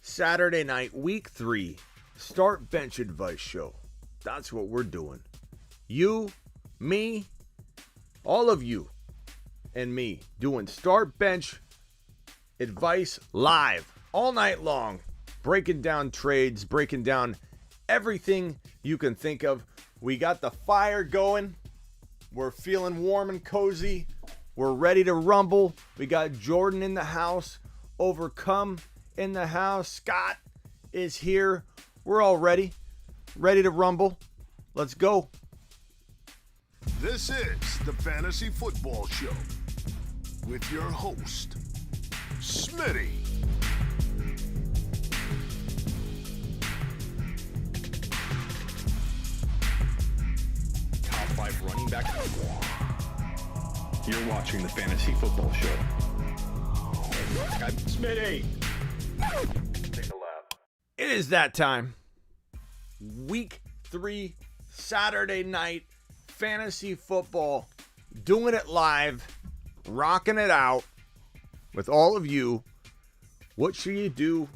Saturday night, week 3, start bench advice show. That's what we're doing. You, me, all of you, and me doing start bench advice live all night long. Breaking down trades, breaking down everything you can think of. We got the fire going. We're feeling warm and cozy. We're ready to rumble. We got Jordan in the house. Overcome in the house. Scott is here. We're all ready to rumble. Let's go. This is the Fantasy Football Show with your host, Smitty. Top 5 running back. You're watching the Fantasy Football Show. I'm Smitty. Take a lap. It is that time. Week 3, Saturday night, fantasy football. Doing it live. Rocking it out with all of you. What should you do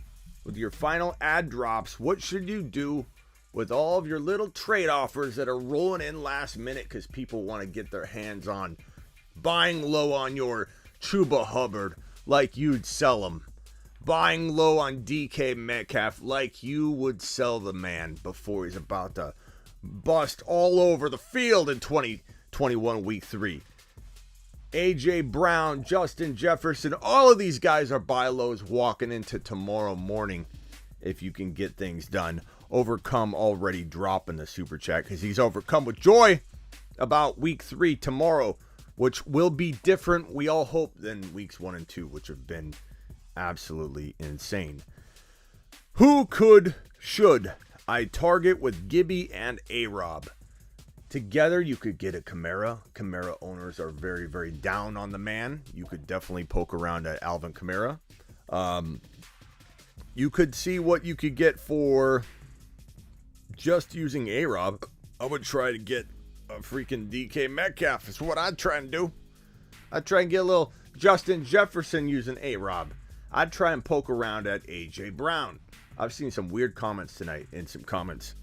with your final ad drops? What should you do with all of your little trade offers that are rolling in last minute because people want to get their hands on buying low on your Chuba Hubbard like you'd sell him? Buying low on DK Metcalf like you would sell the man before he's about to bust all over the field in 2021 week 3. AJ Brown, Justin Jefferson, all of these guys are buy lows walking into tomorrow morning if you can get things done. Overcome already dropping the super chat because he's overcome with joy about week 3 tomorrow, which will be different, we all hope, than weeks 1 and 2, which have been absolutely insane. Who should I target with Gibby and A-Rob? Together, you could get a Kamara. Kamara owners are very, very down on the man. You could definitely poke around at Alvin Kamara. You could see what you could get for just using A-Rob. I would try to get a freaking DK Metcalf. Is what I'd try and do. I'd try and get a little Justin Jefferson using A-Rob. I'd try and poke around at AJ Brown. I've seen some weird comments tonight and some comments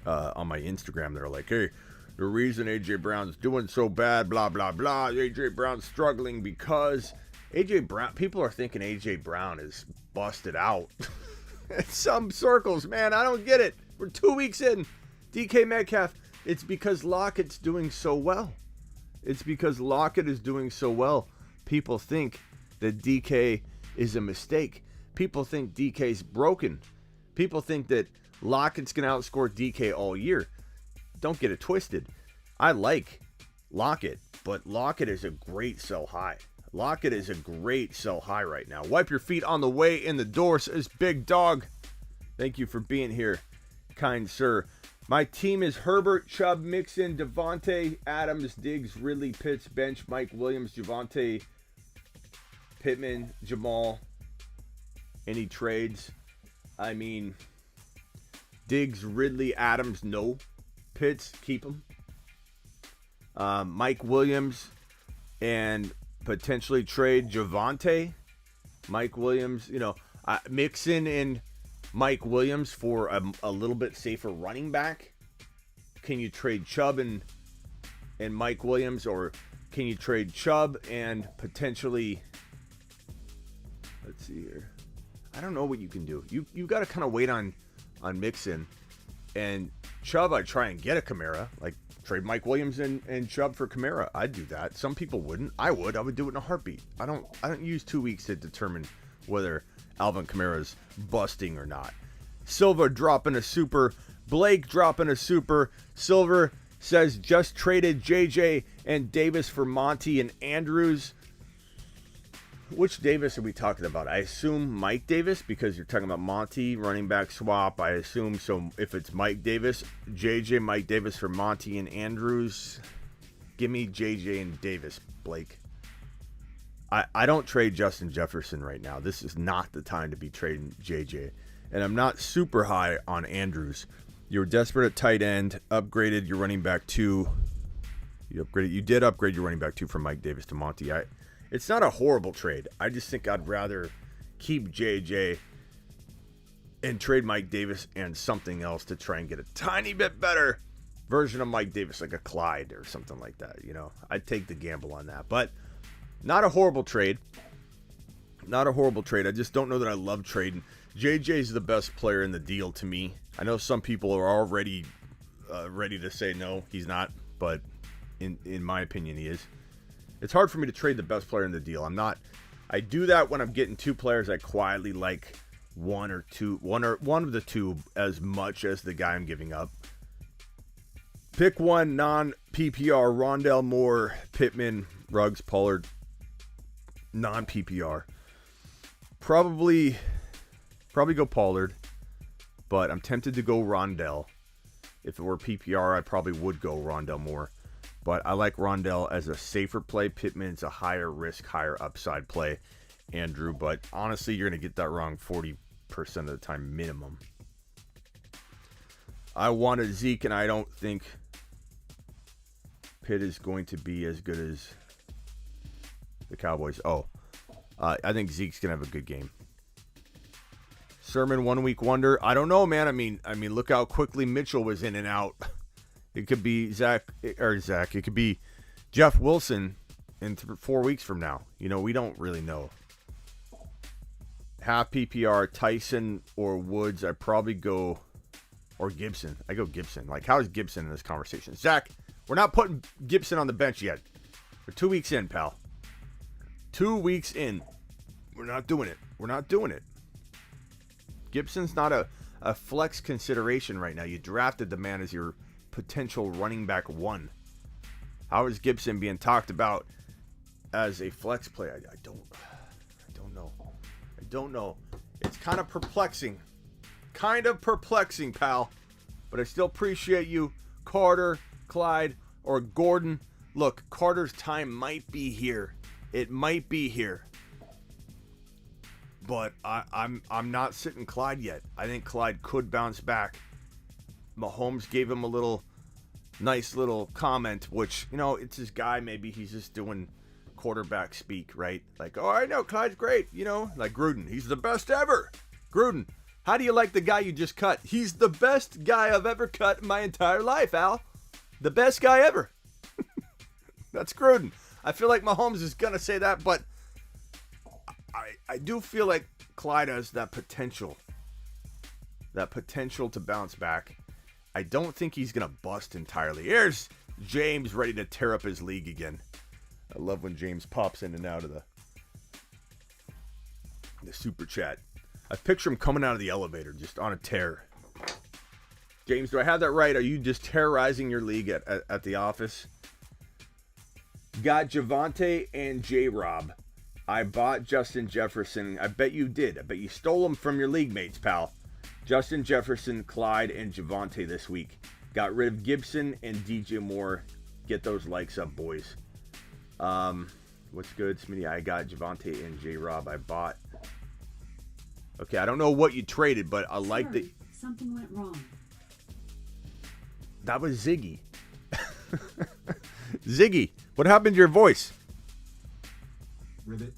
on my Instagram that are like, hey, the reason AJ Brown's doing so bad, blah, blah, blah. AJ Brown's struggling because AJ Brown, people are thinking AJ Brown is busted out. In some circles, man, I don't get it. We're 2 weeks in. DK Metcalf, it's because Lockett's doing so well. It's because Lockett is doing so well. People think that DK is a mistake. People think DK's broken. People think that Lockett's going to outscore DK all year. Don't get it twisted. I like Lockett, but Lockett is a great sell high. Lockett is a great sell high right now. Wipe your feet on the way in the door, says Big Dog. Thank you for being here, kind sir. My team is Herbert, Chubb, Mixon, Devontae, Adams, Diggs, Ridley, Pitts, bench, Mike Williams, Javonte, Pittman, Jamal. Any trades? I mean, Diggs, Ridley, Adams, no. Pitts, keep them. Mike Williams and potentially trade Javonte. Mike Williams, Mixon and Mike Williams for a little bit safer running back. Can you trade Chubb and Mike Williams, or can you trade Chubb and potentially, let's see here. I don't know what you can do. You got to kind of wait on Mixon and Chubb. I'd try and get a Kamara, like trade Mike Williams and Chubb for Kamara. I'd do that. Some people wouldn't. I would do it in a heartbeat. I don't use 2 weeks to determine whether Alvin Kamara's busting or not. Silva dropping a super. Blake dropping a super. Silver says just traded JJ and Davis for Monty and Andrews. Which Davis are we talking about? I assume Mike Davis, because you're talking about Monty, running back swap. I assume so. If it's Mike Davis, JJ, Mike Davis for Monty and Andrews. Give me JJ and Davis, Blake. I don't trade Justin Jefferson right now. This is not the time to be trading JJ. And I'm not super high on Andrews. You were desperate at tight end, upgraded your running back 2. You did upgrade your running back 2 from Mike Davis to Monty. It's not a horrible trade. I just think I'd rather keep JJ and trade Mike Davis and something else to try and get a tiny bit better version of Mike Davis, like a Clyde or something like that. I'd take the gamble on that. But not a horrible trade. Not a horrible trade. I just don't know that I love trading. JJ's the best player in the deal to me. I know some people are already ready to say no, he's not. But in my opinion, he is. It's hard for me to trade the best player in the deal. I do that when I'm getting two players I quietly like one of the two as much as the guy I'm giving up. Pick one non-PPR, Rondell Moore, Pittman, Ruggs, Pollard, non-PPR. Probably go Pollard, but I'm tempted to go Rondell. If it were PPR, I probably would go Rondell Moore. But I like Rondell as a safer play. Pittman's a higher risk, higher upside play, Andrew. But honestly, you're going to get that wrong 40% of the time minimum. I wanted Zeke, and I don't think Pitt is going to be as good as the Cowboys. I think Zeke's going to have a good game. Sermon, 1 week wonder. I don't know, man. I mean, look how quickly Mitchell was in and out. It could be Zach. It could be Jeff Wilson in 4 weeks from now. We don't really know. Half PPR, Tyson or Woods. I probably go, or Gibson. I go Gibson. Like, how is Gibson in this conversation? Zach, we're not putting Gibson on the bench yet. We're 2 weeks in, pal. 2 weeks in. We're not doing it. Gibson's not a flex consideration right now. You drafted the man as your potential running back one. How is Gibson being talked about as a flex play? I don't know. It's kind of perplexing. Pal. But I still appreciate you, Carter, Clyde, or Gordon. Look, Carter's time might be here. It might be here. But I'm not sitting Clyde yet. I think Clyde could bounce back. Mahomes gave him a nice little comment, which, it's his guy. Maybe he's just doing quarterback speak, right? Like, I know Clyde's great, like Gruden. He's the best ever. Gruden, how do you like the guy you just cut? He's the best guy I've ever cut in my entire life, Al. The best guy ever. That's Gruden. I feel like Mahomes is going to say that, but I do feel like Clyde has that potential to bounce back. I don't think he's going to bust entirely. Here's James ready to tear up his league again. I love when James pops in and out of the super chat. I picture him coming out of the elevator just on a tear. James, do I have that right? Are you just terrorizing your league at the office? Got Javonte and J-Rob. I bought Justin Jefferson. I bet you did. I bet you stole them from your league mates, pal. Justin Jefferson, Clyde, and Javonte this week. Got rid of Gibson and DJ Moore. Get those likes up, boys. What's good, Smitty? I got Javonte and J-Rob. I bought. Okay, I don't know what you traded, but I like that. Something went wrong. That was Ziggy. Ziggy, what happened to your voice? Ribbit,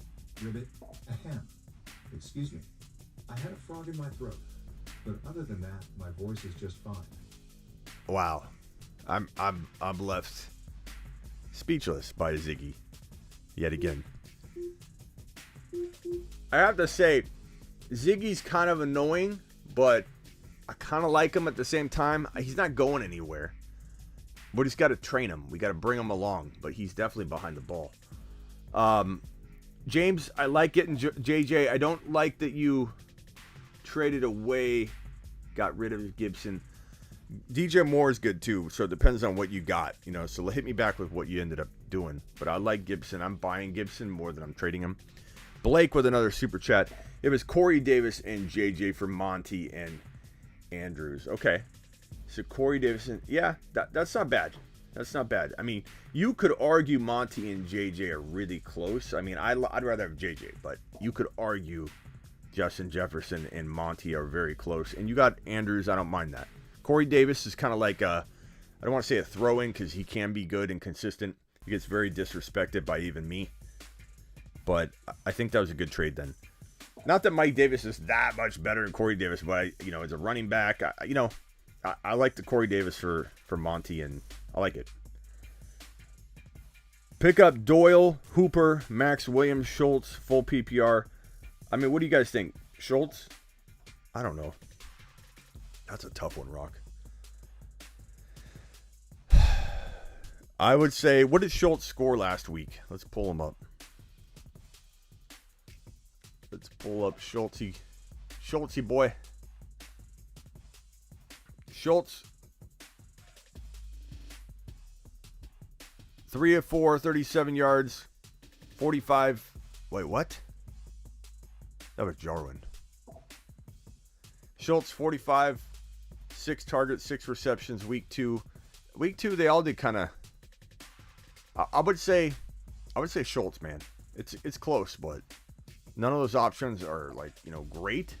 ahem. Excuse me. I had a frog in my throat, but other than that, my voice is just fine. Wow, I'm left speechless by Ziggy yet again. I have to say, Ziggy's kind of annoying, but I kind of like him at the same time. He's not going anywhere. We just got to train him. We got to bring him along, but he's definitely behind the ball. James, I like getting JJ. I don't like that you traded away, got rid of Gibson. DJ Moore is good too, so it depends on what you got, so hit me back with what you ended up doing. But I like Gibson. I'm buying Gibson more than I'm trading him. Blake with another super chat. It was Corey Davis and JJ for Monty and Andrews. Okay. So Corey Davis, yeah, that's not bad. That's not bad. I mean, you could argue Monty and JJ are really close. I mean, I'd rather have JJ, but you could argue Justin Jefferson and Monty are very close. And you got Andrews. I don't mind that. Corey Davis is kind of like I don't want to say a throw-in because he can be good and consistent. He gets very disrespected by even me. But I think that was a good trade then. Not that Mike Davis is that much better than Corey Davis, but as a running back, I like the Corey Davis for Monty, and I like it. Pick up Doyle, Hooper, Max Williams, Schultz, full PPR. I mean, what do you guys think? Schultz? I don't know. That's a tough one, Rock. I would say, what did Schultz score last week? Let's pull him up. Let's pull up Schultzy boy. Schultz. 3 of 4, 37 yards, 45. Wait, what? That was Jarwin. Schultz, 45, 6 targets, 6 receptions, week 2. Week 2, they all did kind of. I would say Schultz, man. It's close, but none of those options are great.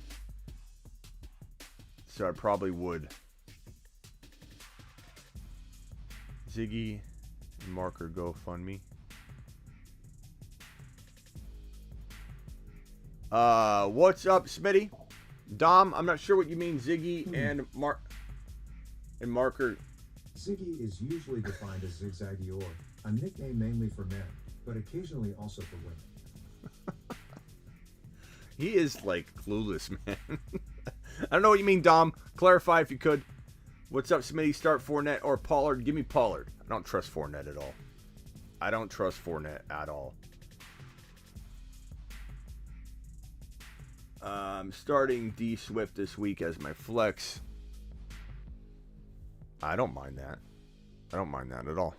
So I probably would. Ziggy. Marker GoFundMe. What's up, Smitty? Dom, I'm not sure what you mean, Ziggy and Marker. Ziggy is usually defined as Zigzag Eeyore, a nickname mainly for men, but occasionally also for women. He is clueless, man. I don't know what you mean, Dom. Clarify if you could. What's up, Smitty? Start Fournette or Pollard? Give me Pollard. I don't trust Fournette at all. I'm starting D Swift this week as my flex. I don't mind that. At all.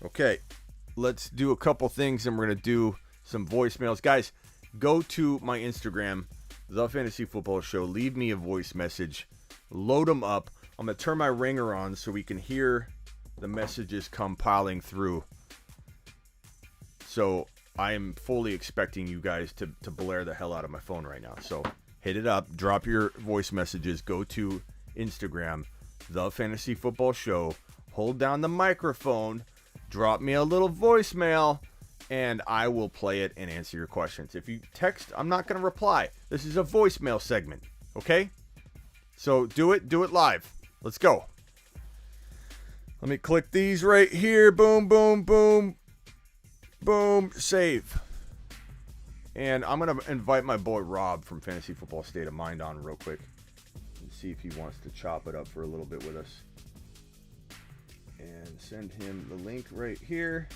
Okay, let's do a couple things, and we're going to do some voicemails. Guys, go to my Instagram, The Fantasy Football Show. Leave me a voice message. Load them up. I'm going to turn my ringer on so we can hear the messages come piling through. So I am fully expecting you guys to blare the hell out of my phone right now. So hit it up. Drop your voice messages. Go to Instagram, The Fantasy Football Show. Hold down the microphone. Drop me a little voicemail, and I will play it and answer your questions. If you text, I'm not going to reply. This is a voicemail segment, okay? So do it live. Let's go. Let me click these right here. Boom, boom, boom. Boom. Save. And I'm going to invite my boy Rob from Fantasy Football State of Mind on real quick and see if he wants to chop it up for a little bit with us. And send him the link right here.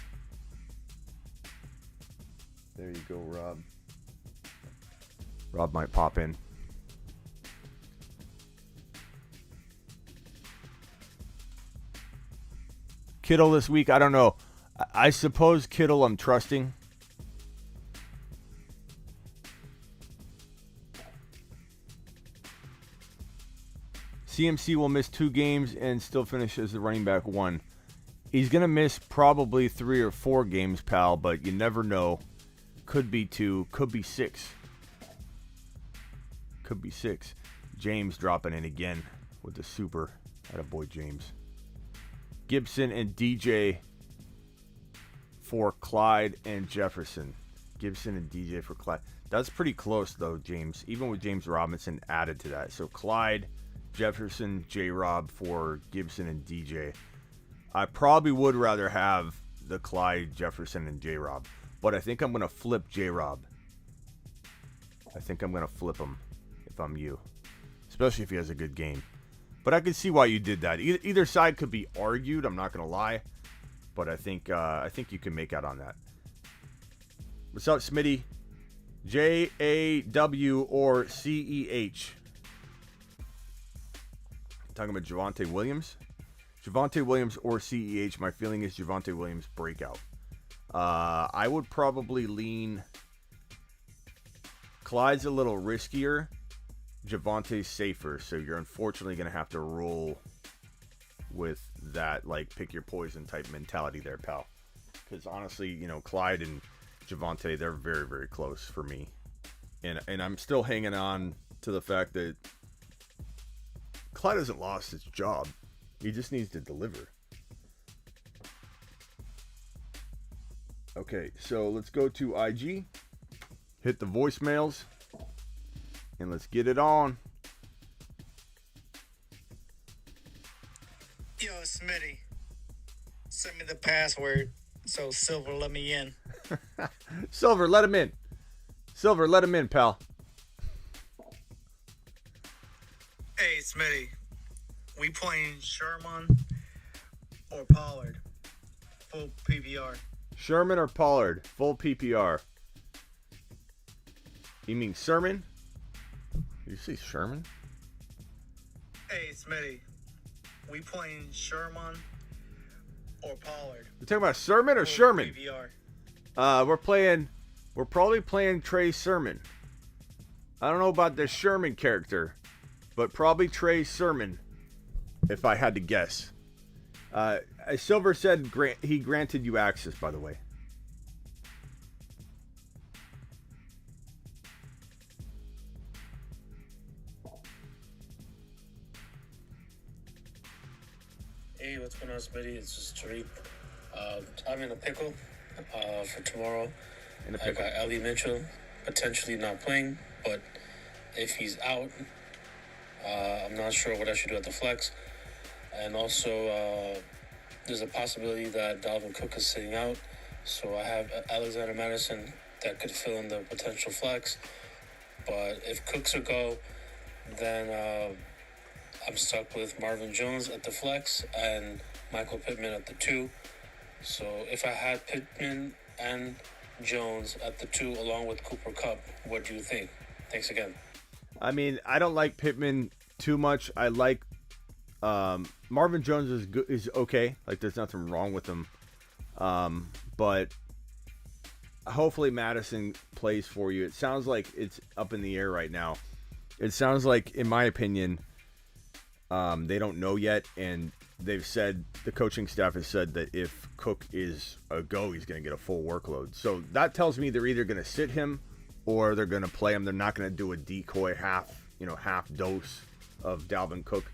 There you go, Rob. Rob might pop in. Kittle this week, I don't know. I suppose Kittle I'm trusting. CMC will miss 2 games and still finish as the running back 1. He's going to miss probably 3 or 4 games, pal, but you never know. Could be 2, could be 6. Could be 6. James dropping in again with the super. Attaboy James. Gibson and DJ for Clyde and Jefferson. Gibson and DJ for Clyde. That's pretty close, though, James. Even with James Robinson added to that. So Clyde, Jefferson, J-Rob for Gibson and DJ. I probably would rather have the Clyde, Jefferson, and J-Rob. But I think I'm going to flip J-Rob. I think I'm going to flip him if I'm you. Especially if he has a good game. But I can see why you did that. Either side could be argued. I'm not going to lie. But I think you can make out on that. What's up, Smitty? J-A-W or C-E-H? Talking about Javonte Williams? Javonte Williams or CEH. My feeling is Javonte Williams breakout. I would probably lean. Clyde's a little riskier. Javonte's safer. So you're unfortunately going to have to roll with that, like, pick your poison type mentality there, pal. Because honestly, Clyde and Javonte, they're very, very close for me. And I'm still hanging on to the fact that Clyde hasn't lost his job. He just needs to deliver. Okay, so let's go to IG. hit the voicemails, and let's get it on. Yo, Smitty, send me the password so Silver let me in. Silver, let him in. Silver, let him in, pal. Hey, Smitty, we playing Sherman or Pollard? Full PPR. Sherman or Pollard? Full PPR. You mean Sermon? Did you say Sherman? Hey, Smitty, we playing Sherman or Pollard? We're talking about Sermon or Full Sherman? PPR. We're probably playing Trey Sermon. I don't know about the Sherman character, but probably Trey Sermon, if I had to guess. Silver said he granted you access, by the way. Hey, what's going on, Smitty? It's just Tariq. I'm in a pickle for tomorrow. I got Ali Mitchell potentially not playing, but if he's out, I'm not sure what I should do at the flex. And also, there's a possibility that Dalvin Cook is sitting out, so I have Alexander Madison that could fill in the potential flex. But if Cook's a go, then I'm stuck with Marvin Jones at the flex and Michael Pittman at the 2. So if I had Pittman and Jones at the 2 along with Cooper Kupp, what do you think? Thanks again. I mean, I don't like Pittman too much. I like Marvin Jones is good, is okay. Like, there's nothing wrong with him. But hopefully Madison plays for you. It sounds like it's up in the air right now. It sounds like, in my opinion, they don't know yet, and they've said, the coaching staff has said that if Cook is a go, he's going to get a full workload. So that tells me they're either going to sit him or they're going to play him. They're not going to do a decoy half dose of Dalvin Cook.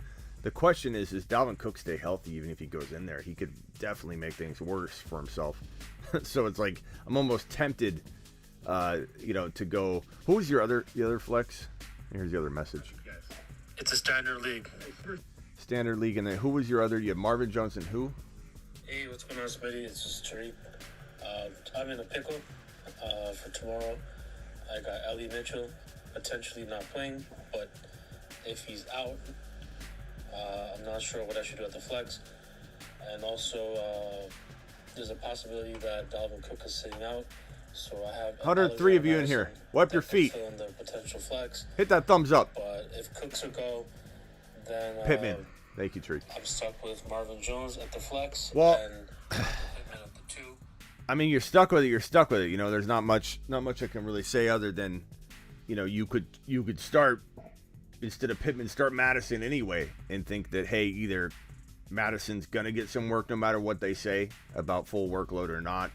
The question is, does Dalvin Cook stay healthy even if he goes in there? He could definitely make things worse for himself. So it's like, I'm almost tempted, to go. Who was the other flex? Here's the other message. It's a standard league. Standard league, and then who was your other? You have Marvin Jones and who? Hey, what's going on, Smitty? It's just Tariq. I'm in a pickle for tomorrow. I got Ali Mitchell potentially not playing, but if he's out, I'm not sure what I should do at the flex. And also, there's a possibility that Dalvin Cook is sitting out. So I have 103 of you in here. Wipe your feet. Fill in the potential flex. Hit that thumbs up. But if Cook's a go, then Pittman. Thank you, Tree. I'm stuck with Marvin Jones at the flex. Well, and Pittman at the 2. I mean, you're stuck with it. You're stuck with it. There's not much I can really say other than, you could start, instead of Pittman, start Madison anyway, and think that, hey, either Madison's gonna get some work no matter what they say about full workload or not.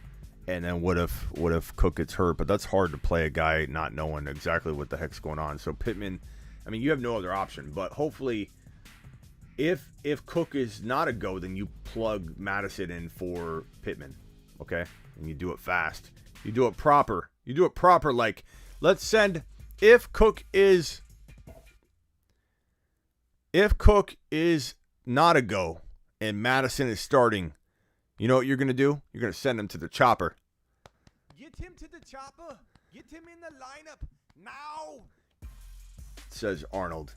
And then what if Cook gets hurt? But that's hard to play a guy not knowing exactly what the heck's going on. So Pittman, I mean, you have no other option. But hopefully, if Cook is not a go, then you plug Madison in for Pittman, okay? And you do it fast. You do it proper. Like, let's send, if Cook is not a go and Madison is starting, you know what you're going to do? You're going to send him to the chopper. Get him to the chopper. Get him in the lineup now, says Arnold.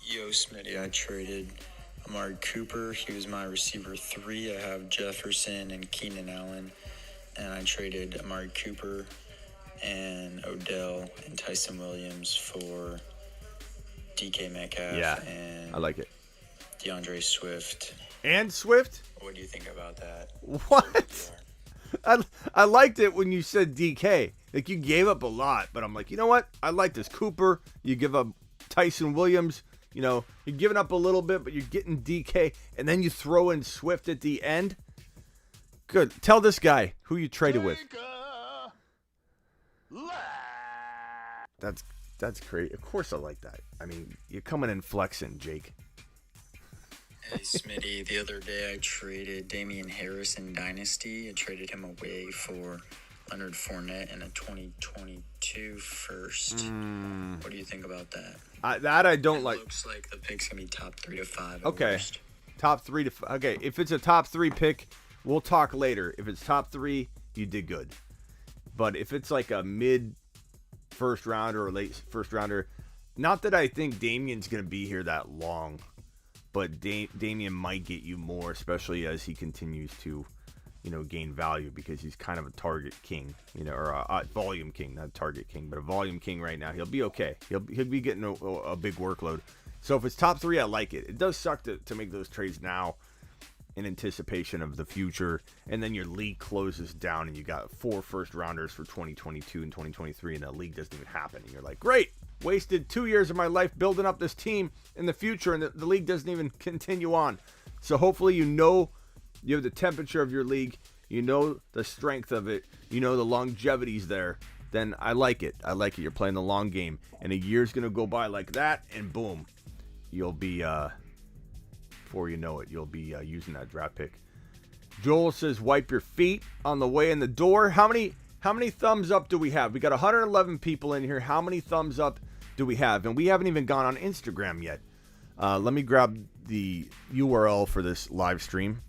Yo, Smitty, I traded Amari Cooper. He was my receiver 3. I have Jefferson and Keenan Allen. And I traded Amari Cooper and Odell and Tyson Williams for DK Metcalf and I like it. DeAndre Swift. And Swift? What do you think about that? What? I liked it when you said DK. Like, you gave up a lot, but I'm like, you know what? I like this. Cooper, you give up Tyson Williams. You're giving up a little bit, but you're getting DK, and then you throw in Swift at the end. Good. Tell this guy who you traded with. That's great. Of course I like that. I mean, you're coming in flexing, Jake. Hey, Smitty, the other day I traded Damian Harris in Dynasty. I traded him away for Leonard Fournette in a 2022 first. What do you think about that? I don't like. Looks like the pick's going to be top 3 to 5. Okay. Worst. Top 3 to 5. Okay, if it's a top 3 pick, we'll talk later. If it's top 3, you did good. But if it's like a mid first rounder or late first rounder, not that I think Damien's going to be here that long, but Damien might get you more, especially as he continues to, gain value, because he's kind of a target king, or a volume king, not a target king, but a volume king right now. He'll be okay. He'll be getting a big workload. So if it's top 3, I like it. It does suck to make those trades now in anticipation of the future, and then your league closes down and you got 4 first rounders for 2022 and 2023, and that league doesn't even happen, and you're like, great, wasted 2 years of my life building up this team in the future, and the league doesn't even continue on. So hopefully you have the temperature of your league, the strength of it, the longevity's there. Then I like it. You're playing the long game, and a year's gonna go by like that, and boom, you'll be before you know it, you'll be using that draft pick. Joel says, wipe your feet on the way in the door. How many thumbs up do we have? We got 111 people in here. How many thumbs up do we have? And we haven't even gone on Instagram yet. Let me grab the URL for this live stream,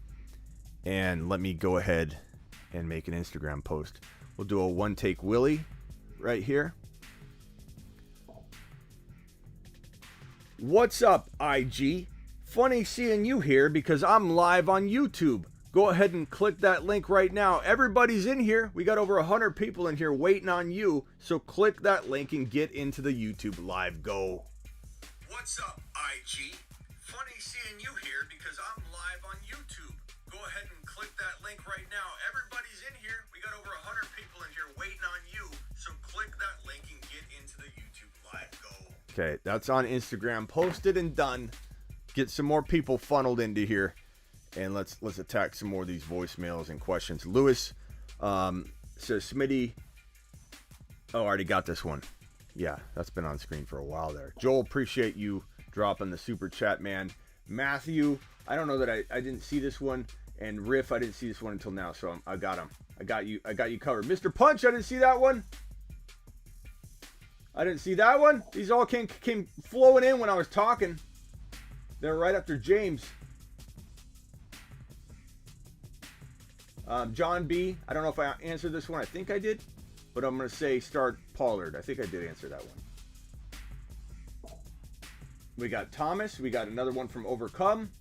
and let me go ahead and make an Instagram post. We'll do a one take Willie right here. What's up, IG? Funny seeing you here because I'm live on YouTube. Go ahead and click that link right now. Everybody's in here. We got over 100 people in here waiting on you. So click that link and get into the YouTube live. Go. What's up, IG? Funny seeing you here because I'm live on YouTube. Go ahead and click that link right now. Everybody's in here. We got over 100 people in here waiting on you. So click that link and get into the YouTube live. Go. Okay, that's on Instagram. Posted and done. Get some more people funneled into here, and let's attack some more of these voicemails and questions. Lewis says, Smitty. Oh, I already got this one. Yeah, that's been on screen for a while there. Joel, appreciate you dropping the super chat, man. Matthew, I don't know that I didn't see this one, and Riff, I didn't see this one until now, so I got him. I got you covered. Mr. Punch, I didn't see that one. These all came flowing in when I was talking. They're right after James. John B. I don't know if I answered this one. I think I did. But I'm going to say start Pollard. I think I did answer that one. We got Thomas. We got another one from Overcome.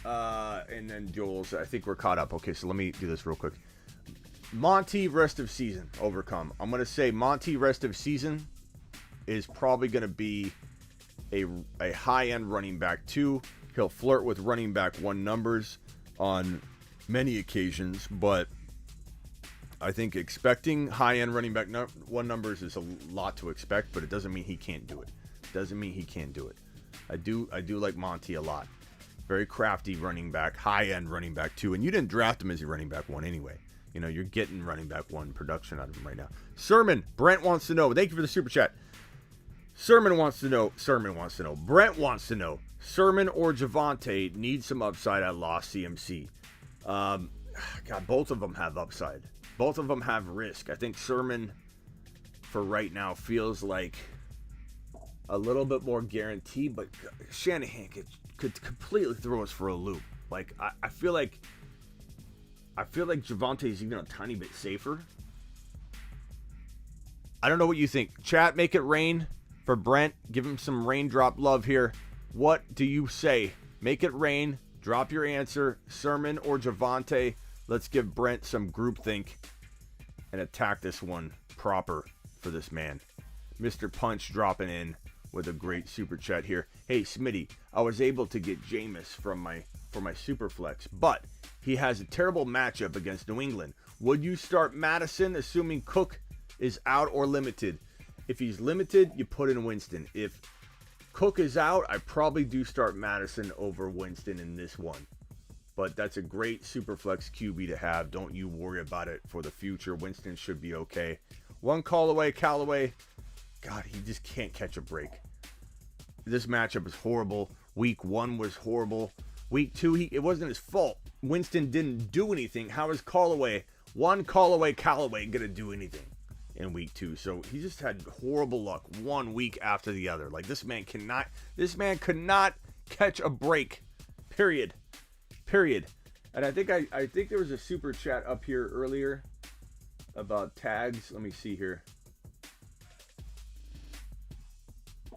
And then Joel's. I think we're caught up. Okay, so let me do this real quick. Monty, rest of season. Overcome. I'm going to say Monty, rest of season is probably going to be a high-end running back 2. He'll flirt with running back 1 numbers on many occasions, but I think expecting high-end running back 1 numbers is a lot to expect, but it doesn't mean he can't do it. I do like Monty a lot. Very crafty running back, high-end running back 2, and you didn't draft him as a running back 1 anyway. You're getting running back 1 production out of him right now. Sermon, Brent wants to know. Thank you for the super chat. Sermon wants to know. Brent wants to know. Sermon or Javonte need some upside at lost CMC. God, both of them have upside. Both of them have risk. I think Sermon, for right now, feels like a little bit more guaranteed, but Shanahan could completely throw us for a loop. Like, I feel like Javonte is even a tiny bit safer. I don't know what you think. Chat, make it rain for Brent. Give him some raindrop love here. What do you say? Make it rain. Drop your answer. Sermon or Javonte. Let's give Brent some groupthink and attack this one proper for this man. Mr. Punch dropping in with a great super chat here. Hey, Smitty, I was able to get Jameis for my super flex, but he has a terrible matchup against New England. Would you start Madison assuming Cook is out or limited? If he's limited, you put in Winston. If Cook is out, I probably do start Madison over Winston in this one. But that's a great super flex QB to have. Don't you worry about it for the future. Winston should be okay. One call away, Callaway. God, he just can't catch a break. This matchup is horrible. Week 1 was horrible. Week 2, it wasn't his fault. Winston didn't do anything. How is Callaway one call away Callaway gonna do anything in week 2. So he just had horrible luck one week after the other. Like this man could not catch a break. Period. And I think there was a super chat up here earlier about tags. Let me see here.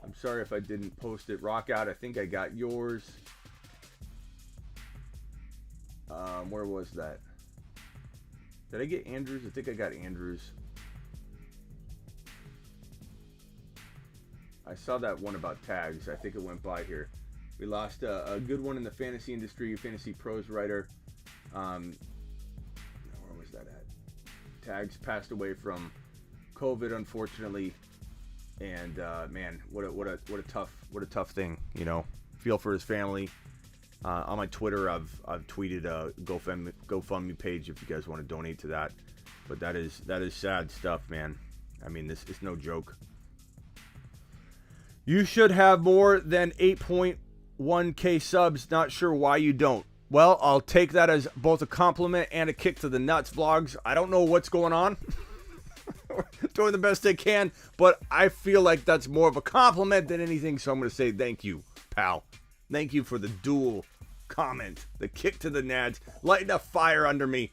I'm sorry if I didn't post it. Rock out. I think I got yours. Where was that? Did I get Andrews? I think I got Andrews. I saw that one about tags. I think it went by here. We lost a good one in the fantasy industry, fantasy pros writer. Where was that at? Tags passed away from COVID, unfortunately. And man, what a tough thing, you know. Feel for his family. On my Twitter, I've tweeted a GoFundMe page if you guys want to donate to that. But that is sad stuff, man. I mean, this is no joke. You should have more than 8.1k subs. Not sure why you don't. Well, I'll take that as both a compliment and a kick to the nuts, vlogs. I don't know what's going on. Doing the best I can, but I feel like that's more of a compliment than anything. So I'm going to say thank you, pal. Thank you for the dual comment, the kick to the nads, lighting a fire under me.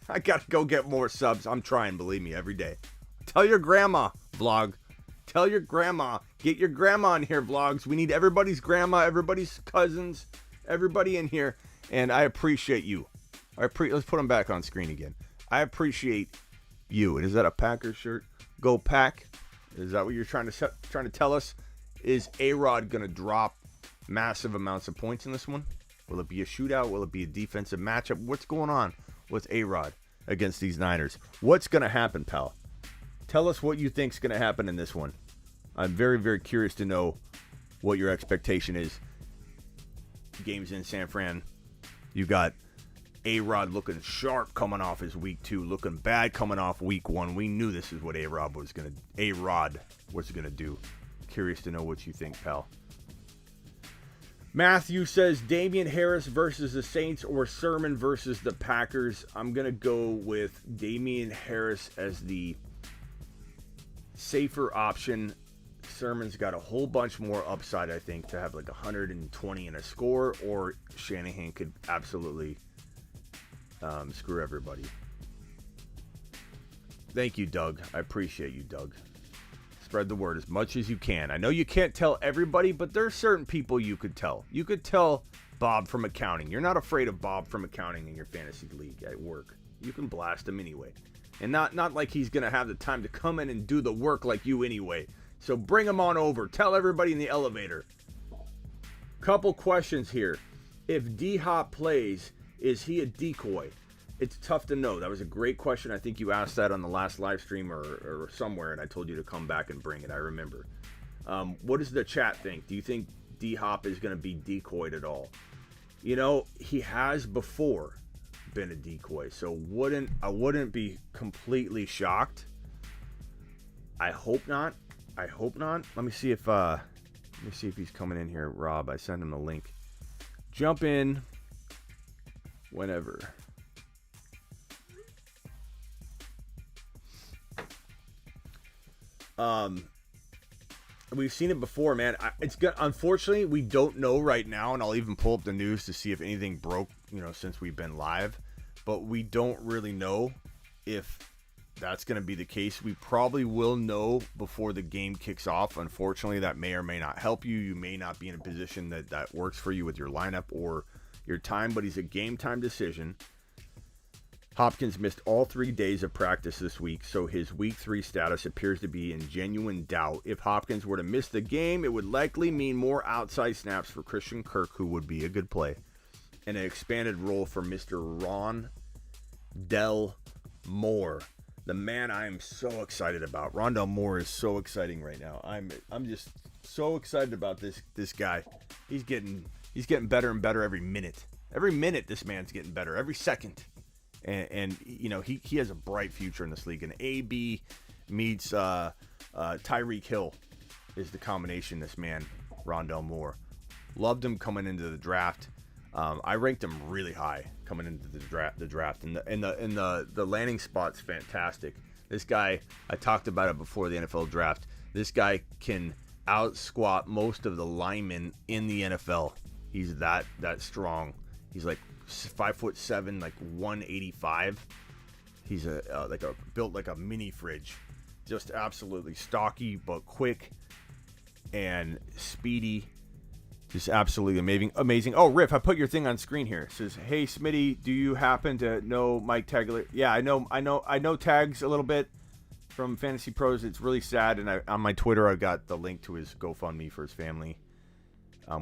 I got to go get more subs. I'm trying, believe me, every day. Tell your grandma, vlog. Tell your grandma. Get your grandma in here, vlogs. We need everybody's grandma, everybody's cousins, everybody in here. And I appreciate you. Let's put them back on screen again. I appreciate you. And is that a Packers shirt? Go Pack. Is that what you're trying to tell us? Is A-Rod going to drop massive amounts of points in this one? Will it be a shootout? Will it be a defensive matchup? What's going on with A-Rod against these Niners? What's going to happen, pal? Tell us what you think's going to happen in this one. I'm very, very curious to know what your expectation is. Games in San Fran. You got A-Rod looking sharp coming off his week 2, looking bad coming off week 1. We knew this is what A-Rod was going to do. Curious to know what you think, pal. Matthew says Damian Harris versus the Saints or Sermon versus the Packers. I'm going to go with Damian Harris as the safer option. Sermon's got a whole bunch more upside, I think, to have like 120 in a score, or Shanahan could absolutely screw everybody. Thank you, Doug. I appreciate you, Doug. Spread the word as much as you can. I know you can't tell everybody, but there are certain people you could tell. You could tell Bob from accounting. You're not afraid of Bob from accounting in your fantasy league at work. You can blast him anyway. And not like he's going to have the time to come in and do the work like you anyway. So bring him on over. Tell everybody in the elevator. Couple questions here. If D-Hop plays, is he a decoy? It's tough to know. That was a great question. I think you asked that on the last live stream or somewhere, and I told you to come back and bring it. I remember. What does the chat think? Do you think D-Hop is going to be decoyed at all? You know, he has before been a decoy, so I wouldn't be completely shocked. I hope not. Let me see if he's coming in here. Rob, I sent him the link. Jump in whenever. We've seen it before, man. It's good. Unfortunately, we don't know right now, and I'll even pull up the news to see if anything broke, since we've been live. But we don't really know if that's going to be the case. We probably will know before the game kicks off. Unfortunately, that may or may not help you. You may not be in a position that works for you with your lineup or your time, but he's a game time decision. Hopkins missed all 3 days of practice this week, so his week 3 status appears to be in genuine doubt. If Hopkins were to miss the game, it would likely mean more outside snaps for Christian Kirk, who would be a good play, and an expanded role for Mr. Rondell Moore, the man I am so excited about. Rondell Moore is so exciting right now. I'm just so excited about this guy. He's getting better and better every minute. Every minute, this man's getting better. Every second. And he has a bright future in this league. And AB meets Tyreek Hill is the combination. This man, Rondell Moore, loved him coming into the draft. I ranked him really high coming into the draft, and the landing spot's fantastic. This guy, I talked about it before the NFL draft. This guy can out squat most of the linemen in the NFL. He's that strong. He's like 5'7", like 185. He's built like a mini fridge. Just absolutely stocky, but quick and speedy. Just absolutely amazing. Oh, Riff, I put your thing on screen here. It says, "Hey, Smitty, do you happen to know Mike Taggart?" Yeah, I know Tags a little bit from Fantasy Pros. It's really sad, and on my Twitter, I got the link to his GoFundMe for his family,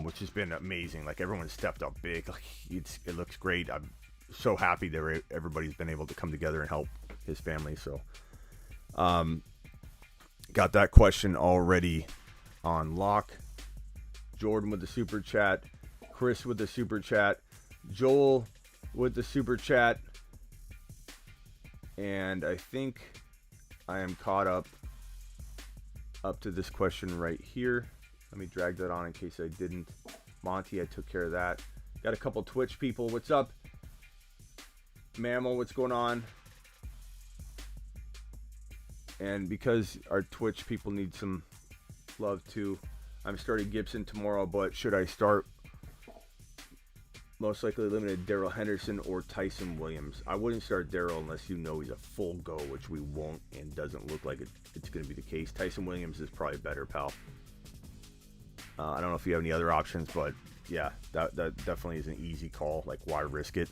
which has been amazing. Like, everyone stepped up big. Like, it looks great. I'm so happy that everybody's been able to come together and help his family. So, got that question already on lock. Jordan with the super chat, Chris with the super chat, Joel with the super chat, and I think I am caught up to this question right here. Let me drag that on in case I didn't. Monty, I took care of that. Got a couple Twitch people. What's up? Mammal, what's going on? And because our Twitch people need some love too, I'm starting Gibson tomorrow, but should I start? Most likely limited Darrell Henderson or Tyson Williams. I wouldn't start Darrell unless you know he's a full go, which we won't, and doesn't look like it's going to be the case. Tyson Williams is probably better, pal. I don't know if you have any other options, but yeah, that definitely is an easy call. Like, why risk it?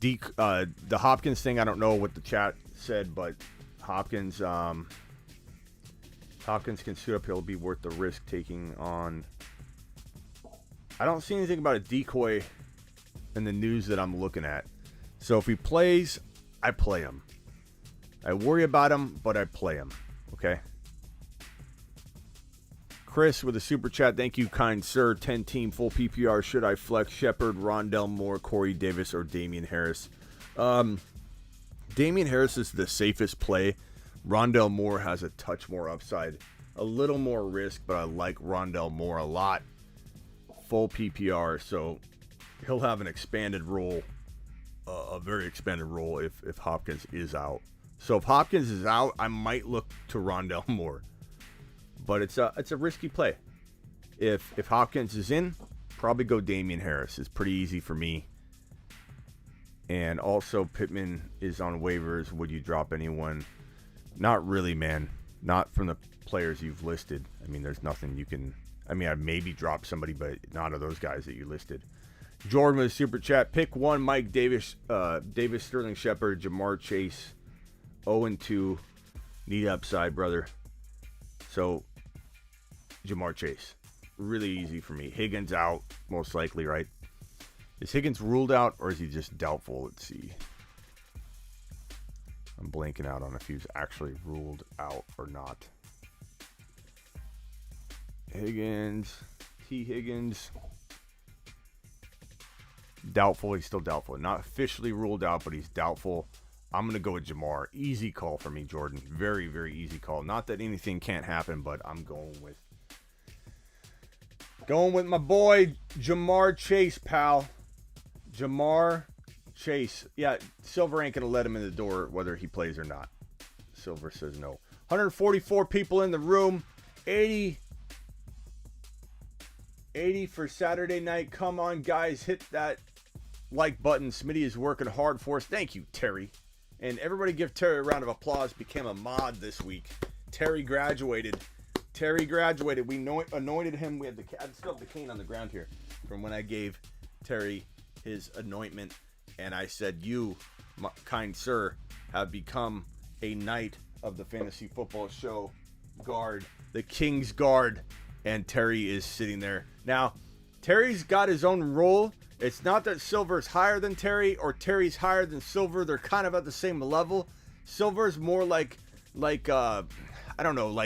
The Hopkins thing, I don't know what the chat said, but Hopkins can suit up. He'll be worth the risk taking on. I don't see anything about a decoy in the news that I'm looking at. So if he plays, I play him. I worry about him, but I play him. Okay. Chris with a super chat. Thank you, kind sir. 10-team full PPR. Should I flex Shepard, Rondell Moore, Corey Davis, or Damian Harris? Damian Harris is the safest play. Rondell Moore has a touch more upside. A little more risk, but I like Rondell Moore a lot. Full PPR, so he'll have an expanded role, a very expanded role if Hopkins is out. So if Hopkins is out, I might look to Rondell Moore. But it's a risky play. If Hopkins is in, probably go Damian Harris. It's pretty easy for me. And also Pittman is on waivers. Would you drop anyone? Not really, man. Not from the players you've listed. I mean, there's nothing you can. I mean, I'd maybe drop somebody, but not of those guys that you listed. Jordan with a super chat. Pick one: Mike Davis, Sterling Shepard, Jamar Chase. 0-2. Need upside, brother. So, Jamar Chase. Really easy for me. Higgins out, most likely, right? Is Higgins ruled out, or is he just doubtful? Let's see. I'm blanking out on if he's actually ruled out or not. Higgins. Doubtful. He's still doubtful. Not officially ruled out, but he's doubtful. I'm going to go with Jamar. Easy call for me, Jordan. Very, very easy call. Not that anything can't happen, but I'm going with my boy, Jamar Chase, pal. Jamar Chase. Yeah, Silver ain't going to let him in the door whether he plays or not. Silver says no. 144 people in the room. 80 for Saturday night. Come on, guys. Hit that like button. Smitty is working hard for us. Thank you, Terry. And everybody give Terry a round of applause. Became a mod this week. Terry graduated. We anointed him. I still have the cane on the ground here from when I gave Terry his anointment. And I said, you, my kind sir, have become a knight of the Fantasy Football Show guard. The King's Guard. And Terry is sitting there. Now, Terry's got his own role. It's not that Silver's higher than Terry or Terry's higher than Silver. They're kind of at the same level. Silver's more like I don't know,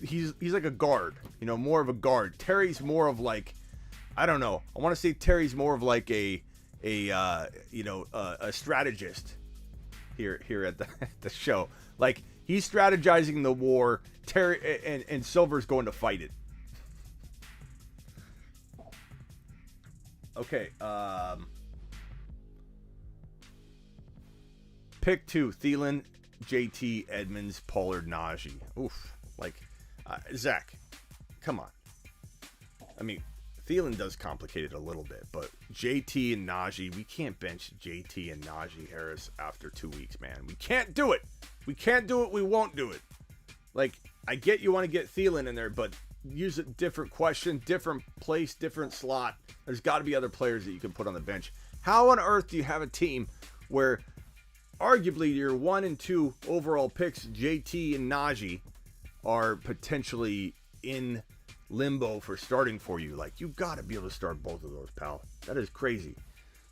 he's like a guard, more of a guard. Terry's more of like, I don't know. I want to say Terry's more of like a strategist here at the show. Like, he's strategizing the war. Terry and Silver's going to fight it. Okay. Pick 2, Thielen, JT, Edmonds, Pollard, Najee. Oof. Like, Zach, come on. I mean, Thielen does complicate it a little bit, but JT and Najee, we can't bench JT and Najee Harris after 2 weeks, man. We can't do it. We can't do it. We won't do it. Like, I get you want to get Thielen in there, but use a different question, different place, different slot. There's got to be other players that you can put on the bench. How on earth do you have a team where arguably your 1 and 2 overall picks, JT and Najee, are potentially in limbo for starting for you? Like, you've got to be able to start both of those, pal. That is crazy.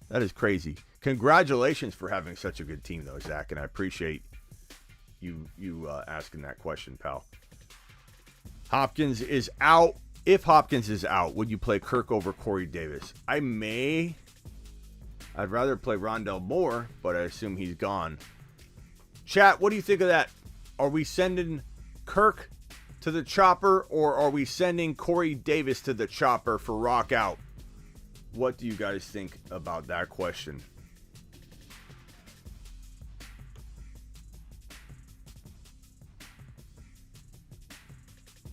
That is crazy. Congratulations for having such a good team, though, Zach, and I appreciate you asking that question, pal. Hopkins is out. If Hopkins is out, would you play Kirk over Corey Davis? I'd rather play Rondell Moore, but I assume he's gone. Chat, what do you think of that? Are we sending Kirk to the chopper, or are we sending Corey Davis to the chopper for rock out? What do you guys think about that question?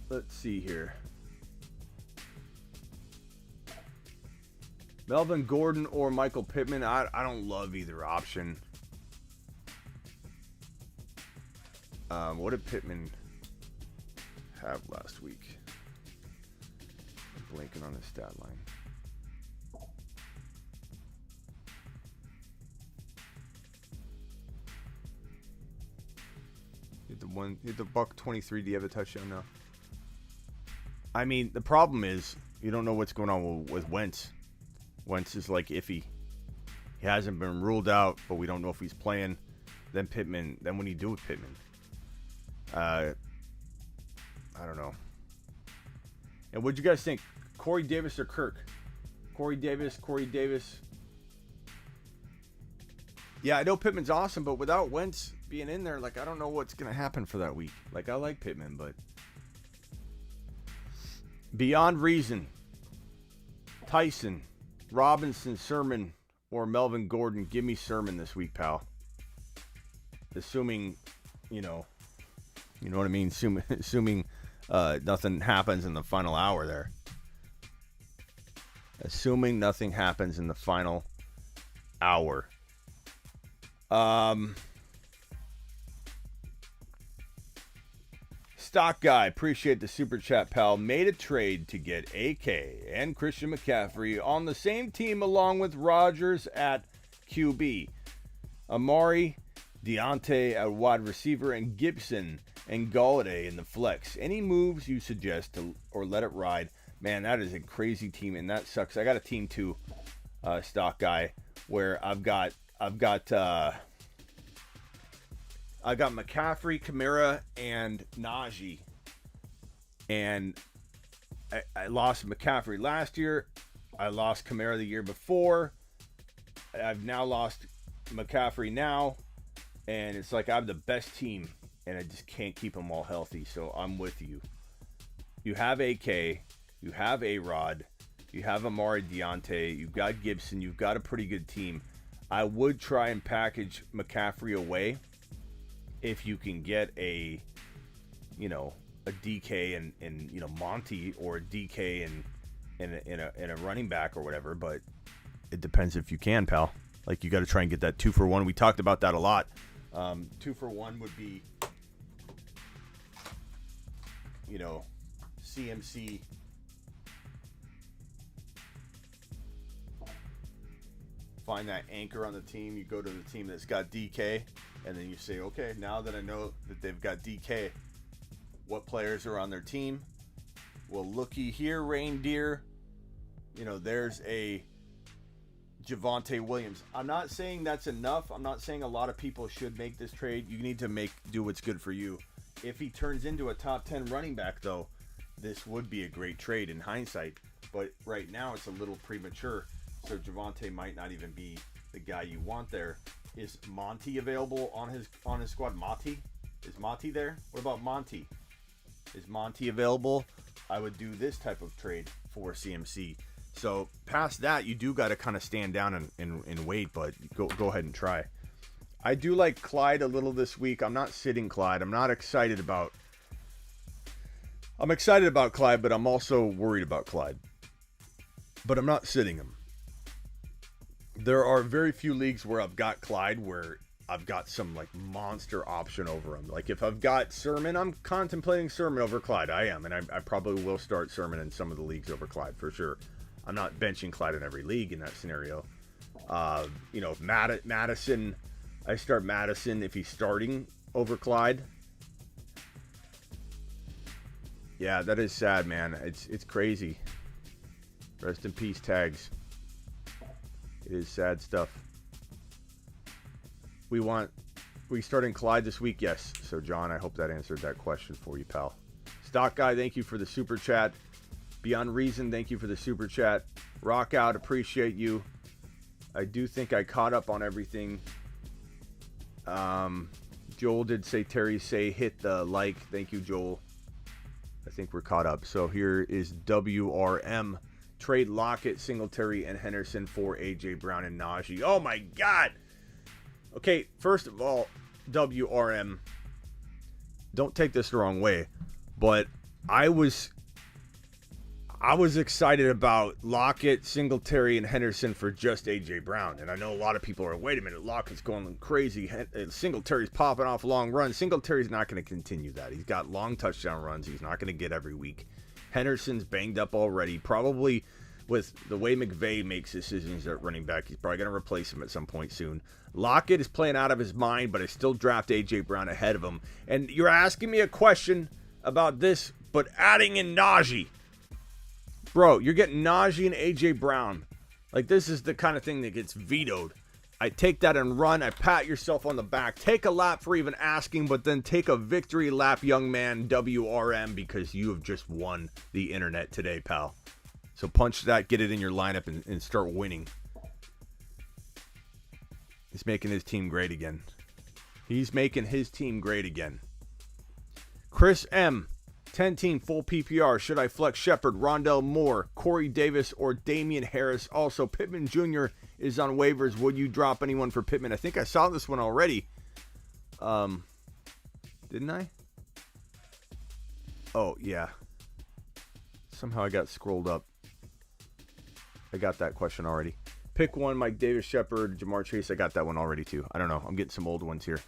Let's see here. Melvin Gordon or Michael Pittman? I don't love either option. What did Pittman have last week? I'm blanking on his stat line. Hit the buck 23. Do you have a touchdown now? I mean, the problem is you don't know what's going on with Wentz. Wentz is like iffy. He hasn't been ruled out, but we don't know if he's playing. Then Pittman. Then what do you do with Pittman? I don't know. And what'd you guys think? Corey Davis or Kirk? Corey Davis. Yeah, I know Pittman's awesome, but without Wentz being in there, like, I don't know what's going to happen for that week. Like, I like Pittman, but beyond reason, Tyson, Robinson, Sermon, or Melvin Gordon. Give me Sermon this week, pal. Assuming, you know what I mean? Assuming nothing happens in the final hour there. Assuming nothing happens in the final hour. Stock Guy, appreciate the super chat, pal. Made a trade to get AK and Christian McCaffrey on the same team along with Rodgers at QB. Amari, Deontay at wide receiver, and Gibson and Galladay in the flex. Any moves you suggest or let it ride? Man, that is a crazy team, and that sucks. I got a team too, Stock Guy, where I've got McCaffrey, Kamara, and Najee. And I lost McCaffrey last year. I lost Kamara the year before. I've now lost McCaffrey now. And it's like I have the best team, and I just can't keep them all healthy. So I'm with you. You have AK. You have A-Rod. You have Amari, Deontay. You've got Gibson. You've got a pretty good team. I would try and package McCaffrey away if you can get a DK and Monty, or a DK and a running back or whatever, but it depends if you can, pal. Like, you got to try and get that 2-for-1. We talked about that a lot. 2-for-1 would be, CMC. Find that anchor on the team. You go to the team that's got DK, and then you say, okay, now that I know that they've got DK, what players are on their team? Well, looky here, reindeer. There's a Javonte Williams. I'm not saying that's enough. I'm not saying a lot of people should make this trade. You need to do what's good for you. If he turns into a top 10 running back, though, this would be a great trade in hindsight. But right now, it's a little premature. So Javonte might not even be the guy you want there. Is Monty available on his squad? Is Monty there? What about Monty? Is Monty available? I would do this type of trade for CMC. So past that, you do got to kind of stand down and wait, but go ahead and try. I do like Clyde a little this week. I'm not sitting Clyde. I'm excited about Clyde, but I'm also worried about Clyde. But I'm not sitting him. There are very few leagues where I've got Clyde where I've got some like monster option over him. Like if I've got Sermon, I'm contemplating Sermon over Clyde. I am, and I probably will start Sermon in some of the leagues over Clyde for sure. I'm not benching Clyde in every league in that scenario. If Madison, I start Madison if he's starting over Clyde. Yeah, that is sad, man. It's crazy. Rest in peace, Tags. It is sad stuff. We starting Clyde this week? Yes. So, John, I hope that answered that question for you, pal. Stock Guy, thank you for the super chat. Beyond Reason, thank you for the super chat. Rock Out, appreciate you. I do think I caught up on everything. Joel did say, Terry say, hit the like. Thank you, Joel. I think we're caught up. So here is WRM. Trade Lockett, Singletary, and Henderson for A.J. Brown and Najee. Oh, my God. Okay, first of all, WRM, don't take this the wrong way, but I was excited about Lockett, Singletary, and Henderson for just A.J. Brown. And I know a lot of people are, wait a minute, Lockett's going crazy. Singletary's popping off long runs. Singletary's not going to continue that. He's got long touchdown runs. He's not going to get every week. Henderson's banged up already. Probably with the way McVay makes decisions at running back, he's probably going to replace him at some point soon. Lockett is playing out of his mind, but I still draft A.J. Brown ahead of him. And you're asking me a question about this, but adding in Najee. Bro, you're getting Najee and A.J. Brown. Like, this is the kind of thing that gets vetoed. I take that and run. I pat yourself on the back. Take a lap for even asking, but then take a victory lap, young man, WRM, because you have just won the internet today, pal. So punch that, get it in your lineup, and start winning. He's making his team great again. He's making his team great again. Chris M. 10-team full PPR. Should I flex Shepard, Rondell Moore, Corey Davis, or Damian Harris? Also, Pittman Jr. is on waivers. Would you drop anyone for Pittman? I think I saw this one already. Didn't I? Oh, yeah. Somehow I got scrolled up. I got that question already. Pick one, Mike Davis, Shepard, Jamar Chase. I got that one already, too. I don't know. I'm getting some old ones here.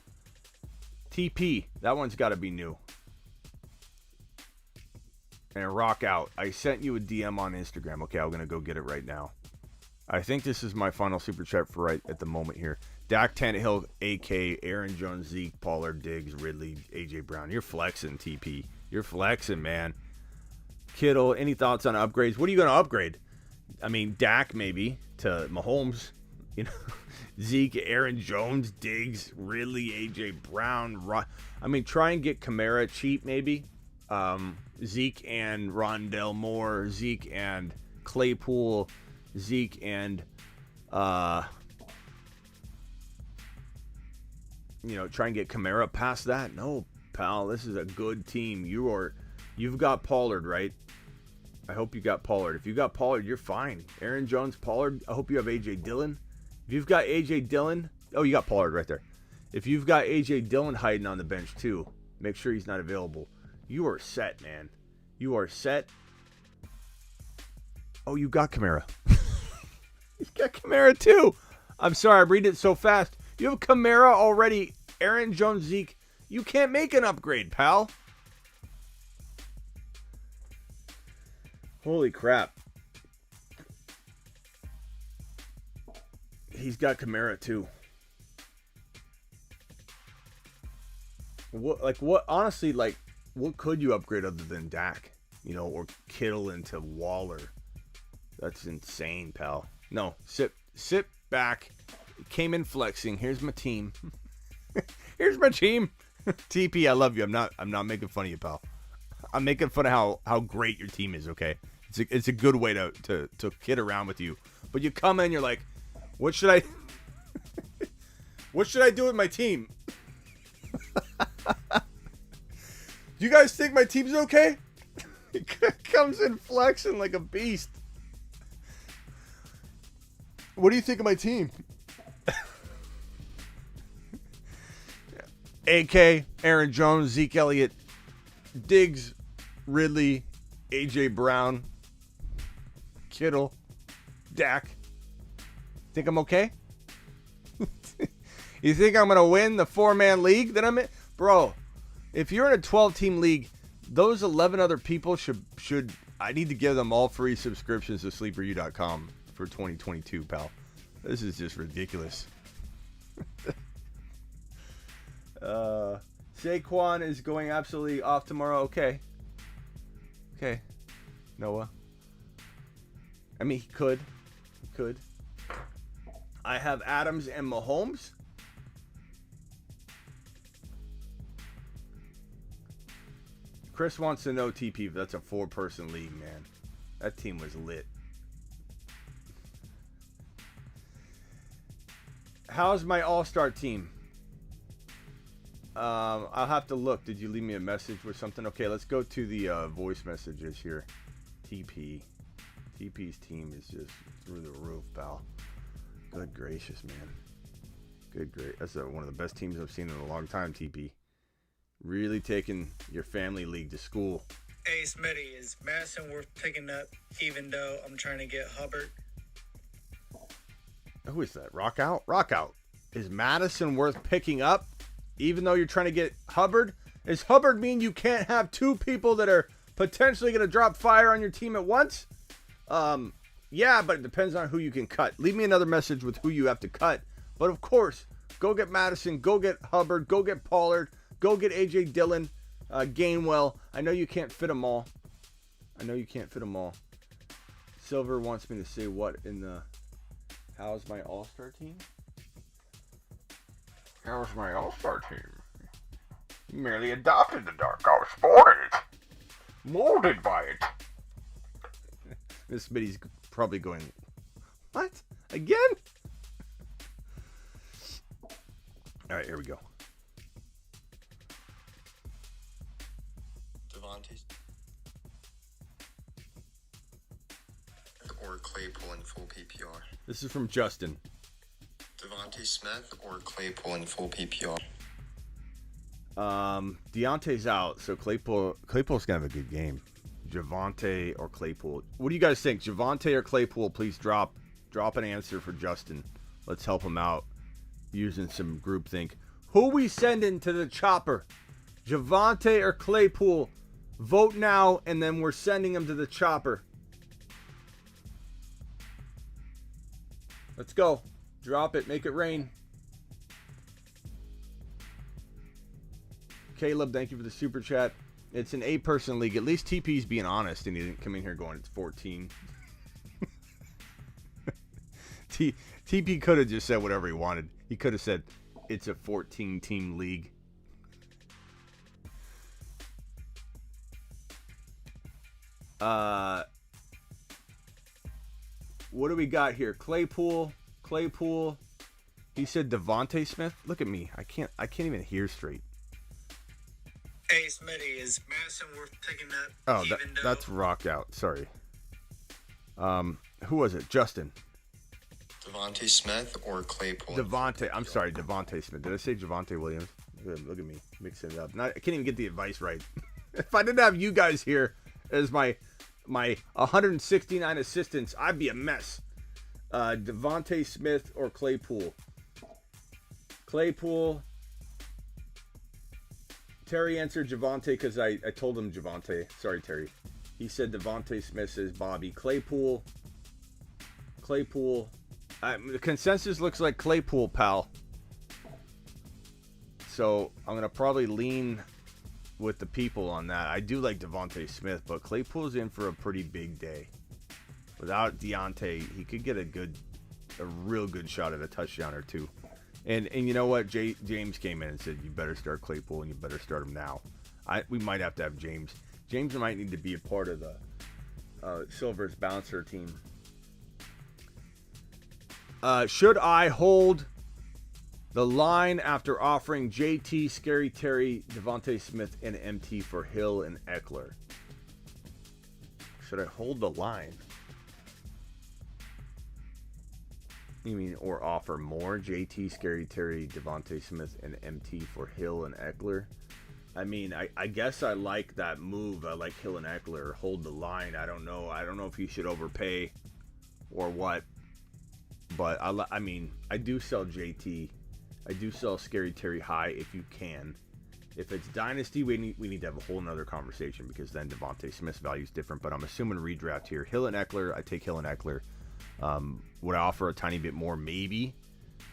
TP. That one's got to be new. And Rock Out. I sent you a DM on Instagram. Okay, I'm going to go get it right now. I think this is my final super chat for right at the moment here. Dak Tannehill, AK, Aaron Jones, Zeke, Pollard, Diggs, Ridley, AJ Brown. You're flexing, TP. You're flexing, man. Kittle, any thoughts on upgrades? What are you going to upgrade? I mean, Dak maybe to Mahomes. You know, Zeke, Aaron Jones, Diggs, Ridley, AJ Brown. I mean, try and get Kamara cheap maybe. Zeke and Rondell Moore, Zeke and Claypool, Zeke and try and get Kamara past that. No, pal, this is a good team. You've got Pollard, right? I hope you got Pollard. If you got Pollard, you're fine. Aaron Jones, Pollard. I hope you have AJ Dillon. If you've got AJ Dillon, oh, you got Pollard right there. If you've got AJ Dillon hiding on the bench too, make sure he's not available. You are set, man. You are set. Oh, you got Kamara. You got Kamara too. I'm sorry, I'm reading it so fast. You have Kamara already. Aaron Jones, Zeke. You can't make an upgrade, pal. Holy crap. He's got Kamara too. Honestly, what could you upgrade other than Dak? Or Kittle into Waller. That's insane, pal. No, sit back. Came in flexing. Here's my team. Here's my team. TP, I love you. I'm not making fun of you, pal. I'm making fun of how great your team is, okay? It's a good way to kid around with you. But you come in, you're like, what should I do with my team? Do you guys think my team's okay? He comes in flexing like a beast. What do you think of my team? AK, Aaron Jones, Zeke Elliott, Diggs, Ridley, AJ Brown, Kittle, Dak. Think I'm okay? You think I'm going to win the 4-man league that I'm in? Bro, if you're in a 12-team league, those 11 other people should I need to give them all free subscriptions to sleeperu.com for 2022, pal. This is just ridiculous. Saquon is going absolutely off tomorrow. Okay. Noah. I mean, he could. I have Adams and Mahomes. Chris wants to know, TP, if that's a 4-person league, man. That team was lit. How's my all-star team? I'll have to look. Did you leave me a message or something? Okay, let's go to the voice messages here. TP's team is just through the roof, pal. Good gracious, man. That's one of the best teams I've seen in a long time, TP. Really taking your family league to school. Hey, Smitty, is Madison worth picking up even though I'm trying to get Hubbard? Who is that? Rock out. Is Madison worth picking up even though you're trying to get Hubbard? Does Hubbard mean you can't have 2 people that are potentially going to drop fire on your team at once? Yeah, but it depends on who you can cut. Leave me another message with who you have to cut. But of course, go get Madison, go get Hubbard, go get Pollard, go get AJ Dillon, Gainwell. I know you can't fit them all. Silver wants me to say what in the... How's my all-star team? You merely adopted the dark horse, born it, molded by it. Miss Smitty's probably going, what? Again? All right, here we go. Devontae or Claypool in full PPR. This is from Justin. Devontae Smith or Claypool in full PPR. Deontay's out, so Claypool's gonna have a good game. Javonte or Claypool. What do you guys think? Javonte or Claypool? Please drop an answer for Justin. Let's help him out using some groupthink. Who we sending to the chopper? Javonte or Claypool? Vote now, and then we're sending him to the chopper. Let's go. Drop it. Make it rain. Caleb, thank you for the super chat. It's an 8-person league. At least TP's being honest, and he didn't come in here going, it's 14. TP could have just said whatever he wanted. He could have said, it's a 14-team league. What do we got here? Claypool. He said Devontae Smith. Look at me. I can't even hear straight. Hey, Smitty, is Madison worth picking up? Oh, that's rocked out. Sorry. Who was it? Justin. Devontae Smith or Claypool. Devontae. I'm sorry, Devontae Smith. Did I say Javonte Williams? Look at me mixing it up. I can't even get the advice right. If I didn't have you guys here as my 169 assistants, I'd be a mess. Devontae Smith or Claypool. Terry answered Javonte because I told him Javonte. Sorry, Terry. He said Devontae Smith says Bobby. Claypool. The consensus looks like Claypool, pal. So I'm going to probably lean with the people on that. I do like Devontae Smith, but Claypool's in for a pretty big day. Without Deontay, he could get a real good shot at a touchdown or two. And you know what? James came in and said, you better start Claypool and you better start him now. We might have to have James. James might need to be a part of the Silver's bouncer team. Should I hold the line after offering JT, Scary Terry, Devontae Smith, and MT for Hill and Eckler? Should I hold the line? You mean, or offer more? JT, Scary Terry, Devontae Smith, and MT for Hill and Eckler. I mean, I guess I like that move. I like Hill and Eckler. Hold the line. I don't know. I don't know if he should overpay or what. But, I mean, I do sell JT. I do sell Scary Terry high if you can. If it's Dynasty, we need to have a whole nother conversation because then Devontae Smith's value is different. But I'm assuming redraft here. Hill and Eckler, I take Hill and Eckler. Would I offer a tiny bit more? Maybe.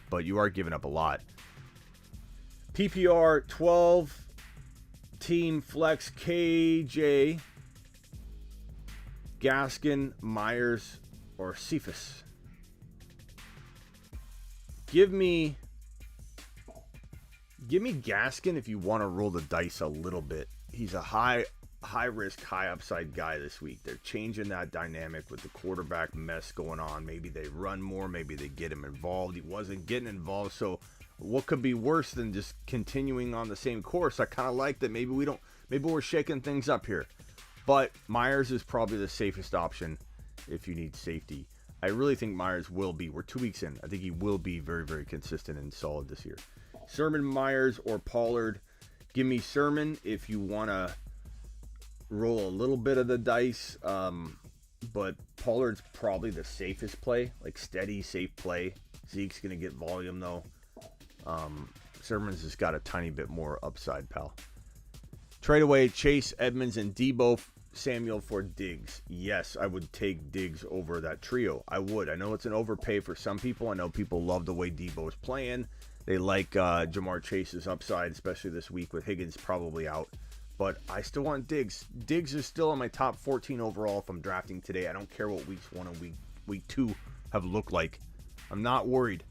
But you are giving up a lot. PPR 12 team flex KJ, Gaskin, Myers, or Cephas. Give me Gaskin if you want to roll the dice a little bit. He's a high risk, high upside guy this week. They're changing that dynamic with the quarterback mess going on. Maybe they run more. Maybe they get him involved. He wasn't getting involved. So what could be worse than just continuing on the same course? I kind of like that. Maybe we're shaking things up here. But Myers is probably the safest option if you need safety. I really think Myers will be. We're 2 weeks in. I think he will be very, very consistent and solid this year. Sermon, Myers, or Pollard. Give me Sermon if you want to roll a little bit of the dice. But Pollard's probably the safest play. Like steady, safe play. Zeke's going to get volume, though. Sermon's just got a tiny bit more upside, pal. Trade away Chase, Edmonds, and Debo Samuel for Diggs. Yes, I would take Diggs over that trio. I would. I know it's an overpay for some people. I know people love the way Debo's playing. They like Jamar Chase's upside, especially this week with Higgins probably out. But I still want Diggs. Diggs is still in my top 14 overall if I'm drafting today. I don't care what weeks 1 and week 2 have looked like. I'm not worried.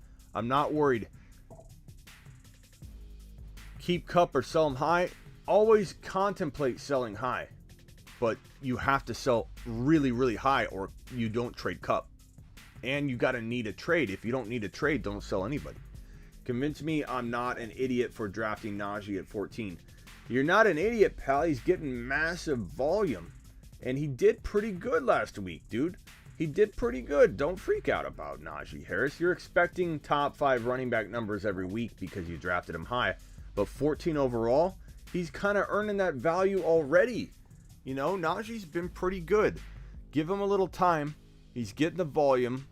Keep Cup or sell him high. Always contemplate selling high. But you have to sell really, really high or you don't trade Cup. And you got to need a trade. If you don't need a trade, don't sell anybody. Convince me I'm not an idiot for drafting Najee at 14. You're not an idiot, pal. He's getting massive volume. And he did pretty good last week, dude. He did pretty good. Don't freak out about Najee Harris. You're expecting top 5 running back numbers every week because you drafted him high. But 14 overall, he's kind of earning that value already. You know, Najee's been pretty good. Give him a little time. He's getting the volume.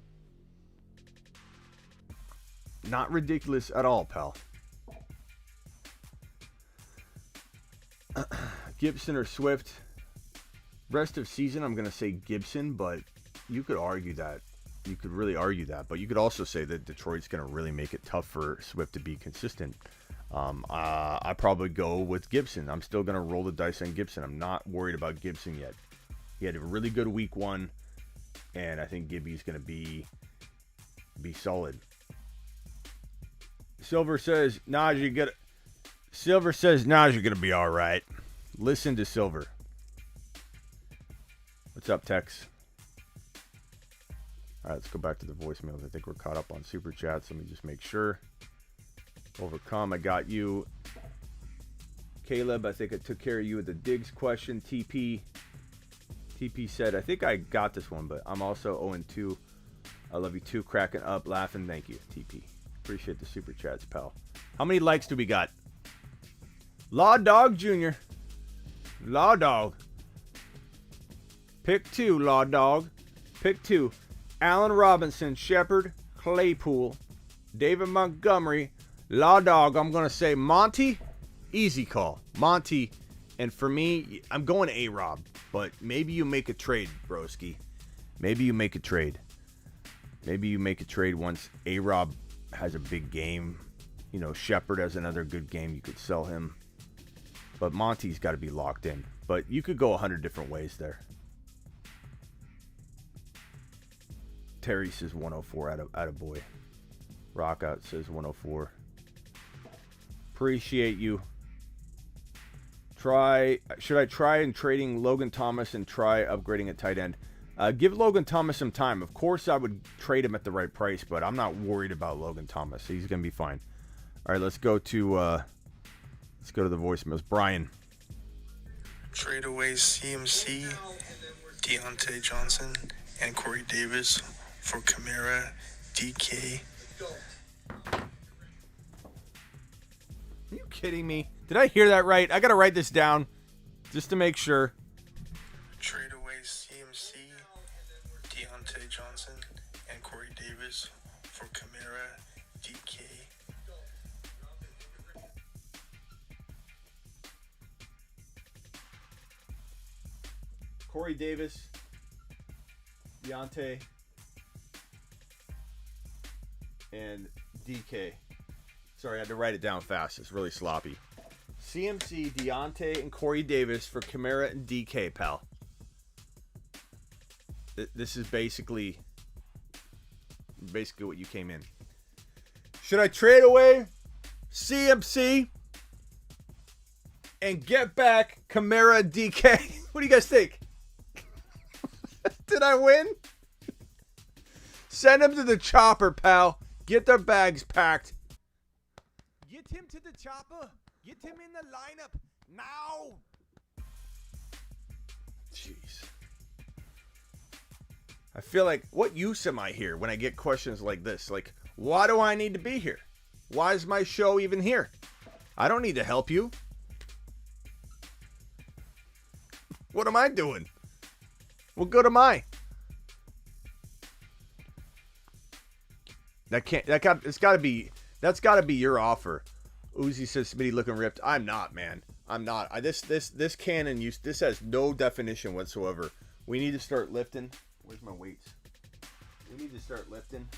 Not ridiculous at all, pal. Gibson or Swift. Rest of season, I'm going to say Gibson, but you could argue that. You could really argue that. But you could also say that Detroit's going to really make it tough for Swift to be consistent. I probably go with Gibson. I'm still going to roll the dice on Gibson. I'm not worried about Gibson yet. He had a really good week 1, and I think Gibby's going to be solid. Silver says Najee going to be all right. Listen to Silver. What's up, Tex? All right, let's go back to the voicemails. I think we're caught up on Super Chats. Let me just make sure. Overcome, I got you. Caleb, I think I took care of you with the Diggs question. TP said, I think I got this one, but I'm also 0-2. I love you too. Cracking up, laughing. Thank you, TP. Appreciate the Super Chats, pal. How many likes do we got? Law Dog Jr. Law Dog. Pick 2, Law Dog. Pick 2. Allen Robinson, Shepard, Claypool, David Montgomery, Law Dog. I'm going to say Monty. Easy call. Monty. And for me, I'm going A-Rob. But maybe you make a trade, broski. Maybe you make a trade. Maybe you make a trade once A-Rob has a big game. You know, Shepard has another good game. You could sell him. But Monty's got to be locked in. But you could go 100 different ways there. Terry says 104 out of boy. Rockout says 104. Appreciate you. Should I try in trading Logan Thomas and try upgrading at tight end? Give Logan Thomas some time. Of course, I would trade him at the right price, but I'm not worried about Logan Thomas. He's gonna be fine. All right, let's go to the voicemails. Brian. Trade away CMC, Deontay Johnson, and Corey Davis for Kamara DK. Are you kidding me? Did I hear that right? I gotta write this down just to make sure. Trade away CMC, Deontay Johnson, and Corey Davis for Kamara, DK. Corey Davis, Deontay, and DK. Sorry, I had to write it down fast. It's really sloppy. CMC, Deontay, and Corey Davis for Kamara and DK, pal. This is basically what you came in. Should I trade away CMC and get back Kamara and DK? What do you guys think? Did I win? Send him to the chopper, pal. Get their bags packed. Get him to the chopper. Get him in the lineup now. Jeez. I feel like, what use am I here when I get questions like this? Like, why do I need to be here? Why is my show even here? I don't need to help you. What am I doing? What good am I? That's gotta be your offer. Uzi says Smitty looking ripped. I'm not, man. I'm not. This cannon this has no definition whatsoever. We need to start lifting. Where's my weights? We need to start lifting.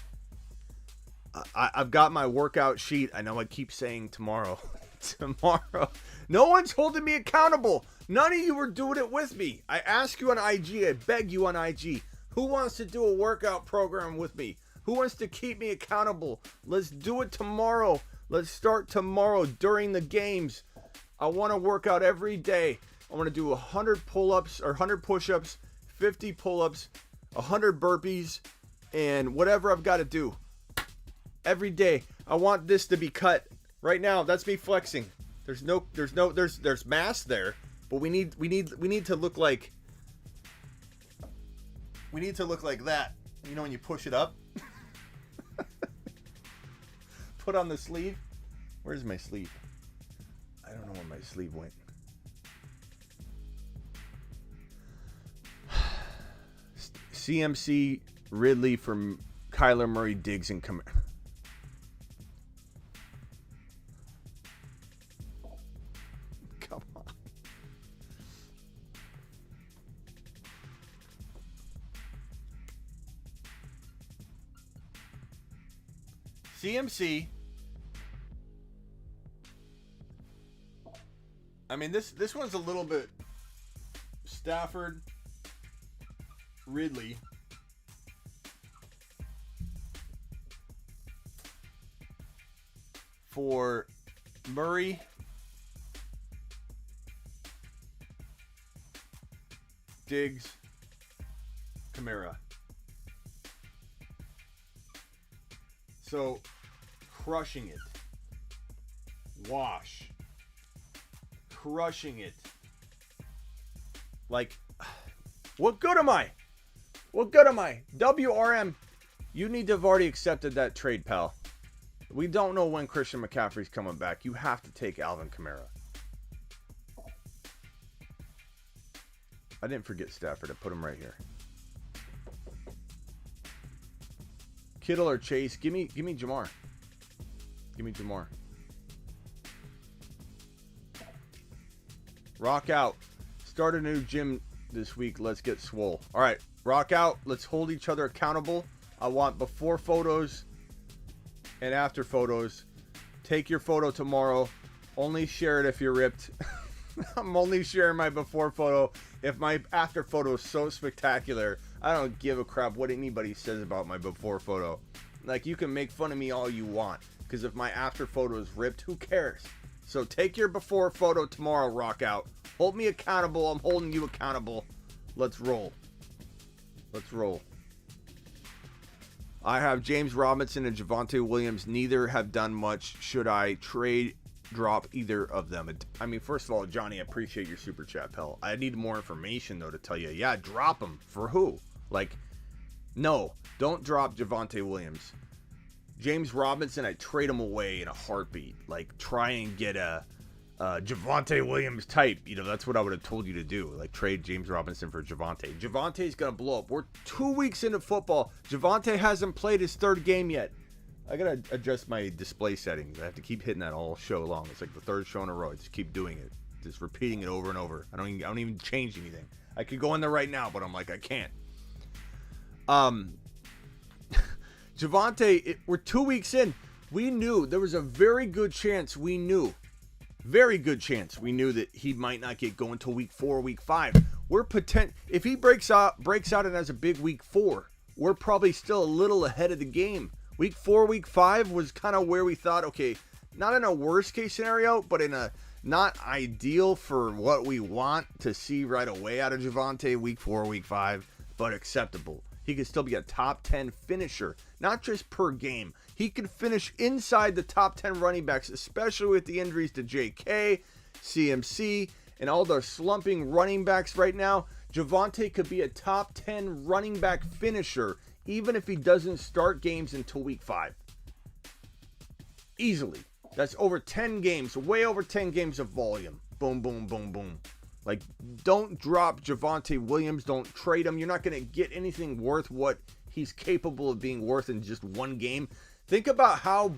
I've got my workout sheet. I know I keep saying tomorrow. Tomorrow. No one's holding me accountable. None of you were doing it with me. I ask you on IG. I beg you on IG. Who wants to do a workout program with me? Who wants to keep me accountable? Let's do it tomorrow. Let's start tomorrow during the games. I want to work out every day. I want to do 100 pull-ups or 100 push-ups, 50 pull-ups, 100 burpees, and whatever I've got to do. Every day. I want this to be cut. Right now, that's me flexing. There's mass there, but we need to look like that. You know when you push it up? Put on the sleeve. Where's my sleeve? I don't know where my sleeve went. CMC, Ridley from Kyler Murray, Diggs, and Kamara. Come on. CMC. I mean, this one's a little bit Stafford, Ridley. For Murray, Diggs, Kamara. So, crushing it. Wash. Crushing it. Like, what good am I? What good am I? WRM, you need to have already accepted that trade, pal. We don't know when Christian McCaffrey's coming back. You have to take Alvin Kamara. I didn't forget Stafford. I put him right here. Kittle or Chase? Give me Jamar. Give me Jamar. Rock out. Start a new gym this week. Let's get swole. All right, rock out. Let's hold each other accountable. I want before photos and after photos. Take your photo tomorrow. Only share it if you're ripped. I'm only sharing my before photo if my after photo is so spectacular. I don't give a crap what anybody says about my before photo. Like, you can make fun of me all you want, because if my after photo is ripped, who cares? So take your before photo tomorrow, rock out. Hold me accountable. I'm holding you accountable. Let's roll. Let's roll. I have James Robinson and Javonte Williams. Neither have done much. Should I trade, drop either of them? I mean, first of all, Johnny, I appreciate your super chat, pal. I need more information, though, to tell you. Yeah, drop them. For who? Like, no, don't drop Javonte Williams. James Robinson, I trade him away in a heartbeat. Like, try and get a Javonte Williams type. You know, that's what I would have told you to do. Like, trade James Robinson for Javonte. Javonte's going to blow up. We're 2 weeks into football. Javonte hasn't played his third game yet. I got to adjust my display settings. I have to keep hitting that all show long. It's like the third show in a row. I just keep doing it. Just repeating it over and over. I don't even change anything. I could go in there right now, but I'm like, I can't. Javonte, we're 2 weeks in. We knew there was a very good chance that he might not get going until week 4 or week 5. If he breaks out and has a big week 4, we're probably still a little ahead of the game. Week 4, week 5 was kind of where we thought, okay, not in a worst case scenario, but in a not ideal for what we want to see right away out of Javonte week 4, week 5, but acceptable. He could still be a top 10 finisher, not just per game. He could finish inside the top 10 running backs, especially with the injuries to JK, CMC, and all the slumping running backs right now. Javonte could be a top 10 running back finisher, even if he doesn't start games until week 5. Easily. That's over 10 games, way over 10 games of volume. Boom, boom, boom, boom. Like, don't drop Javonte Williams. Don't trade him. You're not going to get anything worth what he's capable of being worth in just one game. Think about how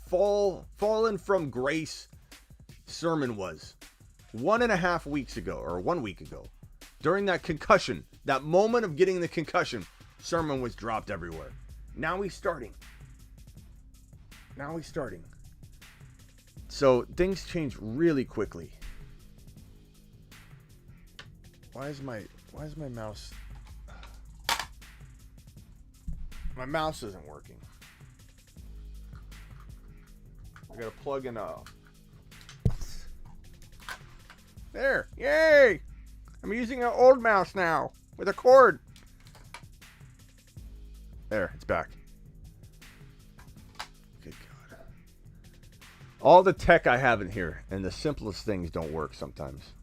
fallen from grace Sermon was 1.5 weeks ago, or 1 week ago. During that concussion, that moment of getting the concussion, Sermon was dropped everywhere. Now he's starting. So things change really quickly. Why is my mouse? My mouse isn't working. I gotta plug in a. There, yay! I'm using an old mouse now with a cord. There, it's back. Good God. All the tech I have in here, and the simplest things don't work sometimes.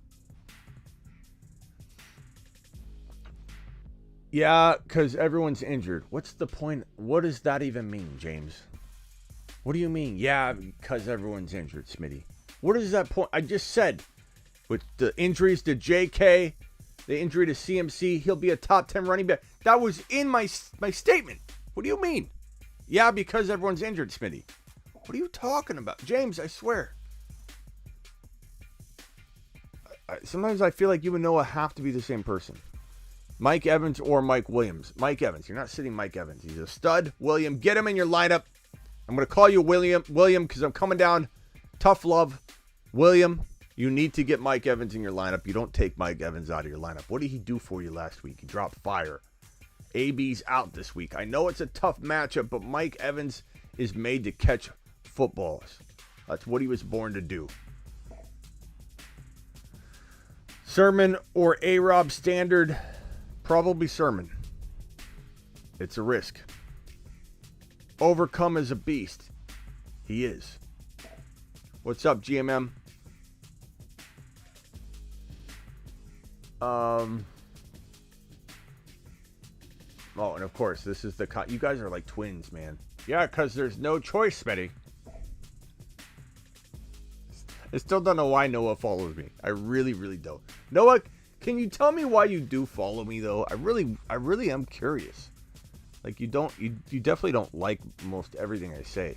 Yeah, because everyone's injured. What's the point? What does that even mean, James? What do you mean? Yeah, because everyone's injured, Smitty. What is that point? I just said, with the injuries to JK, the injury to CMC, he'll be a top 10 running back. That was in my statement. What do you mean? Yeah, because everyone's injured, Smitty. What are you talking about? James, I swear. Sometimes I feel like you and Noah have to be the same person. Mike Evans or Mike Williams. Mike Evans. You're not sitting Mike Evans. He's a stud. William, get him in your lineup. I'm going to call you William, because I'm coming down. Tough love. William, you need to get Mike Evans in your lineup. You don't take Mike Evans out of your lineup. What did he do for you last week? He dropped fire. AB's out this week. I know it's a tough matchup, but Mike Evans is made to catch footballs. That's what he was born to do. Sermon or A-Rob standard? Probably Sermon. It's a risk. Overcome is a beast. He is. What's up, GMM? Oh, and of course, this is you guys are like twins, man. Yeah, because there's no choice, Smitty. I still don't know why Noah follows me. I really, really don't. Noah, can you tell me why you do follow me, though? I really am curious. Like, you definitely don't like most everything I say.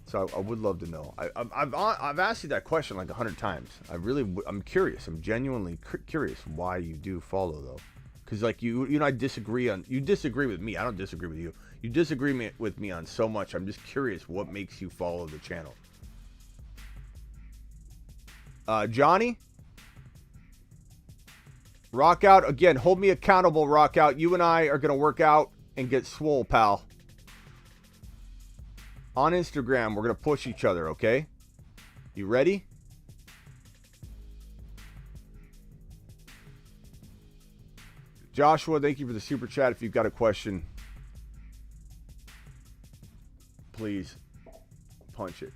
So I would love to know. I've asked you that question like 100 times. I'm curious. I'm genuinely curious why you do follow, though. Because like you and I disagree with me. I don't disagree with you. You disagree with me on so much. I'm just curious what makes you follow the channel. Johnny? Rock out. Again, hold me accountable, Rock out. You and I are going to work out and get swole, pal. On Instagram, we're going to push each other, okay? You ready? Joshua, thank you for the super chat. If you've got a question, please punch it.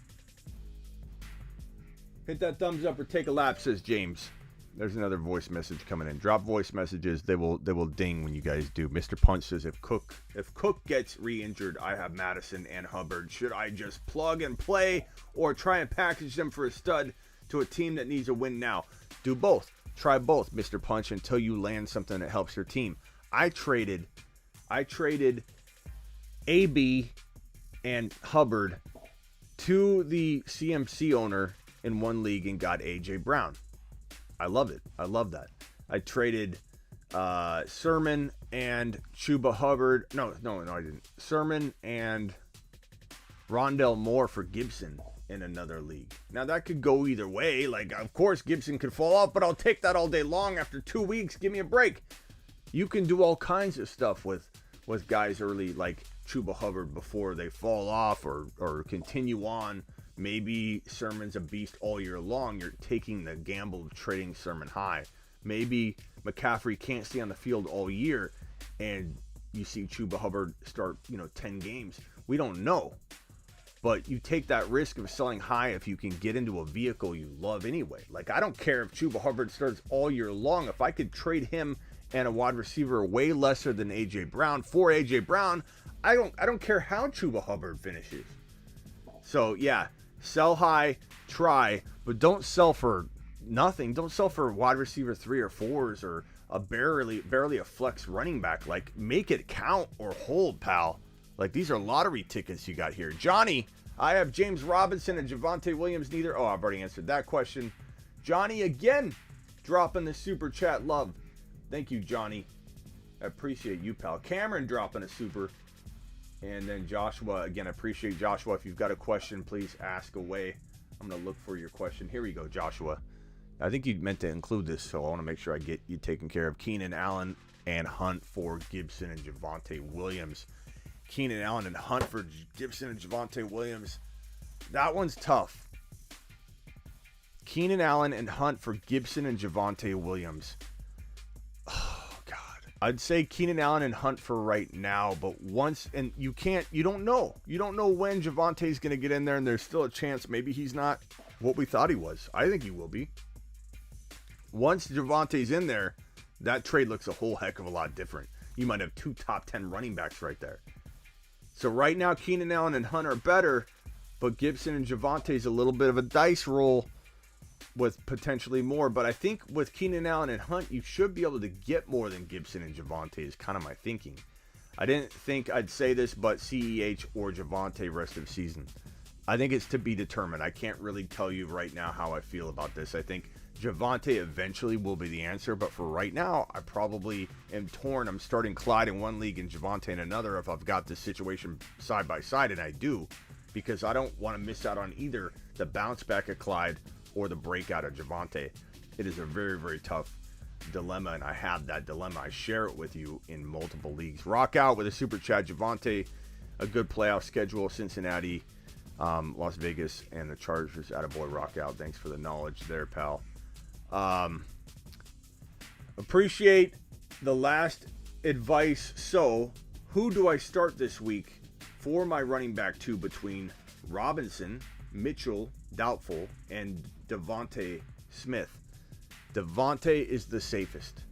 Hit that thumbs up or take a lap, says James. There's another voice message coming in. Drop voice messages. They will ding when you guys do. Mr. Punch says, if Cook gets re-injured, I have Madison and Hubbard. Should I just plug and play or try and package them for a stud to a team that needs a win now? Do both. Try both, Mr. Punch, until you land something that helps your team. I traded AB and Hubbard to the CMC owner in one league and got AJ Brown. I love it. I love that. I traded Sermon and Chuba Hubbard. No, I didn't. Sermon and Rondell Moore for Gibson in another league. Now, that could go either way. Like, of course, Gibson could fall off, but I'll take that all day long. After 2 weeks, give me a break. You can do all kinds of stuff with guys early, like Chuba Hubbard, before they fall off or continue on. Maybe Sermon's a beast all year long. You're taking the gamble of trading Sermon high. Maybe McCaffrey can't stay on the field all year, and you see Chuba Hubbard start, 10 games. We don't know. But you take that risk of selling high if you can get into a vehicle you love anyway. Like, I don't care if Chuba Hubbard starts all year long. If I could trade him and a wide receiver way lesser than A.J. Brown for A.J. Brown, I don't care how Chuba Hubbard finishes. So, yeah, sell high, try, but don't sell for nothing. Don't sell for wide receiver 3 or 4s or a barely a flex running back. Like, make it count or hold, pal. Like, these are lottery tickets you got here. Johnny, I have James Robinson and Javonte Williams neither. Oh, I've already answered that question. Johnny again dropping the super chat love. Thank you, Johnny. I appreciate you, pal. Cameron dropping a super. And then Joshua, again, I appreciate Joshua. If you've got a question, please ask away. I'm going to look for your question. Here we go, Joshua. I think you meant to include this, so I want to make sure I get you taken care of. Keenan Allen and Hunt for Gibson and Javonte Williams. Keenan Allen and Hunt for Gibson and Javonte Williams. That one's tough. Keenan Allen and Hunt for Gibson and Javonte Williams. Oh, God. I'd say Keenan Allen and Hunt for right now, but once, and you don't know. You don't know when Javonte's going to get in there, and there's still a chance maybe he's not what we thought he was. I think he will be. Once Javonte's in there, that trade looks a whole heck of a lot different. You might have 2 top 10 running backs right there. So right now, Keenan Allen and Hunt are better, but Gibson and Javonte's a little bit of a dice roll with potentially more. But I think with Keenan Allen and Hunt, you should be able to get more than Gibson and Javonte is kind of my thinking. I didn't think I'd say this, but CEH or Javonte rest of season. I think it's to be determined. I can't really tell you right now how I feel about this. I think Javonte eventually will be the answer, but for right now, I probably am torn. I'm starting Clyde in one league and Javonte in another if I've got this situation side by side, and I do, because I don't want to miss out on either the bounce back of Clyde or the breakout of Javonte. It is a very, very tough dilemma, and I have that dilemma. I share it with you in multiple leagues. Rock out with a super chat. Javonte, a good playoff schedule. Cincinnati, Las Vegas, and the Chargers. Attaboy, rock out. Thanks for the knowledge there, pal. Appreciate the last advice. So, who do I start this week for my running back 2 between Robinson, Mitchell, doubtful, and Devontae Smith? Devontae is the safest.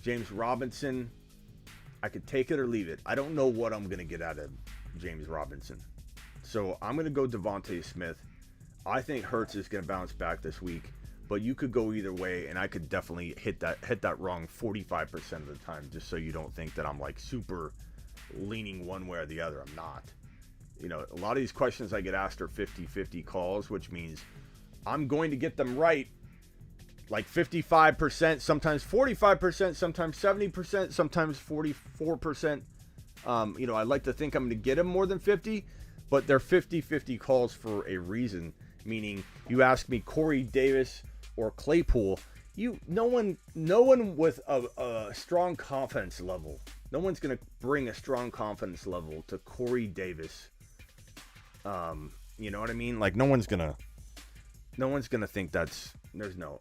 James Robinson, I could take it or leave it. I don't know what I'm going to get out of James Robinson. So I'm going to go Devontae Smith. I think Hurts is going to bounce back this week. But you could go either way, and I could definitely hit that wrong 45% of the time, just so you don't think that I'm like super leaning one way or the other. I'm not. A lot of these questions I get asked are 50-50 calls, which means I'm going to get them right like 55%, sometimes 45%, sometimes 70%, sometimes 44%. I like to think I'm going to get them more than 50, but they're 50-50 calls for a reason, meaning you ask me Corey Davis or Claypool, no one with a strong confidence level, no one's going to bring a strong confidence level to Corey Davis. You know what I mean? Like, no one's going to think that's, there's no.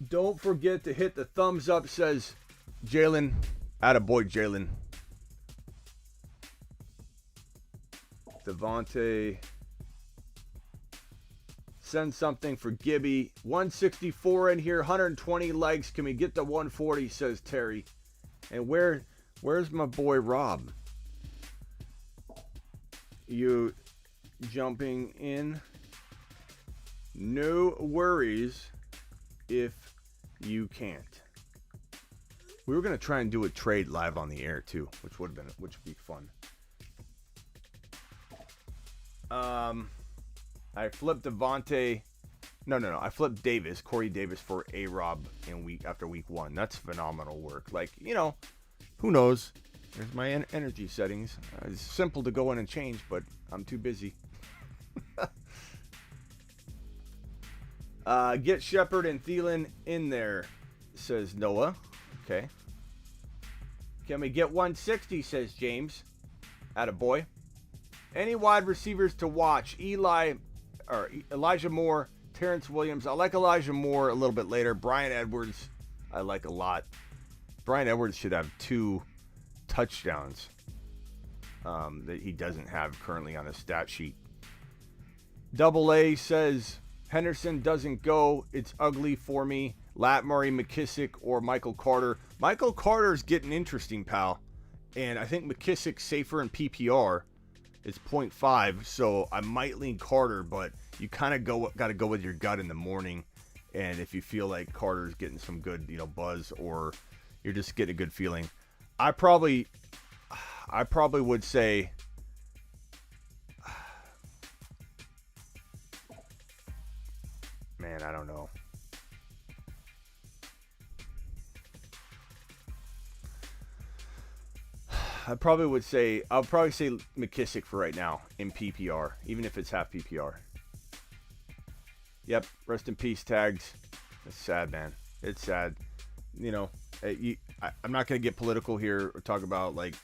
Don't forget to hit the thumbs up, says Jalen. Attaboy, Jalen. Devontae send something for Gibby. 164 in here, 120 likes. Can we get to 140, says Terry. And where's my boy Rob? You jumping in? No worries if you can't. We were going to try and do a trade live on the air too, which would be fun. I flipped Devontae. No. I flipped Davis, Corey Davis for A-Rob after week 1. That's phenomenal work. Like, who knows? There's my energy settings. It's simple to go in and change, but I'm too busy. Get Shepard and Thielen in there, says Noah. Okay. Can we get 160, says James. Attaboy. Any wide receivers to watch? Elijah Moore, Terrence Williams. I like Elijah Moore a little bit later. Bryan Edwards, I like a lot. Bryan Edwards should have 2 touchdowns that he doesn't have currently on his stat sheet. Double A says Henderson doesn't go. It's ugly for me. Latmurray, McKissick, or Michael Carter. Michael Carter's getting interesting, pal. And I think McKissick's safer in PPR. It's 0.5, so I might lean Carter, but you kind of got to go with your gut in the morning. And if you feel like Carter's getting some good, buzz, or you're just getting a good feeling, I probably would say, man, I don't know. I'll probably say McKissick for right now in PPR, even if it's half PPR. Yep, rest in peace, Tags. It's sad, man. It's sad. I'm not going to get political here or talk about like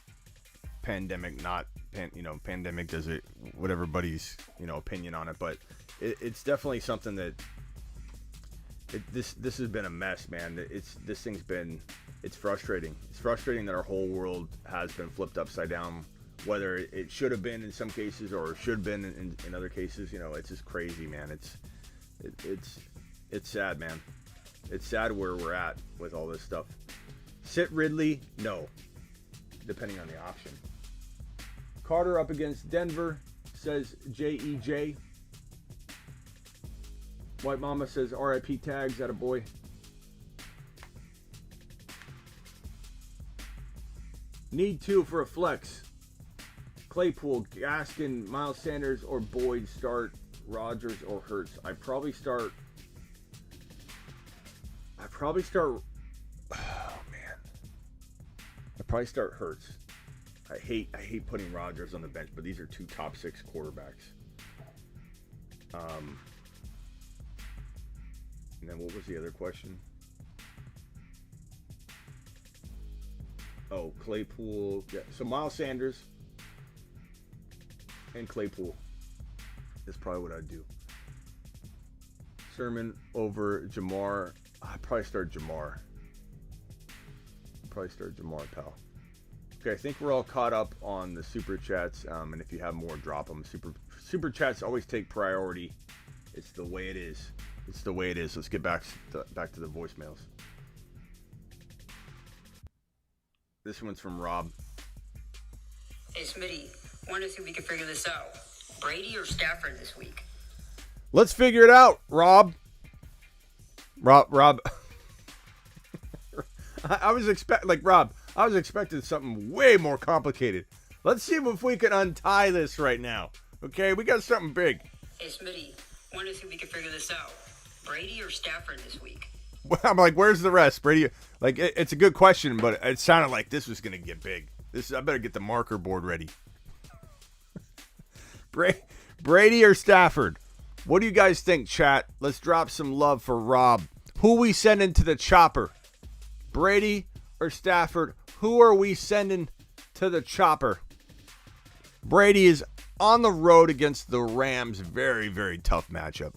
pandemic, pandemic does it, what everybody's, opinion on it, but it's definitely something that this has been a mess, man. It's frustrating. It's frustrating that our whole world has been flipped upside down, whether it should have been in some cases or should have been in other cases. It's just crazy, man. It's sad, man. It's sad where we're at with all this stuff. Sit Ridley, no, depending on the option. Carter up against Denver, says JEJ. White Mama says RIP Tags, attaboy. Need 2 for a flex. Claypool, Gaskin, Miles Sanders, or Boyd start. Rodgers or Hurts. I probably start. Oh man. I probably start Hurts. I hate putting Rodgers on the bench, but these are 2 top 6 quarterbacks. And then what was the other question? Oh, Claypool. Yeah. So Miles Sanders and Claypool is probably what I'd do. Sermon over Jamar. I'd probably start Jamar. Pal. Okay, I think we're all caught up on the super chats. And if you have more, drop them. Super chats always take priority. It's the way it is. Let's get back to the voicemails. This one's from Rob. Hey, Smitty, wanted to see if we can figure this out. Brady or Stafford this week? Let's figure it out, Rob. Rob. I was expecting something way more complicated. Let's see if we can untie this right now. Okay, we got something big. Hey, Smitty, wanted to see if we can figure this out. Brady or Stafford this week? I'm like, where's the rest, Brady? Like, it's a good question, but it sounded like this was going to get big. I better get the marker board ready. Brady or Stafford? What do you guys think, chat? Let's drop some love for Rob. Who we sending to the chopper? Brady or Stafford? Who are we sending to the chopper? Brady is on the road against the Rams. Very, very tough matchup.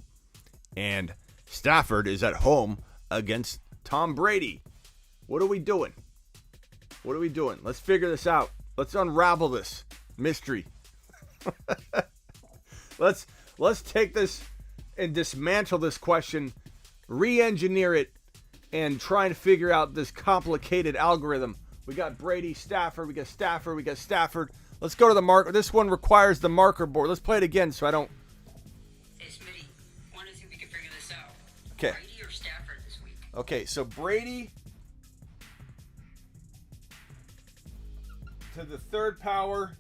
And Stafford is at home against Tom Brady. What are we doing? Let's figure this out. Let's unravel this mystery. Let's take this and dismantle this question, re-engineer it, and try and figure out this complicated algorithm. We got Brady, Stafford, we got Stafford. Let's go to the marker. This one requires the marker board. Let's play it again so I don't... Hey, Smitty, want to see if we can figure this out. Okay. Brady or Stafford this week? Okay, so Brady to the third power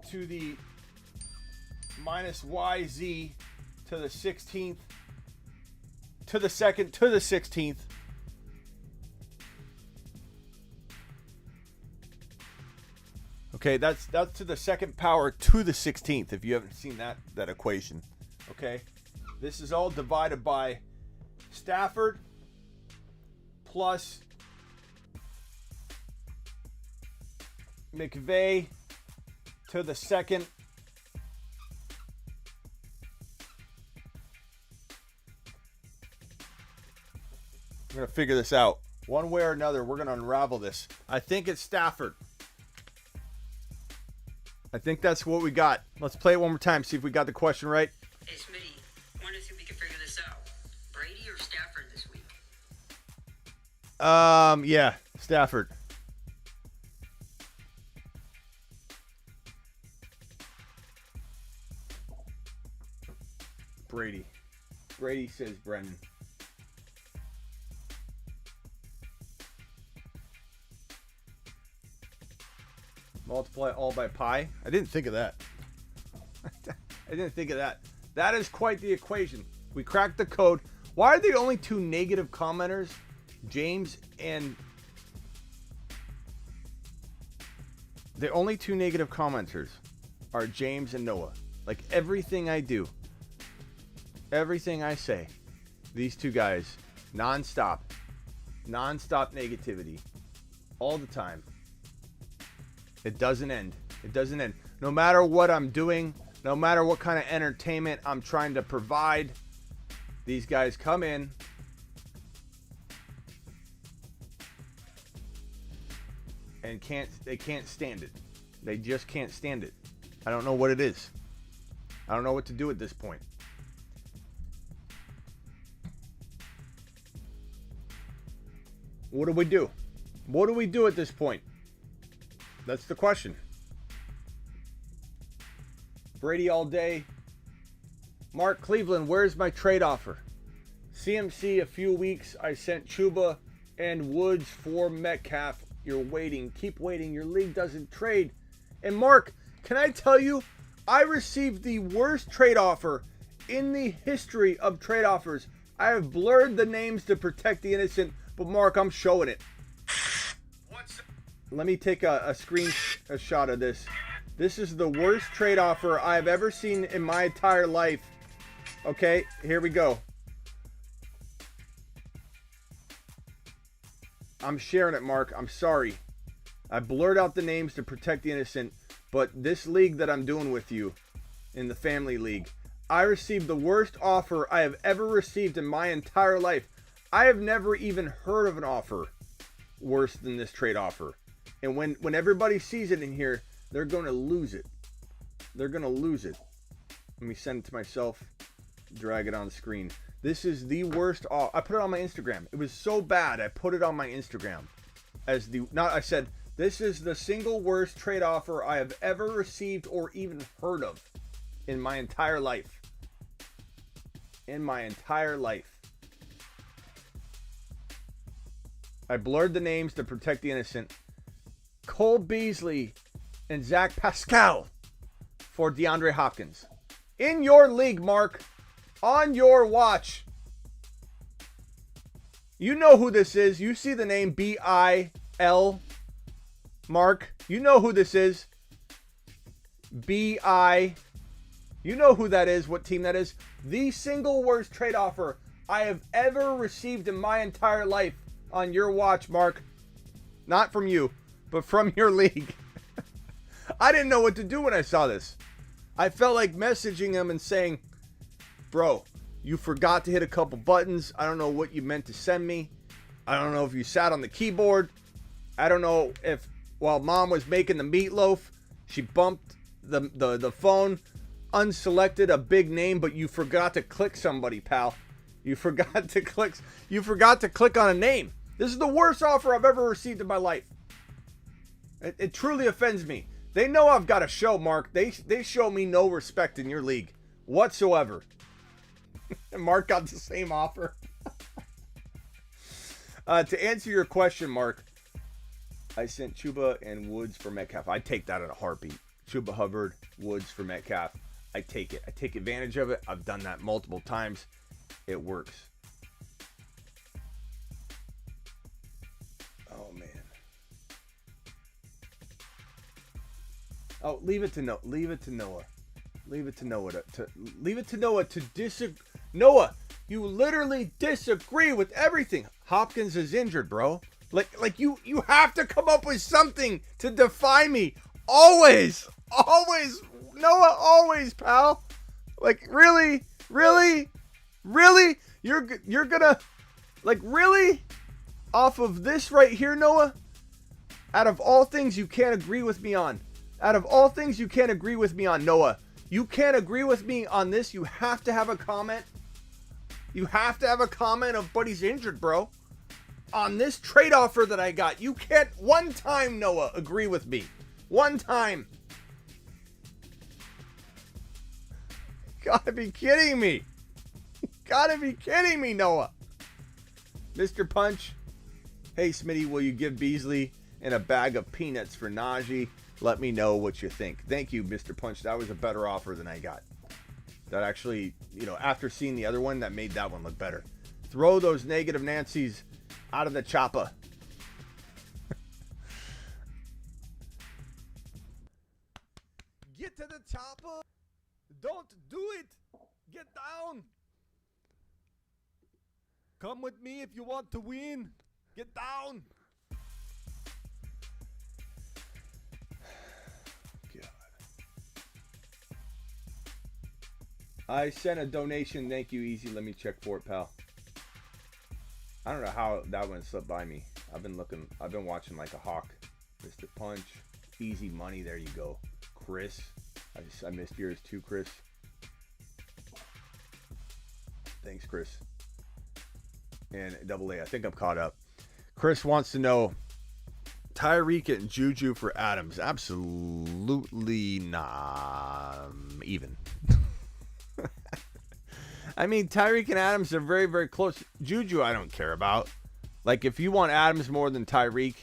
to the minus YZ to the 16th to the second to the 16th. Okay, that's to the second power to the 16th if you haven't seen that equation. Okay? This is all divided by Stafford plus McVay to the second we're going to figure this out. One way or another, we're going to unravel this. I think it's Stafford. I think that's what we got. Let's play it one more time, see if we got the question right. Hey, Smitty, want to see if we can figure this out. Brady or Stafford this week? Yeah, Stafford. Brady. Brady says Brendan. Multiply all by pi. I didn't think of that. I didn't think of that. That is quite the equation. We cracked the code. Why are the only two negative commenters, James and... The only two negative commenters are James and Noah. Like everything I do, everything I say, these two guys, non-stop negativity, all the time. It doesn't end. It doesn't end. No matter what I'm doing, no matter what kind of entertainment I'm trying to provide, these guys come in and they can't stand it. They just can't stand it. I don't know what it is. I don't know what to do at this point. What do we do? What do we do at this point? That's the question. Brady all day. Mark Cleveland, where's my trade offer? CMC a few weeks. I sent Chuba and Woods for Metcalf. You're waiting. Keep waiting. Your league doesn't trade. And Mark, can I tell you, I received the worst trade offer in the history of trade offers. I have blurred the names to protect the innocent, but Mark, I'm showing it. Let me take a shot of this. This is the worst trade offer I've ever seen in my entire life. Okay, here we go. I'm sharing it, Mark. I'm sorry. I blurred out the names to protect the innocent, but this league that I'm doing with you, in the family league, I received the worst offer I have ever received in my entire life. I have never even heard of an offer worse than this trade offer. And when everybody sees it in here, they're going to lose it. They're going to lose it. Let me send it to myself. Drag it on the screen. This is the worst offer. I put it on my Instagram. It was so bad, I put it on my Instagram. I said, this is the single worst trade offer I have ever received or even heard of in my entire life. In my entire life. I blurred the names to protect the innocent. Cole Beasley and Zach Pascal for DeAndre Hopkins. In your league, Mark. On your watch. You know who this is. You see the name B-I-L. Mark. You know who this is. B-I. You know who that is. What team that is. The single worst trade offer I have ever received in my entire life. On your watch, Mark. Not from you, but from your league. I didn't know what to do when I saw this. I felt like messaging him and saying, bro, you forgot to hit a couple buttons. I don't know what you meant to send me. I don't know if you sat on the keyboard. I don't know if while mom was making the meatloaf, she bumped the phone. unselected a big name, but you forgot to click somebody, pal. You forgot to click on a name. This is the worst offer I've ever received in my life. It truly offends me. They know I've got a show, Mark. They show me no respect in your league whatsoever. And Mark got the same offer. To answer your question, Mark, I sent Chuba and Woods for Metcalf. I take that in a heartbeat. Chuba Hubbard, Woods for Metcalf. I take it. I take advantage of it. I've done that multiple times. It works. Oh, man. Oh, leave it to Noah. Leave it to Noah. Leave it to Noah to disagree. Noah, you literally disagree with everything. Hopkins is injured, bro. Like you have to come up with something to defy me. Always. Noah, always, pal. Like, really? You're gonna, like, really? Off of this right here, Noah? Out of all things you can't agree with me on. Noah. You can't agree with me on this. You have to have a comment. You have to have a comment of, but he's injured, bro. On this trade offer that I got. You can't one time, Noah, agree with me. One time. Gotta be kidding me. Noah. Mr. Punch. Hey, Smitty, will you give Beasley and a bag of peanuts for Najee? Let me know what you think. Thank you, Mr. Punch. That was a better offer than I got. That actually, after seeing the other one, that made that one look better. Throw those negative Nancys out of the chopper. Get to the chopper. Don't do it. Get down. Come with me if you want to win. Get down. God. I sent a donation. Thank you, Easy. Let me check for it, pal. I don't know how that one slipped by me. I've been watching like a hawk. Mr. Punch. Easy money. There you go. Chris. I missed yours too, Chris. Thanks, Chris. And AA. I think I'm caught up. Chris wants to know Tyreek and Juju for Adams. Absolutely not even. I mean, Tyreek and Adams are very, very close. Juju, I don't care about. Like, if you want Adams more than Tyreek,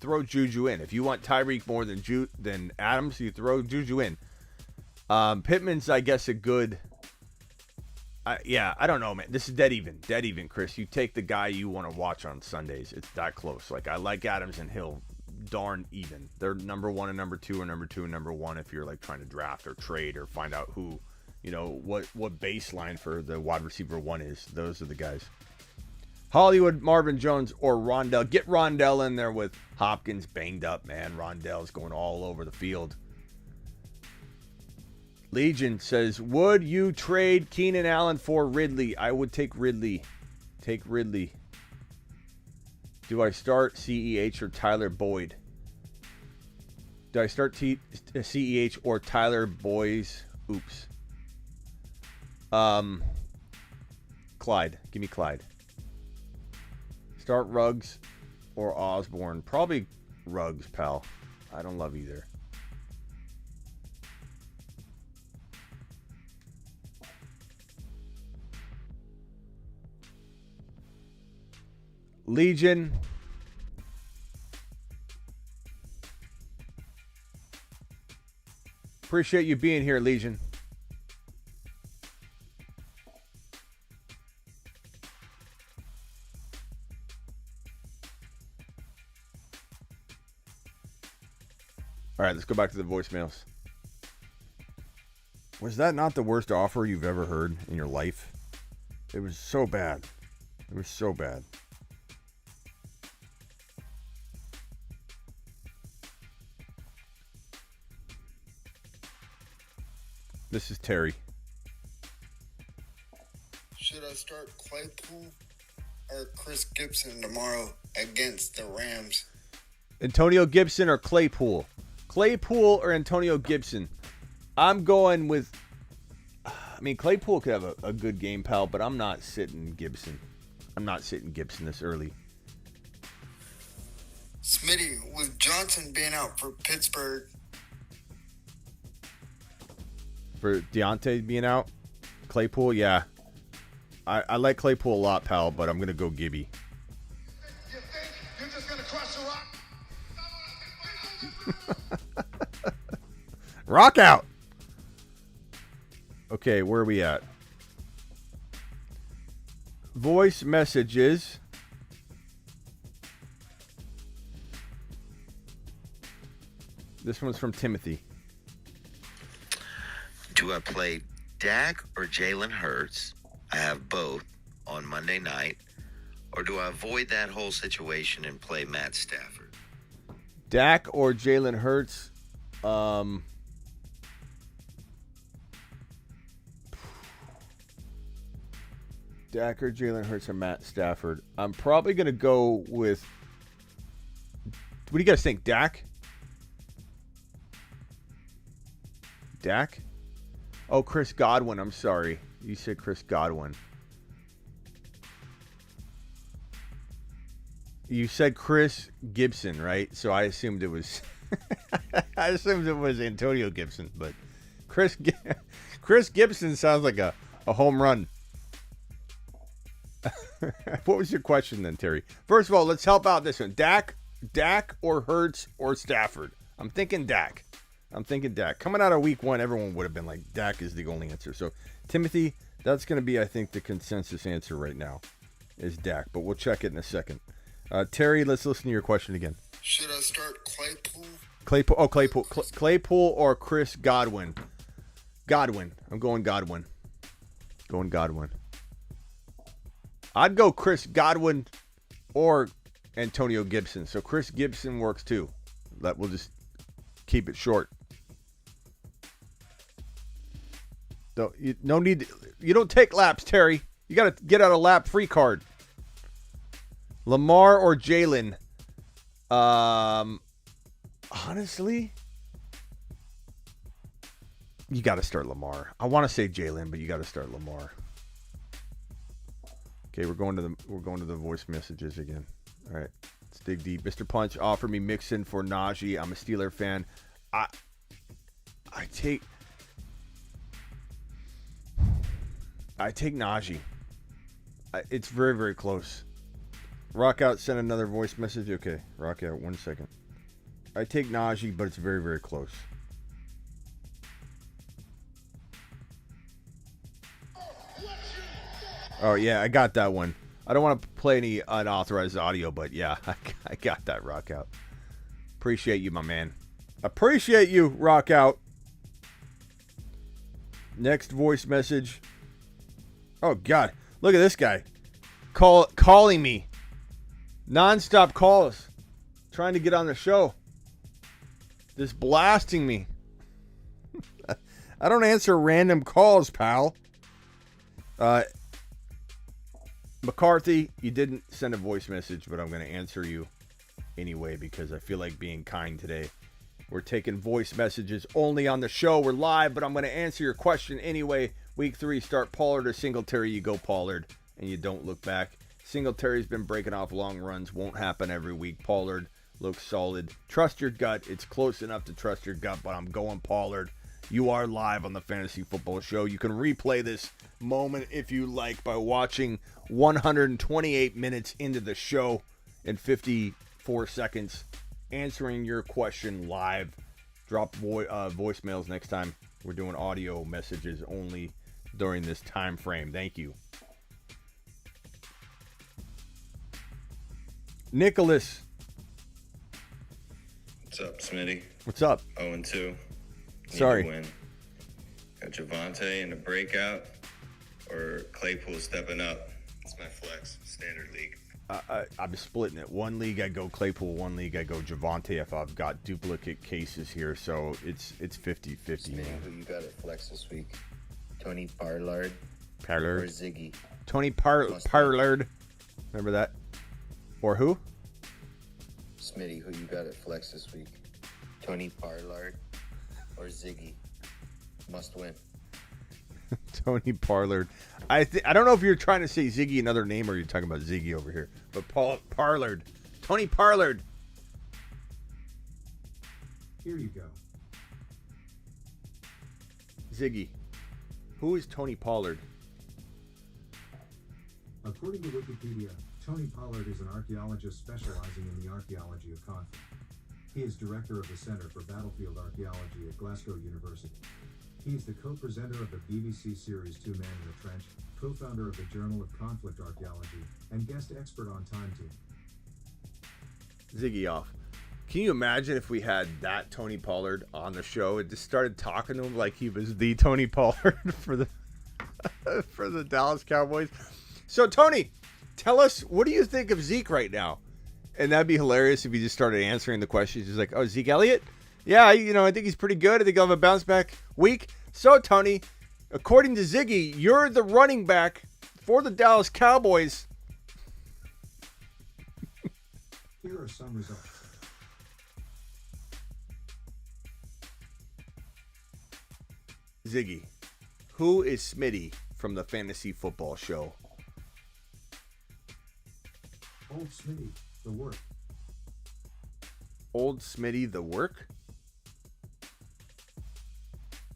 throw Juju in. If you want Tyreek more than Adams, you throw Juju in. Pittman's, I guess, a good... I don't know, man. This is dead even, Chris. You take the guy you want to watch on Sundays. It's that close. Like, I like Adams and Hill darn even. They're number 1 and number 2, or number 2 and number 1 if you're, like, trying to draft or trade or find out who... what baseline for the wide receiver 1 is. Those are the guys. Hollywood, Marvin Jones, or Rondell. Get Rondell in there with Hopkins banged up, man. Rondell's going all over the field. Legion says, would you trade Keenan Allen for Ridley? I would take Ridley. Take Ridley. Do I start CEH or Tyler Boyd? Do I start CEH or Tyler Boys? Oops. Clyde. Give me Clyde. Start Ruggs or Osborne. Probably Ruggs, pal. I don't love either. Legion. Appreciate you being here, Legion. All right, let's go back to the voicemails. Was that not the worst offer you've ever heard in your life? It was so bad. It was so bad. This is Terry. Should I start Claypool or Chris Gibson tomorrow against the Rams? Antonio Gibson or Claypool? Claypool or Antonio Gibson? I'm going with... I mean, Claypool could have a good game, pal, but I'm not sitting Gibson. I'm not sitting Gibson this early. Smitty, with Johnson being out for Pittsburgh, For Deontay being out, Claypool, yeah. I like Claypool a lot, pal, but I'm going to go Gibby. You think you're just going to crush a rock? Rock out! Okay, where are we at? Voice messages. This one's from Timothy. Do I play Dak or Jalen Hurts? I have both on Monday night. Or do I avoid that whole situation and play Matt Stafford? Dak or Jalen Hurts? Dak or Jalen Hurts or Matt Stafford? I'm probably going to go with... What do you guys think? Dak? Dak? Oh, Chris Godwin. I'm sorry. You said Chris Godwin. You said Chris Gibson, right? So I assumed it was... I assumed it was Antonio Gibson, but Chris Gibson sounds like a home run. What was your question then, Terry? First of all, let's help out this one. Dak or Hurts or Stafford? I'm thinking Dak. Coming out of week one, everyone would have been like, Dak is the only answer. So, Timothy, that's going to be, I think, the consensus answer right now is Dak. But we'll check it in a second. Terry, let's listen to your question again. should I start Claypool? Claypool or Chris Godwin? Godwin. I'm going Godwin. I'd go Chris Godwin or Antonio Gibson. So Chris Gibson works too. We'll just keep it short. No need. You don't take laps, Terry. You got to get out a lap free card. Lamar or Jalen? Honestly, you got to start Lamar. I want to say Jalen, but you got to start Lamar. Okay, we're going to the voice messages again. All right, let's dig deep. Mr. Punch offered me Mixon for Najee. I'm a Steeler fan. I take Najee. It's very, very close. Rockout sent another voice message. Okay, Rockout, 1 second. I take Najee, but it's very, very close. Oh, yeah, I got that one. I don't want to play any unauthorized audio, but yeah, I got that, Rockout. Appreciate you, my man. Appreciate you, Rockout. Next voice message. Oh, God. Look at this guy. Calling me. Non-stop calls. Trying to get on the show. Just blasting me. I don't answer random calls, pal. McCarthy, you didn't send a voice message, but I'm going to answer you anyway because I feel like being kind today. We're taking voice messages only on the show. We're live, but I'm going to answer your question anyway. Week 3, start Pollard or Singletary. You go Pollard, and you don't look back. Singletary's been breaking off long runs. Won't happen every week. Pollard looks solid. Trust your gut. It's close enough to trust your gut, but I'm going Pollard. You are live on the Fantasy Football Show. You can replay this moment if you like by watching 128 minutes into the show in 54 seconds, answering your question live. Drop voicemails next time. We're doing audio messages only during this time frame. Thank you. Nicholas. What's up, Smitty? What's up? 0-2. Sorry. Win. Got Javonte in the breakout or Claypool stepping up. It's my flex, standard league. I'm splitting it. One league I go Claypool, one league I go Javonte if I've got duplicate cases here. So it's 50-50. Smitty, who you got at flex this week? Tony Pollard Pollard. or Ziggy? Tony Pollard. Remember that? Or who? Smitty, who you got at flex this week? Tony Pollard or Ziggy? must win. Tony Parlard. I don't know if you're trying to say Ziggy another name or you're talking about Ziggy over here. But Parlard. Tony Parlard. Here you go. Ziggy. Who is Tony Pollard? According to Wikipedia, Tony Pollard is an archaeologist specializing in the archaeology of conflict. He is director of the Center for Battlefield Archaeology at Glasgow University. He is the co-presenter of the BBC series Two Man in the Trench, co-founder of the Journal of Conflict Archaeology, and guest expert on Time Team. Ziggy off. Can you imagine if we had that Tony Pollard on the show and just started talking to him like he was the Tony Pollard for the for the Dallas Cowboys? So Tony, tell us, what do you think of Zeke right now? And that'd be hilarious if he just started answering the questions. He's like, oh, Zeke Elliott? Yeah, I think he's pretty good. I think he'll have a bounce back week. So Tony, according to Ziggy, you're the running back for the Dallas Cowboys. Here are some results. Ziggy, who is Smitty from the Fantasy Football Show? Old Smitty, the work. Old Smitty, the work?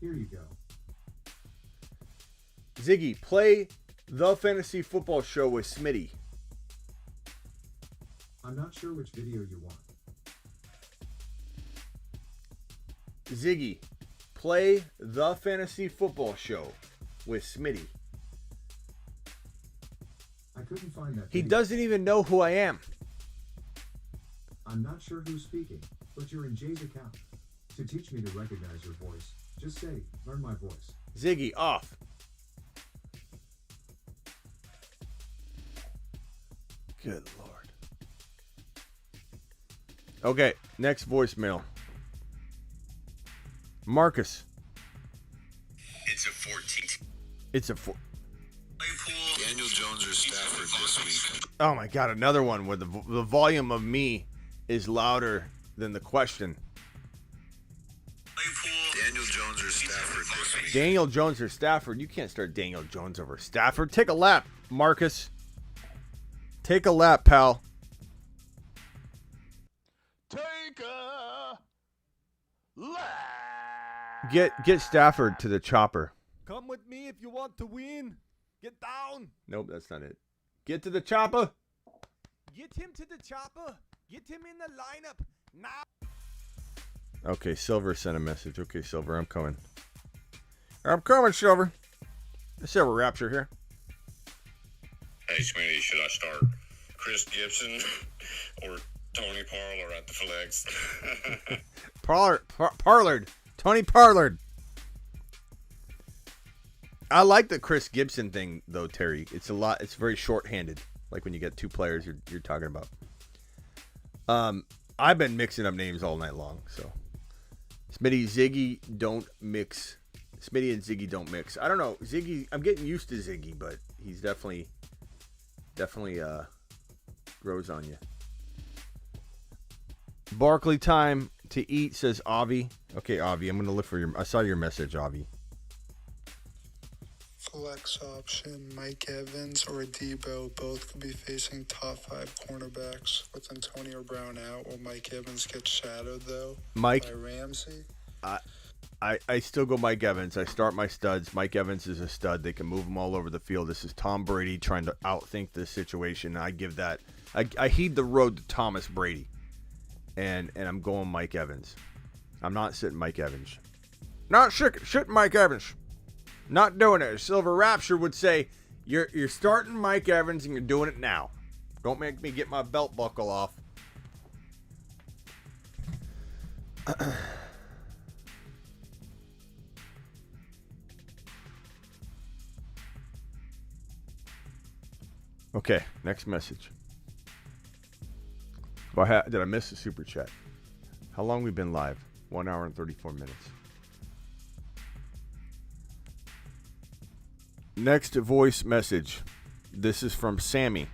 Here you go. Ziggy, play the Fantasy Football Show with Smitty. I'm not sure which video you want. Ziggy, play the Fantasy Football Show with Smitty. I couldn't find that He video. doesn't even know who I am. I'm not sure who's speaking, but you're in Jay's account. To teach me to recognize your voice, just say, learn my voice. Ziggy, off. Good Lord. Okay, next voicemail. Marcus. It's a 14. It's a four. Daniel Jones or Stafford this week? Oh my God, another one where the volume of me is louder than the question. Daniel Jones or Stafford this week? Daniel Jones or Stafford? You can't start Daniel Jones over Stafford. Take a lap, Marcus. Take a lap, pal. Take a lap. Get Stafford to the chopper. Come with me if you want to win. Get down. Nope, that's not it. Get to the chopper. Get him to the chopper. Get him in the lineup now. Okay, Silver sent a message. Okay, Silver, I'm coming. I'm coming, Silver. Silver Rapture here. Hey, Smitty, should I start Chris Gibson or Tony Parlor at the flex? Parlard. Tony Parlard. I like the Chris Gibson thing, though, Terry. It's a lot. It's very short-handed. Like when you get two players you're talking about. I've been mixing up names all night long, so. Smitty, Ziggy don't mix. Smitty and Ziggy don't mix. I don't know. Ziggy, I'm getting used to Ziggy, but he's definitely grows on you. Barkley time to eat, says Avi. Okay, Avi, I'm going to look for I saw your message, Avi. Flex option, Mike Evans or Debo both could be facing top 5 cornerbacks. With Antonio Brown out, will Mike Evans get shadowed, though, by Ramsey? I still go Mike Evans. I start my studs. Mike Evans is a stud. They can move him all over the field. This is Tom Brady trying to outthink this situation. I give that. I heed the road to Thomas Brady. And I'm going Mike Evans. I'm not sitting Mike Evans. Not shitting Mike Evans. Not doing it. Silver Rapture would say, you're starting Mike Evans and you're doing it now. Don't make me get my belt buckle off. Okay, next message. Did I miss a super chat? How long we been live? 1 hour and 34 minutes. Next voice message. This is from Sammy.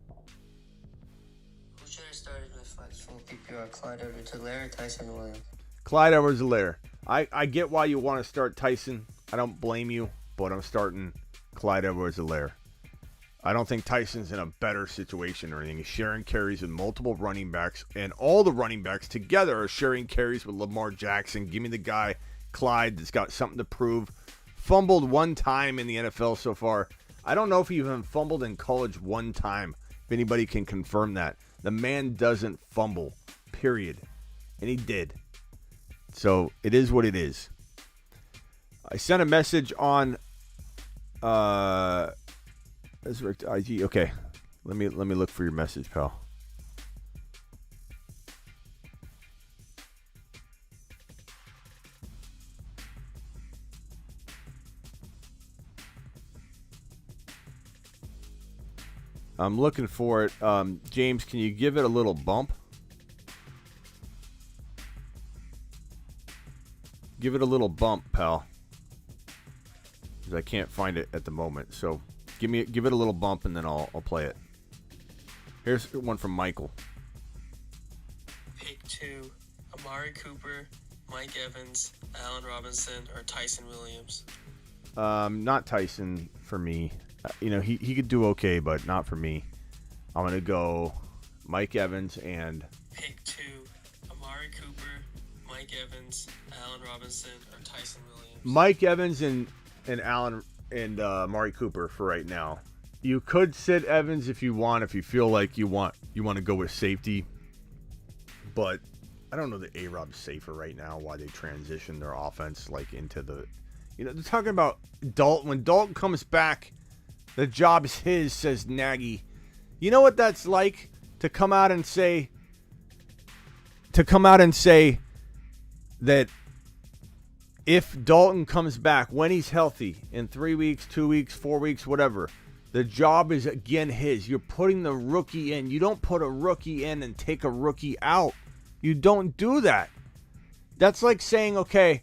Who should I start in my flex full PPR? Clyde Edwards-Helaire or Tyson Williams? Clyde Edwards-Helaire. I get why you want to start Tyson. I don't blame you, but I'm starting Clyde Edwards-Helaire. I don't think Tyson's in a better situation or anything. He's sharing carries with multiple running backs, and all the running backs together are sharing carries with Lamar Jackson. Give me the guy, Clyde, that's got something to prove. Fumbled one time in the NFL so far. I don't know if he even fumbled in college one time, if anybody can confirm that. The man doesn't fumble, period. And he did. So it is what it is. I sent a message on IG. Okay. Let me look for your message, pal. I'm looking for it. James, can you give it a little bump? Give it a little bump, pal. Because I can't find it at the moment. So give it a little bump, and then I'll play it. Here's one from Michael. Pick 2, Amari Cooper, Mike Evans, Allen Robinson, or Tyson Williams. Not Tyson for me. He could do okay, but not for me. I'm going to go Mike Evans and... Pick 2, Amari Cooper, Mike Evans, Allen Robinson, or Tyson Williams. Mike Evans and Allen and Amari Cooper for right now. You could sit Evans if you want, if you feel like you want to go with safety. But I don't know that A-Rob's safer right now, why they transition their offense into the... they're talking about Dalton. When Dalton comes back... The job is his, says Nagy. You know what that's like? To come out and say that if Dalton comes back when he's healthy in 3 weeks, 2 weeks, 4 weeks, whatever, the job is again his. You're putting the rookie in. You don't put a rookie in and take a rookie out. You don't do that. That's like saying, okay,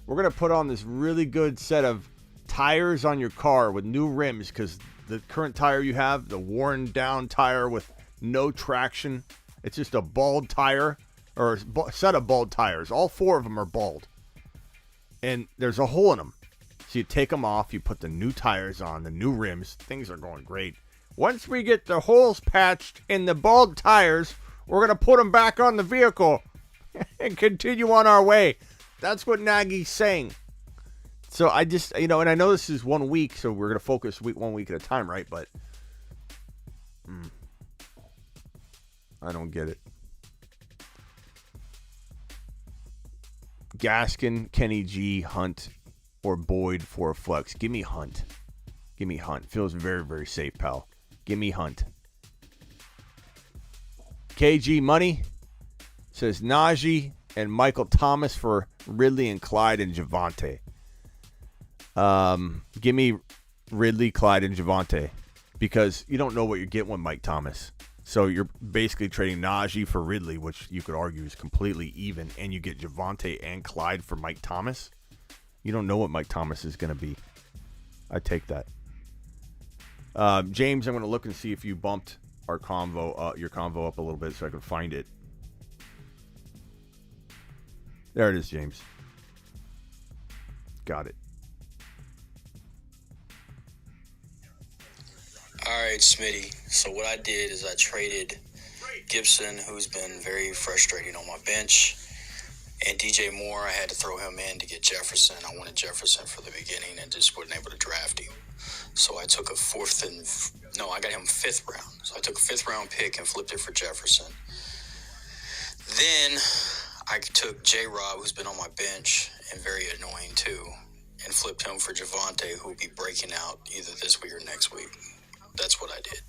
we're going to put on this really good set of tires on your car with new rims because the current tire you have, the worn down tire with no traction, it's just a bald tire or a set of bald tires. All 4 of them are bald. And there's a hole in them. So you take them off, you put the new tires on, the new rims, things are going great. Once we get the holes patched in the bald tires, we're going to put them back on the vehicle and continue on our way. That's what Nagy's saying. So I just, and I know this is 1 week, so we're going to focus 1 week at a time, right? But I don't get it. Gaskin, Kenny G, Hunt, or Boyd for a flex. Give me Hunt. Give me Hunt. Feels very, very safe, pal. Give me Hunt. KG Money says Najee and Michael Thomas for Ridley and Clyde and Javonte. Give me Ridley, Clyde, and Javonte because you don't know what you're getting with Mike Thomas. So you're basically trading Najee for Ridley, which you could argue is completely even, and you get Javonte and Clyde for Mike Thomas. You don't know what Mike Thomas is going to be. I take that. James, I'm going to look and see if you bumped our your convo up a little bit so I can find it. There it is, James. Got it. All right, Smitty. So what I did is I traded Gibson, who's been very frustrating on my bench, and DJ Moore. I had to throw him in to get Jefferson. I wanted Jefferson for the beginning and just wasn't able to draft him. So I took I got him 5th round. So I took a 5th round pick and flipped it for Jefferson. Then I took J-Rob, who's been on my bench and very annoying too, and flipped him for Javonte, who will be breaking out either this week or next week. That's what I did.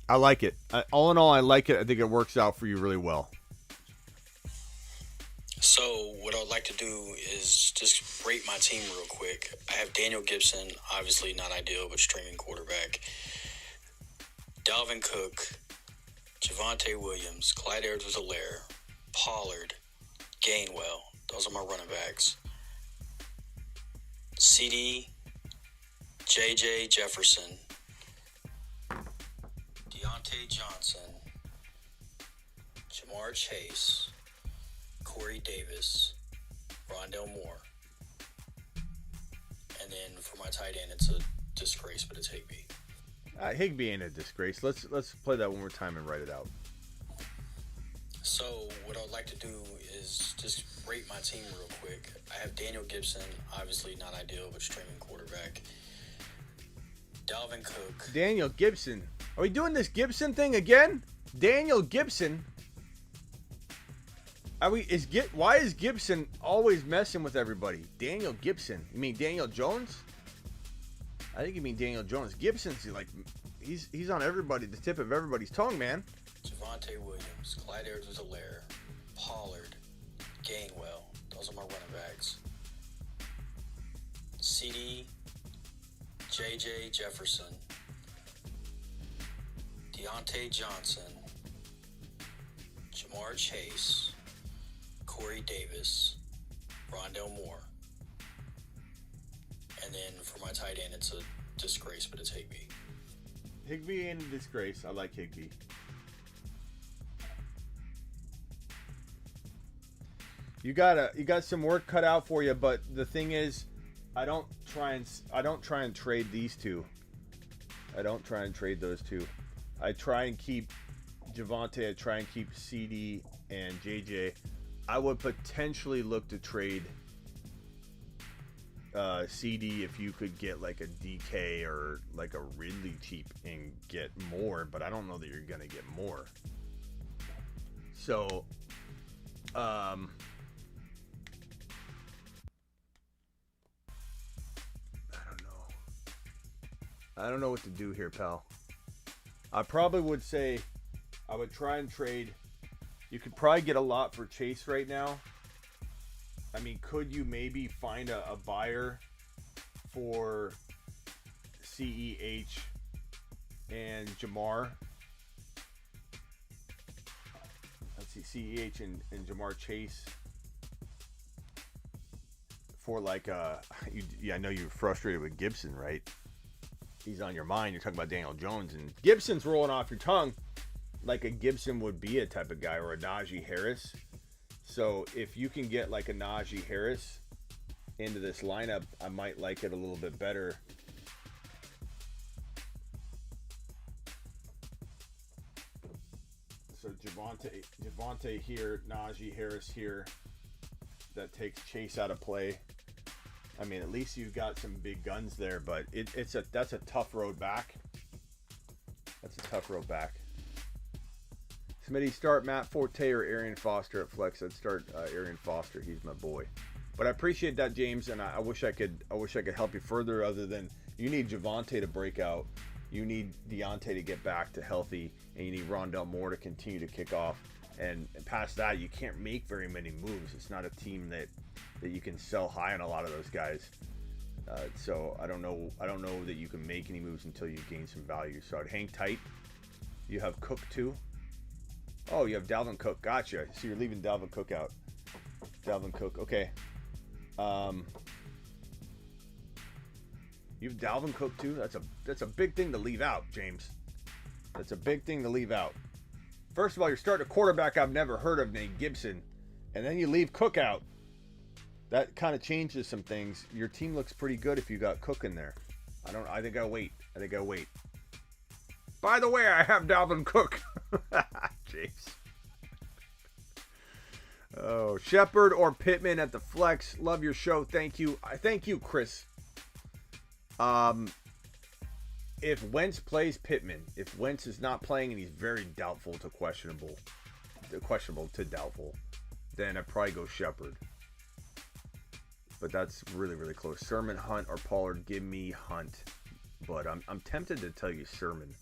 I like it. All in all, I like it. I think it works out for you really well. So what I would like to do is just rate my team real quick. I have Daniel Gibson, obviously not ideal, but streaming quarterback. Dalvin Cook, Javonte Williams, Clyde Edwards-Helaire, Pollard, Gainwell. Those are my running backs. CD, JJ Jefferson, Deontay Johnson, Jamar Chase, Corey Davis, Rondell Moore. And then for my tight end, it's a disgrace, but it's Higbee. Higbee ain't a disgrace. Let's play that one more time and write it out. So what I'd like to do is just rate my team real quick. I have Daniel Gibson, obviously not ideal, but streaming quarterback. Dalvin Cook. Daniel Gibson. Are we doing this Gibson thing again? Daniel Gibson. Why is Gibson always messing with everybody? Daniel Gibson. You mean Daniel Jones? I think you mean Daniel Jones. Gibson's like he's on the tip of everybody's tongue, man. Javonte Williams, Clyde Edwards-Helaire, Pollard, Gainwell. Those are my running backs. CD, JJ Jefferson, Deontay Johnson, Jamar Chase, Corey Davis, Rondell Moore. And then for my tight end, it's a disgrace, but it's Higbee. Higbee ain't a disgrace. I like Higbee. You got some work cut out for you, but the thing is, I don't try and trade these two. I don't try and trade those two. I try and keep Javonte. I try and keep CD and JJ. I would potentially look to trade CD if you could get like a DK or like a Ridley cheap and get more, but I don't know that you're gonna get more. So, I don't know what to do here, pal. I probably would say I would try and trade. You could probably get a lot for Chase right now. I mean, could you maybe find a buyer for CEH and Jamar? Let's see, CEH and Jamar Chase for like I know you're frustrated with Gibson, right? He's on your mind. You're talking about Daniel Jones, and Gibson's rolling off your tongue like a Gibson would be a type of guy, or a Najee Harris. So if you can get like a Najee Harris into this lineup, I might like it a little bit better. So Javonte here, Najee Harris here. That takes Chase out of play. I mean, at least you've got some big guns there, but that's a tough road back. That's a tough road back. Smitty, start Matt Forte or Arian Foster at flex. I'd start Arian Foster. He's my boy. But I appreciate that, James, and I wish I could help you further. Other than you need Javonte to break out, you need Deontay to get back to healthy, and you need Rondell Moore to continue to kick off. And past that, you can't make very many moves. It's not a team that you can sell high on a lot of those guys. So I don't know that you can make any moves until you gain some value. So I'd hang tight. You have Cook too. Oh, you have Dalvin Cook. Gotcha. So you're leaving Dalvin Cook out. Dalvin Cook. Okay. You have Dalvin Cook too. That's a big thing to leave out, James. That's a big thing to leave out. First of all, you're starting a quarterback I've never heard of named Gibson, and then you leave Cook out. That kind of changes some things. Your team looks pretty good if you got Cook in there. I think I'll wait. By the way, I have Dalvin Cook. Jeez. Oh, Shepard or Pittman at the flex. Love your show. Thank you. Thank you, Chris. If Wentz plays Pittman, if Wentz is not playing and he's very doubtful to questionable to doubtful, then I'd probably go Shepard. But that's really, really close. Sermon, Hunt, or Pollard. Give me Hunt. But I'm tempted to tell you Sermon.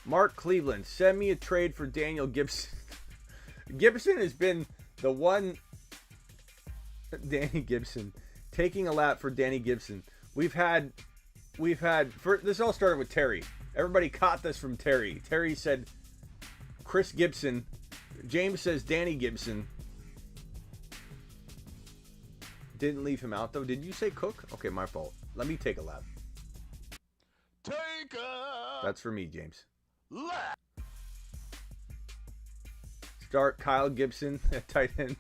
Mark Cleveland, send me a trade for Daniel Gibson. Gibson has been the one. Danny Gibson. Taking a lap for Danny Gibson. We've had this all started with Terry. Everybody caught this from Terry. Terry said Chris Gibson. James says Danny Gibson. Didn't leave him out though. Did you say Cook? Okay, my fault. Let me take a lap. Take a That's for me, James. lap. Start Kyle Gibson at tight end.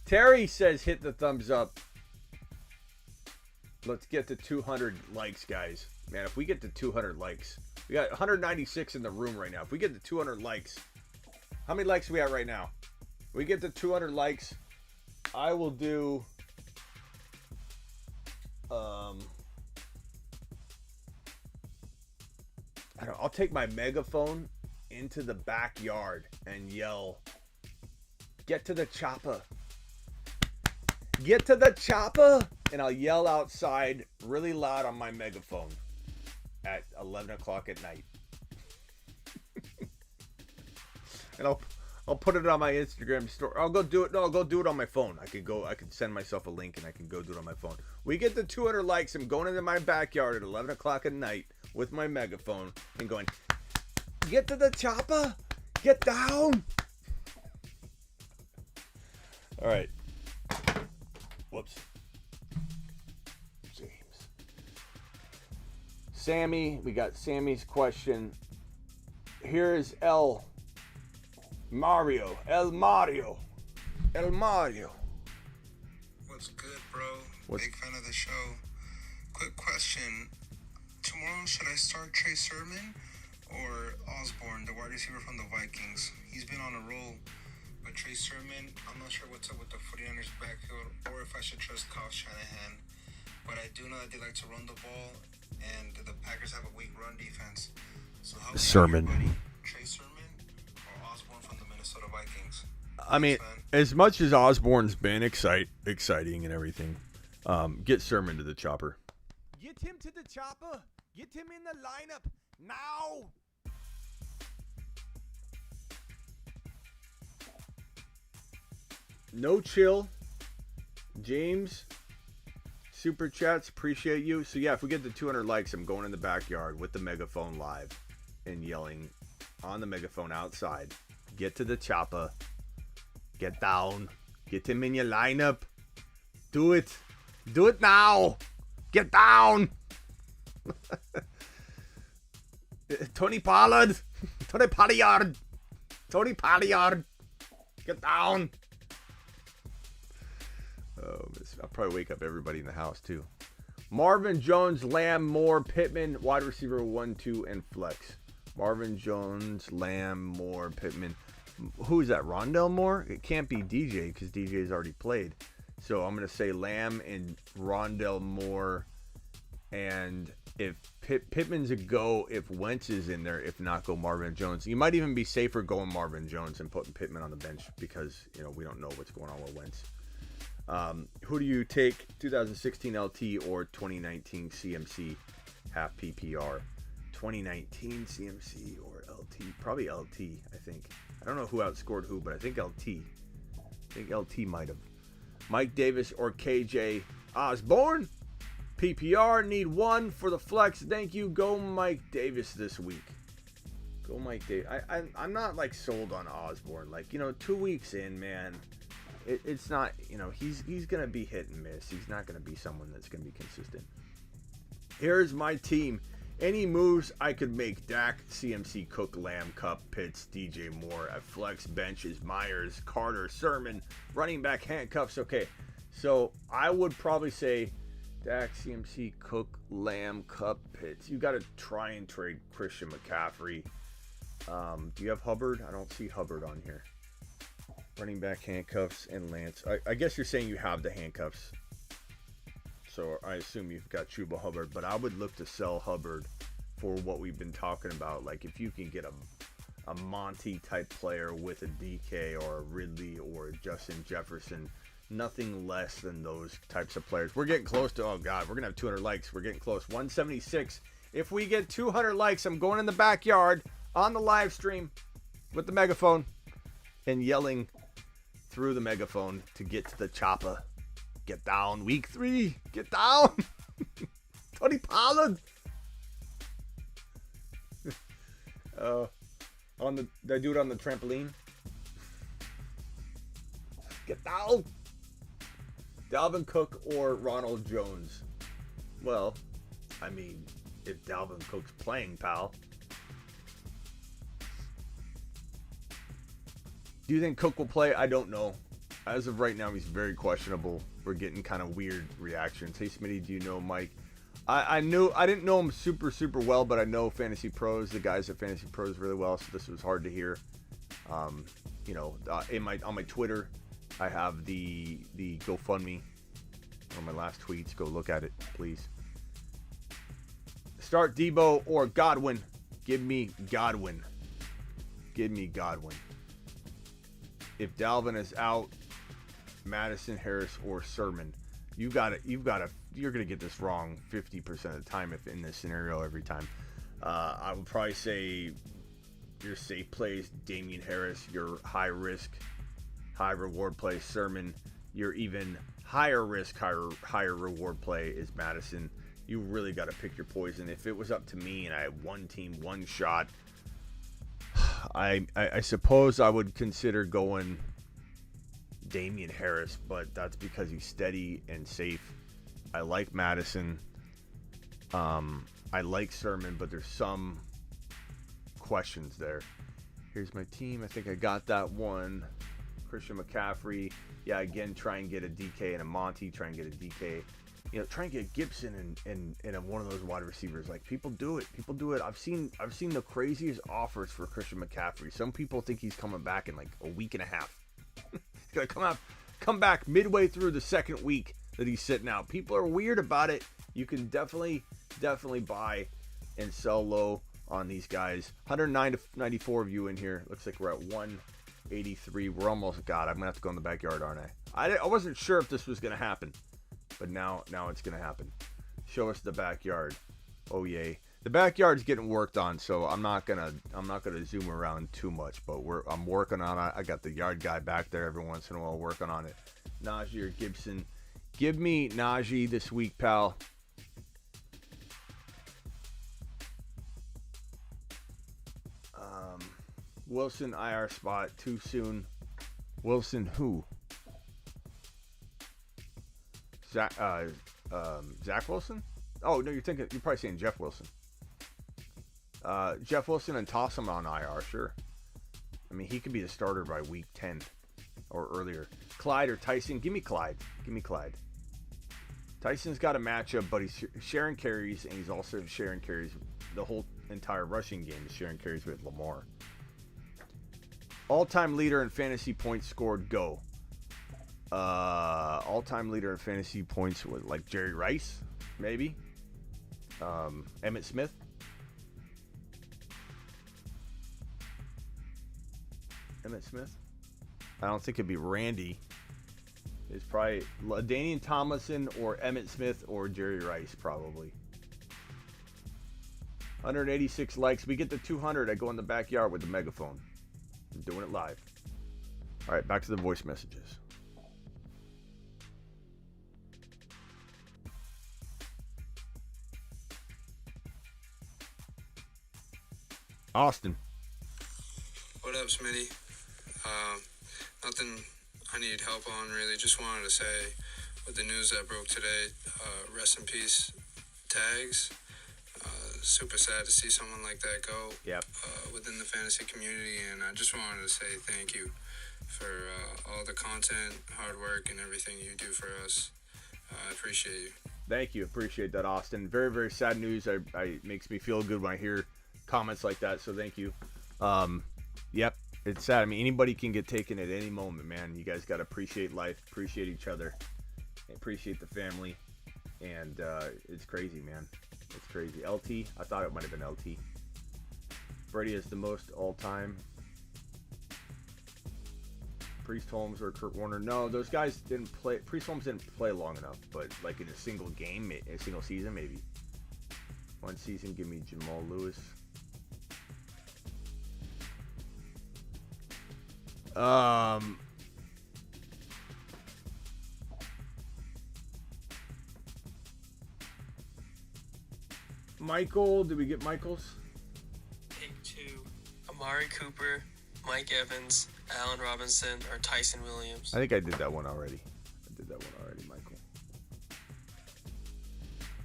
Terry says hit the thumbs up. Let's get to 200 likes, guys. Man, if we get to 200 likes, we got 196 in the room right now. If we get to 200 likes, how many likes are we at right now? We get to 200 likes, I will do I don't know, I'll take my megaphone into the backyard and yell, "Get to the chopper. Get to the chopper!" And I'll yell outside really loud on my megaphone at 11 o'clock at night. And I'll put it on my Instagram story. I'll go do it. No, I'll go do it on my phone. I could send myself a link and I can go do it on my phone. We get to 200 likes. I'm going into my backyard at 11 o'clock at night with my megaphone and going, "Get to the chopper. Get down." All right. Whoops. James. Sammy. We got Sammy's question. Here is El Mario. What's good, bro? Big fan of the show. Quick question. Tomorrow, should I start Trey Sermon or Osborne, the wide receiver from the Vikings? He's been on a roll. But Trey Sermon, I'm not sure what's up with the 49ers backfield or if I should trust Kyle Shanahan. But I do know that they like to run the ball, and the Packers have a weak run defense. So how Sermon. Trey Sermon or Osborne from the Minnesota Vikings? I mean, as much as Osborne's been exciting and everything, get Sermon to the chopper. Get him to the chopper. Get him in the lineup now. No chill. James, super chats, appreciate you. So yeah, if we get to 200 likes, I'm going in the backyard with the megaphone live and yelling on the megaphone outside, "Get to the chopper. Get down. Get him in your lineup. Do it. Do it now. Get down." Tony Pollard. Tony Pollard. Tony Pollard. Get down. Oh, I'll probably wake up everybody in the house too. Marvin Jones, Lamb, Moore, Pittman, wide receiver 1, 2, and flex. Marvin Jones, Lamb, Moore, Pittman. Who is that? Rondell Moore? It can't be DJ because DJ's already played. So I'm going to say Lamb and Rondell Moore. And if Pittman's a go, if Wentz is in there, if not, go Marvin Jones. You might even be safer going Marvin Jones and putting Pittman on the bench because, we don't know what's going on with Wentz. Who do you take, 2016 LT or 2019 CMC half PPR? 2019 CMC or LT? Probably LT, I think. I don't know who outscored who, but I think LT. I think LT might have. Mike Davis or KJ Osborne? PPR, need one for the flex. Thank you. Go Mike Davis this week. Go Mike Davis. I'm not sold on Osborne. 2 weeks in, man. It's not, he's going to be hit and miss. He's not going to be someone that's going to be consistent. Here's my team. Any moves I could make: Dak, CMC, Cook, Lamb, Cup, Pitts, DJ Moore. At flex bench is Myers, Carter, Sermon, running back handcuffs. Okay, so I would probably say Dak, CMC, Cook, Lamb, Cup, Pitts. You got to try and trade Christian McCaffrey. Do you have Hubbard? I don't see Hubbard on here. Running back handcuffs and Lance. I guess you're saying you have the handcuffs. So I assume you've got Chuba Hubbard. But I would look to sell Hubbard for what we've been talking about. If you can get a Monty type player with a DK or a Ridley or a Justin Jefferson. Nothing less than those types of players. We're getting close to, oh God, we're going to have 200 likes. We're getting close. 176. If we get 200 likes, I'm going in the backyard on the live stream with the megaphone and yelling through the megaphone to get to the chopper. Get down, week 3. Get down. Tony Pollard. Did I do it on the trampoline? Get down. Dalvin Cook or Ronald Jones? Well, I mean, if Dalvin Cook's playing, pal. Do you think Cook will play? I don't know. As of right now, he's very questionable. We're getting kind of weird reactions. Hey, Smitty, do you know Mike? I didn't know him super well, but I know Fantasy Pros, the guys at Fantasy Pros, really well. So this was hard to hear. On my Twitter, I have the GoFundMe. One of my last tweets. Go look at it, please. Start Debo or Godwin. Give me Godwin. Give me Godwin. If Dalvin is out, Madison, Harris, or Sermon. You're gonna get this wrong 50% of the time if in this scenario every time. I would probably say your safe plays Damian Harris, your high risk, high reward play Sermon, your even higher risk, higher reward play is Madison. You really got to pick your poison. If it was up to me and I had one team, one shot, I suppose I would consider going Damian Harris, but that's because he's steady and safe. I like Madison. I like Sermon, but there's some questions there. Here's my team. I think I got that one. Christian McCaffrey. Yeah, again, try and get a DK and a Monty. Try and get a DK. Try and get Gibson and one of those wide receivers. Like, people do it. I've seen the craziest offers for Christian McCaffrey. Some people think he's coming back in like a week and a half. He's gonna come back midway through the second week that he's sitting out. People are weird about it. You can definitely buy and sell low on these guys. 109 to 94 of you in here. Looks like we're at 183. We're almost got. I'm gonna have to go in the backyard, aren't I? I wasn't sure if this was gonna happen. But now it's gonna happen. Show us the backyard. Oh yay. The backyard's getting worked on, so I'm not gonna zoom around too much, but I'm working on it. I got the yard guy back there every once in a while working on it. Najee or Gibson. Give me Najee this week, pal. Wilson IR spot too soon. Wilson who? Zach Wilson? Oh no, you're probably saying Jeff Wilson. Jeff Wilson, and toss him on IR, sure. I mean, he could be the starter by week 10 or earlier. Clyde or Tyson? Give me Clyde. Tyson's got a matchup, but he's sharing carries, and he's also sharing carries. The whole entire rushing game is sharing carries with Lamar. All-time leader in fantasy points scored, go. All-time leader in fantasy points with like Jerry Rice, maybe. Emmitt Smith. I don't think it'd be Randy. It's probably Danian Tomlinson or Emmitt Smith or Jerry Rice, probably. 186 likes. We get to 200. I go in the backyard with the megaphone. I'm doing it live. All right, back to the voice messages. Austin. What up, Smitty? Nothing I need help on, really. Just wanted to say, with the news that broke today, rest in peace, Tags. Super sad to see someone like that go. Yep. Within the fantasy community, and I just wanted to say thank you for all the content, hard work, and everything you do for us. I appreciate you. Thank you. Appreciate that, Austin. Very, very sad news. It makes me feel good when I hear comments like that, so thank you. Yep, it's sad. I mean, anybody can get taken at any moment, man. You guys got to appreciate life, appreciate each other, appreciate the family, and it's crazy, man. It's crazy. LT, I thought it might have been LT. Brady is the most all-time. Priest Holmes or Kurt Warner. No, those guys didn't play. Priest Holmes didn't play long enough, but like in a single game, a single season, maybe. One season, give me Jamal Lewis. Michael, did we get Michael's? Pick 2. Amari Cooper, Mike Evans, Allen Robinson, or Tyson Williams. I think I did that one already. Michael.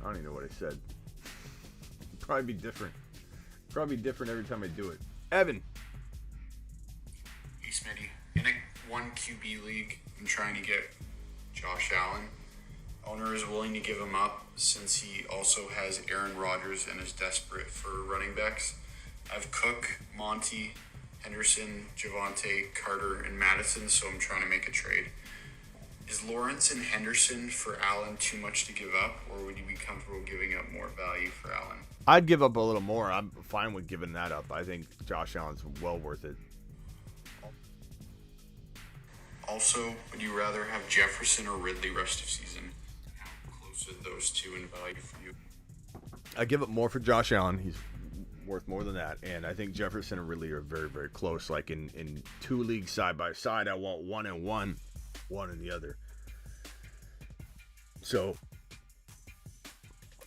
I don't even know what I said. Probably be different. Every time I do it. Evan. Hey, Smitty. In a 1 QB league, I'm trying to get Josh Allen. Owner is willing to give him up since he also has Aaron Rodgers and is desperate for running backs. I have Cook, Monty, Henderson, Javonte, Carter, and Madison, so I'm trying to make a trade. Is Lawrence and Henderson for Allen too much to give up, or would you be comfortable giving up more value for Allen? I'd give up a little more. I'm fine with giving that up. I think Josh Allen's well worth it. Also, would you rather have Jefferson or Ridley rest of season? How close are those two in value for you? I give up more for Josh Allen. He's worth more than that. And I think Jefferson and Ridley are very, very close. Like in two leagues side by side, I want 1 and 1, 1 and the other. So,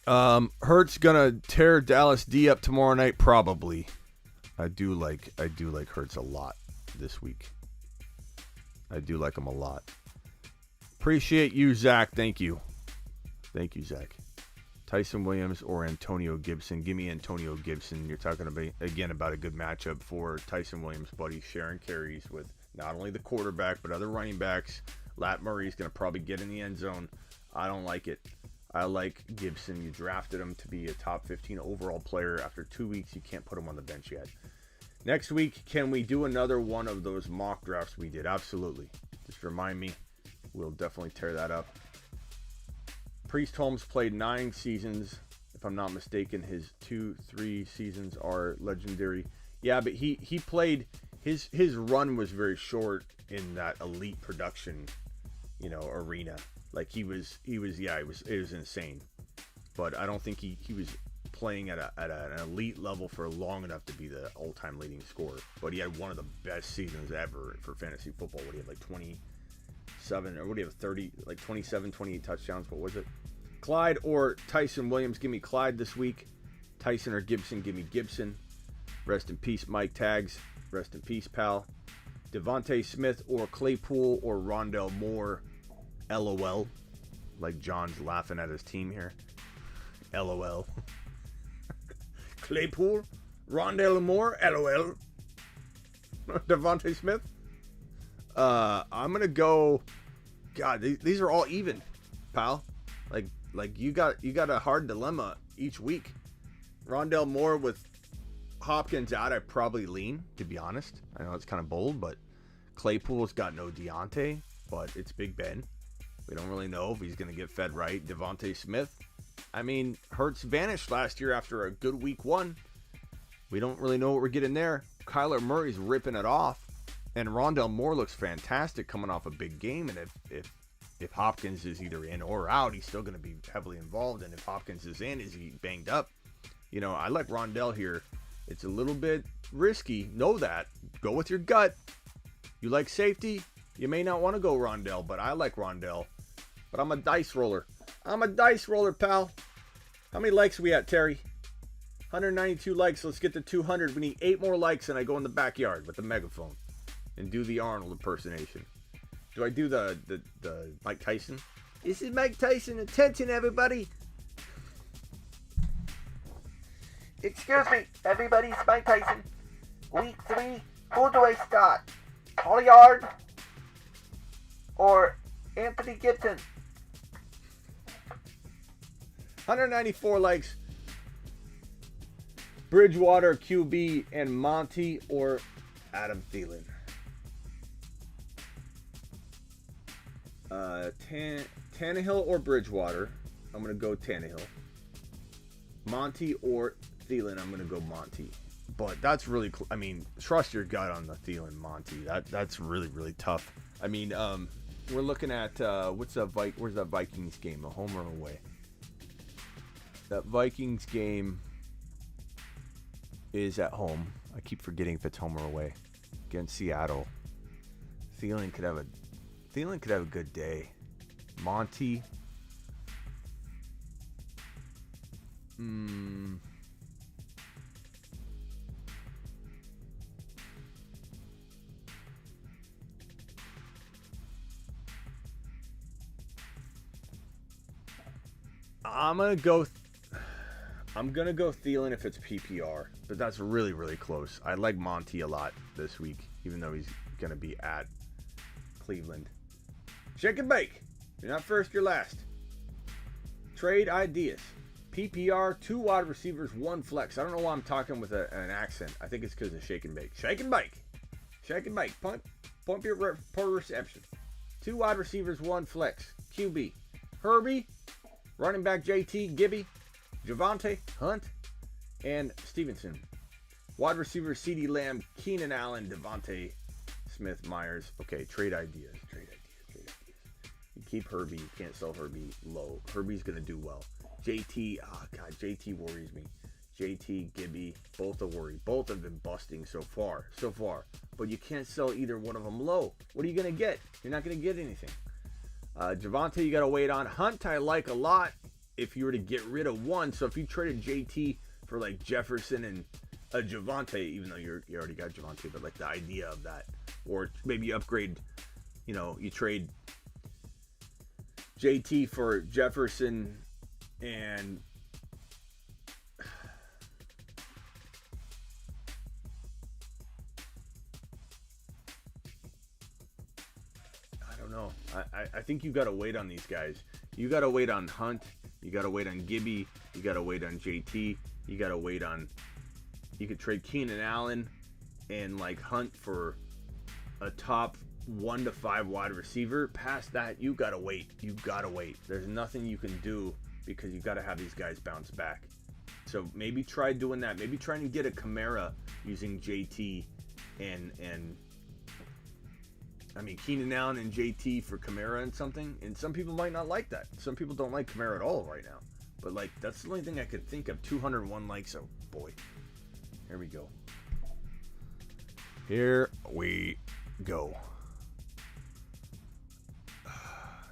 Hurts gonna tear Dallas D up tomorrow night, probably. I do like Hurts a lot this week. I do like him a lot. Appreciate you, Zach. Thank you, Zach. Tyson Williams or Antonio Gibson? Give me Antonio Gibson. You're talking about a good matchup for Tyson Williams, buddy. Sharing carries with not only the quarterback but other running backs. Lat Murray's gonna probably get in the end zone. I don't like it. I like Gibson. You drafted him to be a top 15 overall player. After 2 weeks, you can't put him on the bench yet. Next week, can we do another one of those mock drafts we did? Absolutely. Just remind me. We'll definitely tear that up. Priest Holmes played 9 seasons. If I'm not mistaken, his 2-3 seasons are legendary. Yeah, but he played, his run was very short in that elite production, arena. Like it was insane. But I don't think he was playing at an elite level for long enough to be the all-time leading scorer. But he had one of the best seasons ever for fantasy football. What do you have, like 27, or what do you have, 30, like 27, 28 touchdowns? What was it? Clyde or Tyson Williams? Give me Clyde this week. Tyson or Gibson? Give me Gibson. Rest in peace, Mike Tags. Rest in peace, pal. Devontae Smith or Claypool or Rondell Moore? LOL. Like John's laughing at his team here. LOL. Claypool, Rondell Moore, LOL. Devontae Smith. I'm gonna go. God, these are all even, pal. Like you got a hard dilemma each week. Rondell Moore with Hopkins out, I probably lean, to be honest. I know it's kind of bold, but Claypool's got no Deontay, but it's Big Ben. We don't really know if he's going to get fed right. Devontae Smith. I mean, Hurts vanished last year after a good week 1. We don't really know what we're getting there. Kyler Murray's ripping it off. And Rondell Moore looks fantastic coming off a big game. And if Hopkins is either in or out, he's still going to be heavily involved. And if Hopkins is in, is he banged up? I like Rondell here. It's a little bit risky. Know that. Go with your gut. You like safety? You may not want to go Rondell, but I like Rondell. But I'm a dice roller. I'm a dice roller, pal. How many likes are we at, Terry? 192 likes. Let's get to 200. We need 8 more likes, and I go in the backyard with the megaphone and do the Arnold impersonation. Do I do the Mike Tyson? This is Mike Tyson. Attention, everybody. Excuse me, everybody. It's Mike Tyson. Week 3. Who do I start? Pollard or Anthony Gibson? 194 likes. Bridgewater, QB, and Monty or Adam Thielen. Tannehill or Bridgewater. I'm going to go Tannehill. Monty or Thielen. I'm going to go Monty. But that's really, trust your gut on the Thielen Monty. That's really, really tough. We're looking at, where's that Vikings game? A home or away? That Vikings game is at home. I keep forgetting if it's home or away. Against Seattle. Thielen could have a good day. Monty. I'm gonna go Thielen if it's PPR, but that's really, really close. I like Monty a lot this week, even though he's gonna be at Cleveland. Shake and bake. You're not first, you're last. Trade ideas. PPR, 2 wide receivers, 1 flex. I don't know why I'm talking with an accent. I think it's because of shake and bake. Shake and bake. Shake and bake. Pump your per reception. 2 wide receivers, 1 flex. QB. Herbie. Running back JT, Gibby. Javante, Hunt, and Stevenson. Wide receiver CeeDee Lamb, Keenan Allen, Devontae Smith, Myers. Okay, trade ideas. You keep Herbie. You can't sell Herbie low. Herbie's going to do well. JT, JT worries me. JT, Gibby, both a worry. Both have been busting so far. But you can't sell either one of them low. What are you going to get? You're not going to get anything. Javante, you got to wait on. Hunt, I like a lot if you were to get rid of one. So if you traded JT for like Jefferson and Javante, even though you already got Javante, but like the idea of that. Or maybe you upgrade, you trade JT for Jefferson and I don't know. I think you got to wait on these guys. You got to wait on Hunt. You got to wait on Gibby. You got to wait on JT. You got to wait on. You could trade Keenan Allen and like Hunt for a top 1 to 5 wide receiver. Past that, you got to wait. There's nothing you can do because you got to have these guys bounce back. So maybe try doing that. Maybe trying to get a Kamara using JT and I mean Keenan Allen and JT for Kamara and something. And some people might not like that. Some people don't like Kamara at all right now. But like that's the only thing I could think of. 201 likes. Oh boy. Here we go.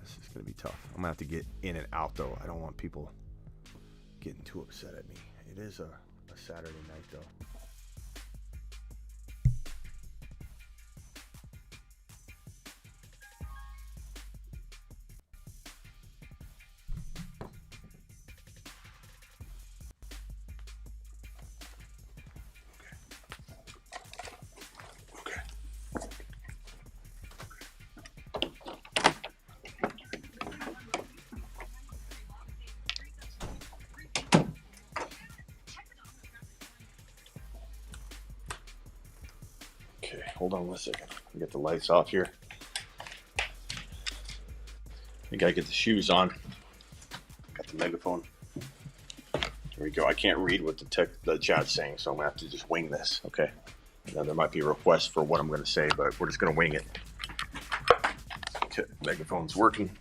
This is going to be tough. I'm going to have to get in and out, though. I don't want people getting too upset at me. It is a Saturday night, though. Hold on 1 second. Get the lights off here. I think I get the shoes on. Got the megaphone. There we go. I can't read what the chat's saying, so I'm gonna have to just wing this. Okay. Now there might be a request for what I'm gonna say, but we're just gonna wing it. Okay. Megaphone's working.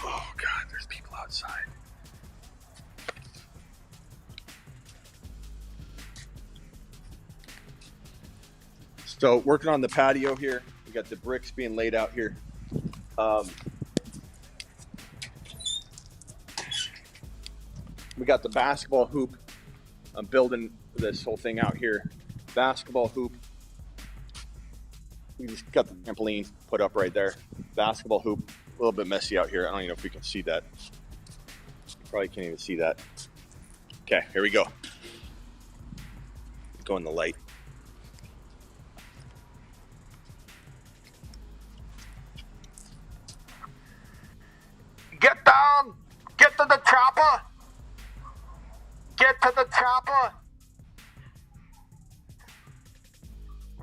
Oh God, there's people outside. So working on the patio here. We got the bricks being laid out here. We got the basketball hoop. I'm building this whole thing out here. Basketball hoop. We just got the trampoline put up right there. Basketball hoop. A little bit messy out here. I don't even know if we can see that. Probably can't even see that. Okay, here we go. Go in the light. Get down! Get to the chopper! Get to the chopper!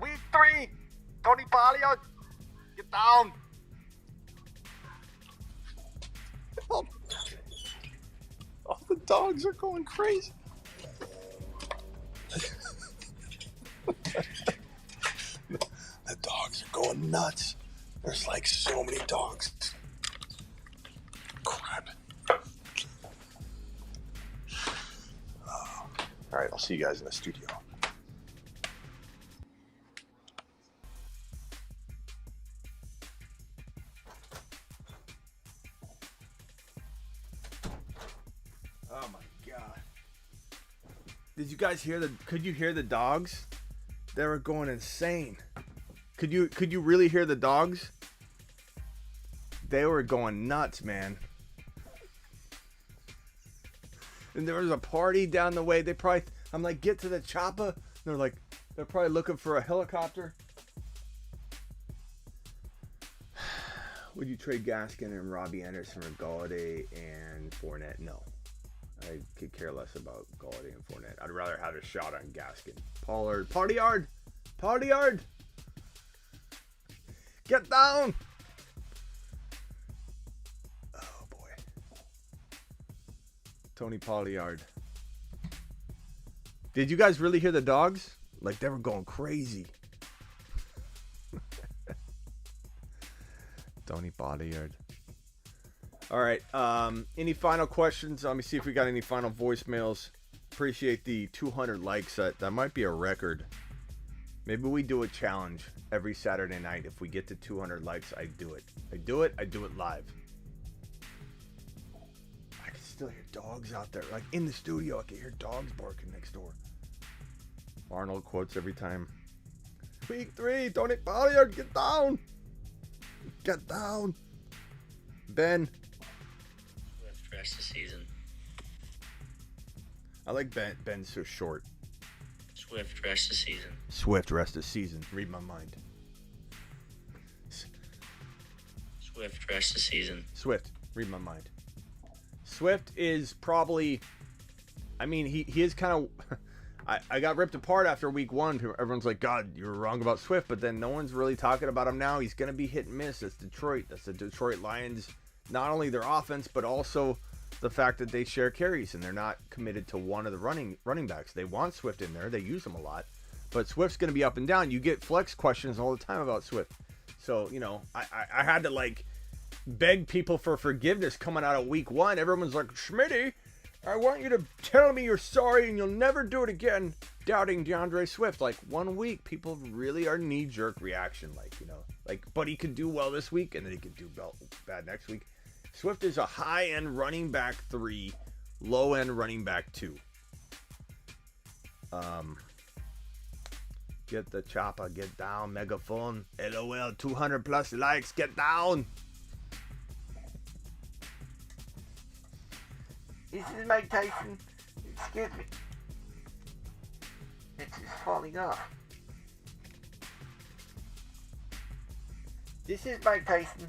Week 3! Tony Palio! Get down! Oh, the dogs are going crazy. The dogs are going nuts. There's like so many dogs. Crap. All right, I'll see you guys in the studio. Oh my God. Did you guys hear could you hear the dogs? They were going insane. Could you really hear the dogs? They were going nuts, man. And there was a party down the way. They probably, I'm like, get to the chopper. They're probably looking for a helicopter. Would you trade Gaskin and Robbie Anderson for Galladay and Fournette? No. I could care less about Galladay and Fournette. I'd rather have a shot on Gaskin. Pollard. Party yard. Party yard. Get down. Oh, boy. Tony Pollard. Did you guys really hear the dogs? Like, they were going crazy. Tony Pollard. All right. Any final questions? Let me see if we got any final voicemails. Appreciate the 200 likes. That might be a record. Maybe we do a challenge every Saturday night. If we get to 200 likes, I do it. I do it live. I can still hear dogs out there. Like in the studio, I can hear dogs barking next door. Arnold quotes every time. Week 3, Tony Pollard, get down. Get down. Ben. Swift rest of the season. I like Ben. Ben's so short. Swift rest of the season. Swift rest of season. Read my mind. Swift rest of the season. Swift. Read my mind. Swift is probably... I mean, he is kind of... I got ripped apart after week 1. Everyone's like, God, you were wrong about Swift, but then no one's really talking about him now. He's going to be hit and miss. That's Detroit. That's the Detroit Lions. Not only their offense, but also the fact that they share carries and they're not committed to one of the running backs. They want Swift in there. They use him a lot. But Swift's going to be up and down. You get flex questions all the time about Swift. So, you know, I had to, like, beg people for forgiveness coming out of week 1. Everyone's like, Schmitty, I want you to tell me you're sorry and you'll never do it again, doubting DeAndre Swift. Like, 1 week, people really are knee-jerk reaction. Like, you know, like, but he could do well this week and then he could do bad next week. Swift is a high-end running back 3, low-end running back 2. Get the chopper, get down, megaphone, LOL, 200 plus likes, get down. This is Mike Tyson. Excuse me. It's just falling off. This is Mike Tyson.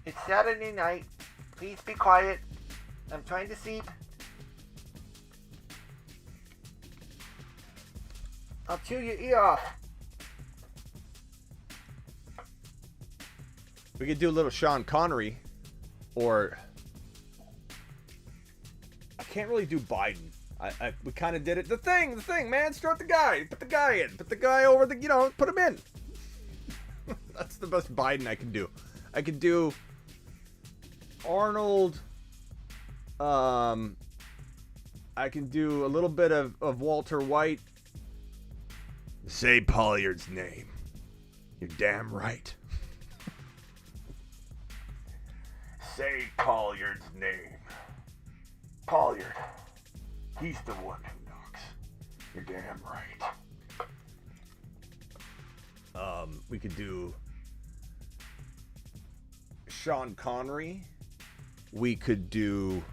It's Saturday night. Please be quiet. I'm trying to sleep. I'll chew your ear off. We could do a little Sean Connery, or I can't really do Biden. We kind of did it. The thing, man. Start the guy. Put the guy in. Put the guy over the, put him in. That's the best Biden I can do. I could do Arnold. I can do a little bit of Walter White. Say Pollard's name. You're damn right. Say Pollard's name. Pollard. He's the one who knocks. You're damn right. We could do Sean Connery. We could do...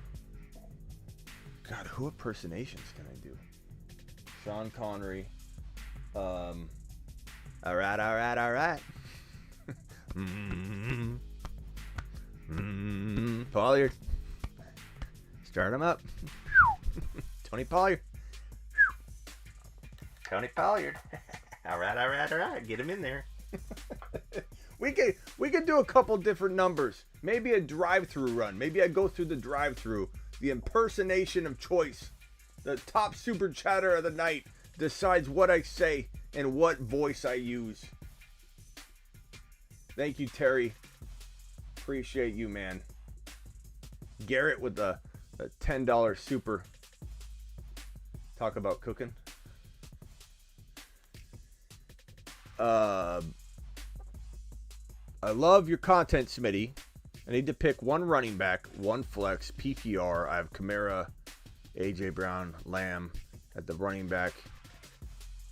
God, who impersonations can I do? Sean Connery. All right. Pollard. Start him up. Tony Pollard. Tony Pollard. All right. Get him in there. We could do a couple different numbers. Maybe a drive-through run. Maybe I go through the drive-through. The impersonation of choice. The top super chatter of the night decides what I say and what voice I use. Thank you, Terry. Appreciate you, man. Garrett with the $10 super. Talk about cooking. I love your content, Smitty. I need to pick one running back, one flex, PPR. I have Kamara, AJ Brown, Lamb at the running back.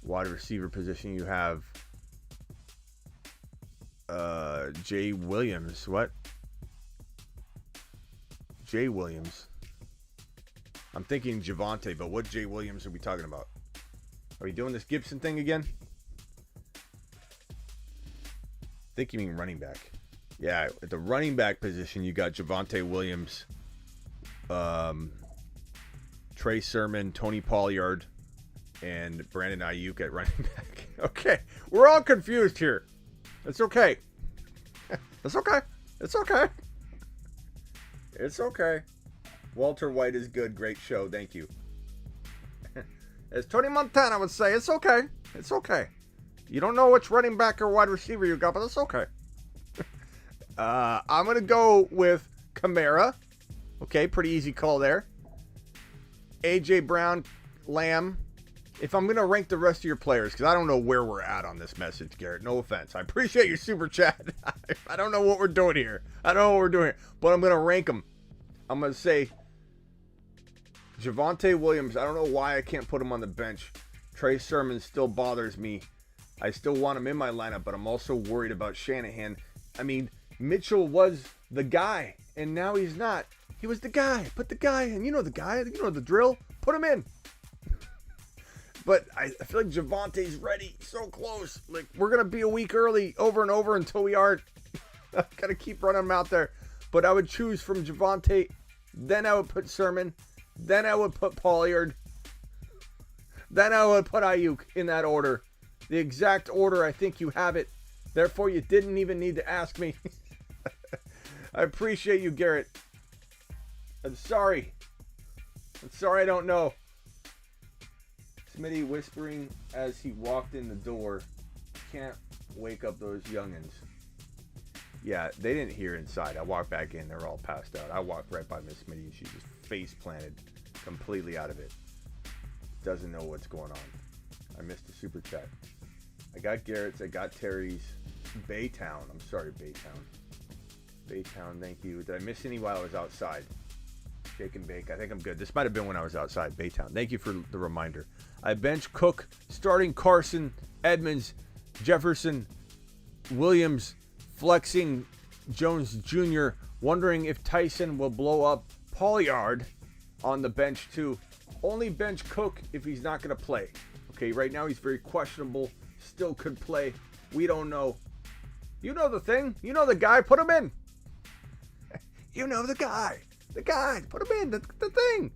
Wide receiver position, you have Jay Williams. What? Jay Williams. I'm thinking Javonte, but what Jay Williams are we talking about? Are we doing this Gibson thing again? I think you mean running back. Yeah, at the running back position, you got Javonte Williams, Trey Sermon, Tony Pollard, and Brandon Ayuk at running back. Okay, we're all confused here. It's okay. It's okay. It's okay. It's okay. Walter White is good. Great show. Thank you. As Tony Montana would say, it's okay. It's okay. You don't know which running back or wide receiver you got, but it's okay. I'm going to go with Kamara. Okay, pretty easy call there. A.J. Brown, Lamb. If I'm going to rank the rest of your players, because I don't know where we're at on this message, Garrett. No offense. I appreciate your super chat. I don't know what we're doing here. But I'm going to rank them. I'm going to say Javonte Williams. I don't know why I can't put him on the bench. Trey Sermon still bothers me. I still want him in my lineup, but I'm also worried about Shanahan. I mean, Mitchell was the guy, and now he's not. He was the guy. Put the guy in. You know the guy. You know the drill. Put him in. But I feel like Javonte's ready. So close. Like, we're going to be a week early over and over until we aren't. I've got to keep running him out there. But I would choose from Javonte. Then I would put Sermon. Then I would put Pollard. Then I would put Ayuk in that order. The exact order. I think you have it. Therefore, you didn't even need to ask me. I appreciate you, Garrett. I'm sorry. I don't know. Smitty whispering as he walked in the door. Can't wake up those youngins. Yeah, they didn't hear inside. I walked back in. They're all passed out. I walked right by Miss Smitty and she just face planted completely out of it. Doesn't know what's going on. I missed the super chat. I got Garrett's. I got Terry's. Baytown. I'm sorry, Baytown. Baytown, thank you. Did I miss any while I was outside? Shake and bake. I think I'm good. This might have been when I was outside. Baytown. Thank you for the reminder. I bench Cook, starting Carson, Edmonds, Jefferson, Williams, flexing Jones Jr., wondering if Tyson will blow up Pollard on the bench too. Only bench Cook if he's not going to play. Okay, right now he's very questionable. Still could play. We don't know. You know the thing. You know the guy. Put him in. You know the guy. The guy. Put him in. The thing.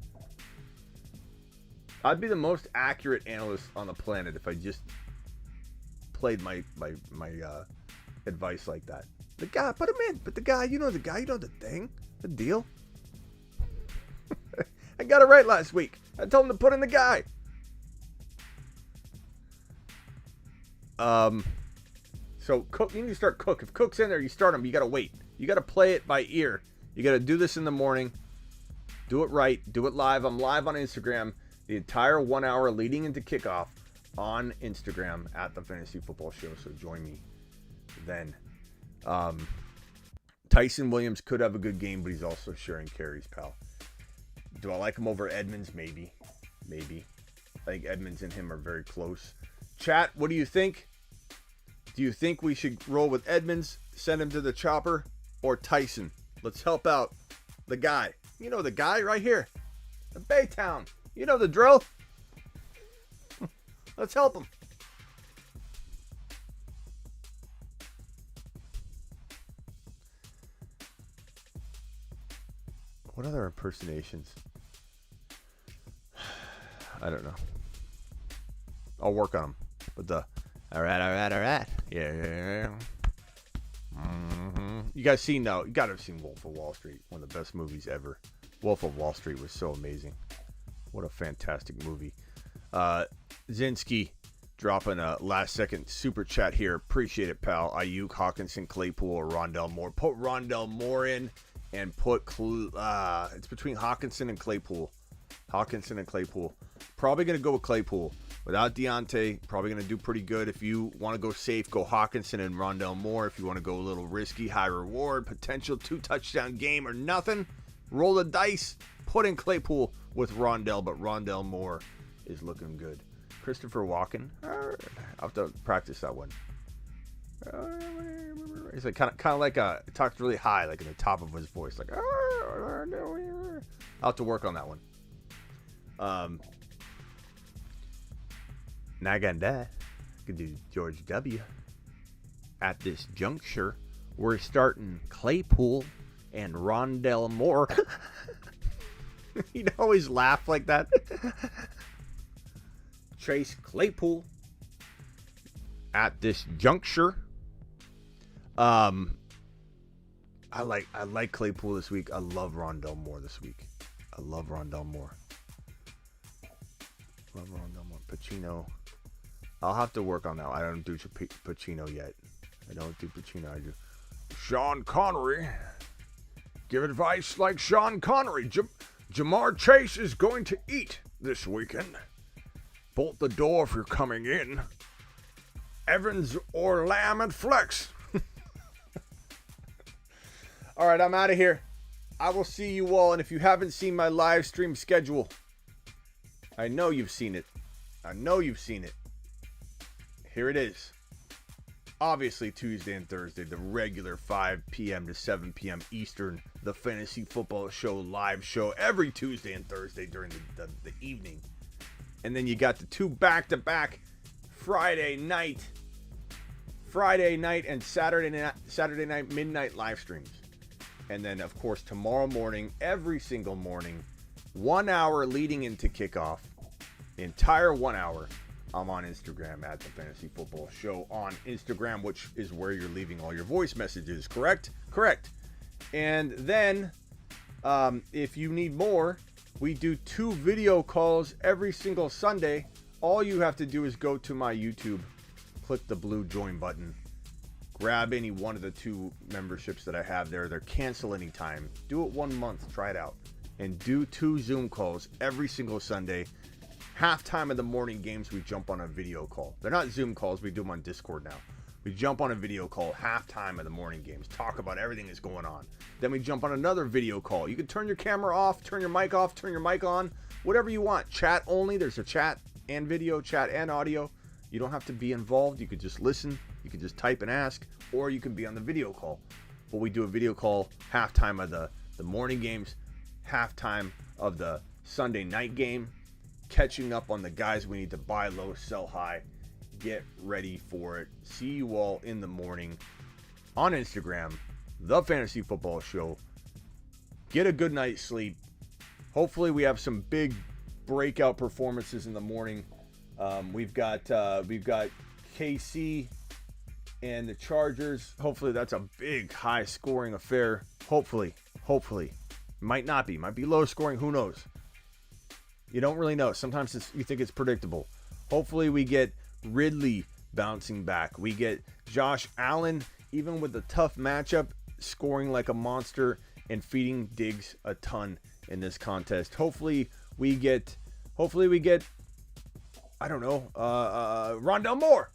I'd be the most accurate analyst on the planet if I just played my advice like that. The guy. Put him in. But the guy. You know the guy. You know the thing. The deal. I got it right last week. I told him to put in the guy. So Cook, you need to start Cook. If Cook's in there, you start him. You got to wait. You got to play it by ear. You got to do this in the morning. Do it right. Do it live. I'm live on Instagram the entire 1 hour leading into kickoff on Instagram at the Fantasy Football Show. So join me then. Tyson Williams could have a good game, but he's also sharing carries, pal. Do I like him over Edmonds? Maybe. I think Edmonds and him are very close. Chat, what do you think? Do you think we should roll with Edmonds, send him to the chopper, or Tyson? Let's help out the guy. You know the guy right here. The Baytown. You know the drill. Let's help him. What other impersonations? I don't know. I'll work on them. But the all right. Yeah. Mm-hmm. You guys seen now? You gotta have seen Wolf of Wall Street. One of the best movies ever. Wolf of Wall Street was so amazing. What a fantastic movie. Zinski dropping a last second super chat here. Appreciate it, pal. Ayuk, Hawkinson, Claypool, or Rondell Moore. Put Rondell Moore in and put it's between Hawkinson and Claypool. Probably going to go with Claypool. Without Deontay, probably going to do pretty good. If you want to go safe, go Hawkinson and Rondell Moore. If you want to go a little risky, high reward, potential 2-touchdown game or nothing, roll the dice, put in Claypool with Rondell, but Rondell Moore is looking good. Christopher Walken, I'll have to practice that one. He's like kind of like talks really high, like in the top of his voice, like I'll have to work on that one. Not gonna die. Could do George W. At this juncture, we're starting Claypool and Rondell Moore. He'd always laugh like that. Chase Claypool. At this juncture. I like Claypool this week. I love Rondell Moore this week. I love Rondell Moore. Pacino. I'll have to work on that. I don't do Pacino yet. I don't do Pacino. I do Sean Connery. Give advice like Sean Connery. Jamar Chase is going to eat this weekend. Bolt the door if you're coming in. Evans or Lamb and Flex. All right, I'm out of here. I will see you all. And if you haven't seen my live stream schedule, I know you've seen it. Here it is. Obviously, Tuesday and Thursday, the regular 5 p.m. to 7 p.m. Eastern, the Fantasy Football Show live show every Tuesday and Thursday during the evening. And then you got the two back-to-back Friday night and Saturday night midnight live streams. And then, of course, tomorrow morning, every single morning, 1 hour leading into kickoff, the entire 1 hour, I'm on Instagram at the Fantasy Football Show on Instagram, which is where you're leaving all your voice messages, correct? Correct. And then, if you need more, we do 2 video calls every single Sunday. All you have to do is go to my YouTube, click the blue join button, grab any one of the 2 memberships that I have there. They're cancel anytime. Do it 1 month, try it out. And do 2 Zoom calls every single Sunday. Halftime of the morning games, we jump on a video call. They're not Zoom calls, we do them on Discord now. We jump on a video call, halftime of the morning games, talk about everything that's going on. Then we jump on another video call. You can turn your camera off, turn your mic off, turn your mic on, whatever you want. Chat only, there's a chat and video, chat and audio. You don't have to be involved, you could just listen, you could just type and ask, or you can be on the video call. But we do a video call, halftime of the morning games, halftime of the Sunday night game, catching up on the guys we need to buy low, sell high. Get ready for it. See you all in the morning on Instagram, The Fantasy Football Show. Get a good night's sleep. Hopefully we have some big breakout performances in the morning. We've got KC and the Chargers. Hopefully that's a big high scoring affair. Hopefully. Might not be. Might be low scoring. Who knows? You don't really know. Sometimes you think it's predictable. Hopefully we get Ridley bouncing back. We get Josh Allen, even with a tough matchup, scoring like a monster and feeding Diggs a ton in this contest. Hopefully we get I don't know, Rondell Moore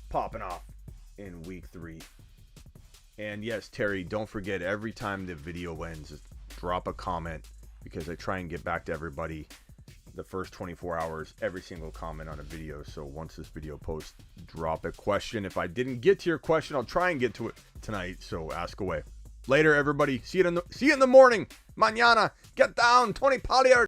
popping off in week 3. And yes, Terry, don't forget, every time the video ends, just drop a comment, because I try and get back to everybody the first 24 hours, every single comment on a video. So once this video posts, drop a question. If I didn't get to your question, I'll try and get to it tonight. So ask away. Later, everybody. See you in the morning. Mañana. Get down. Tony Pollard.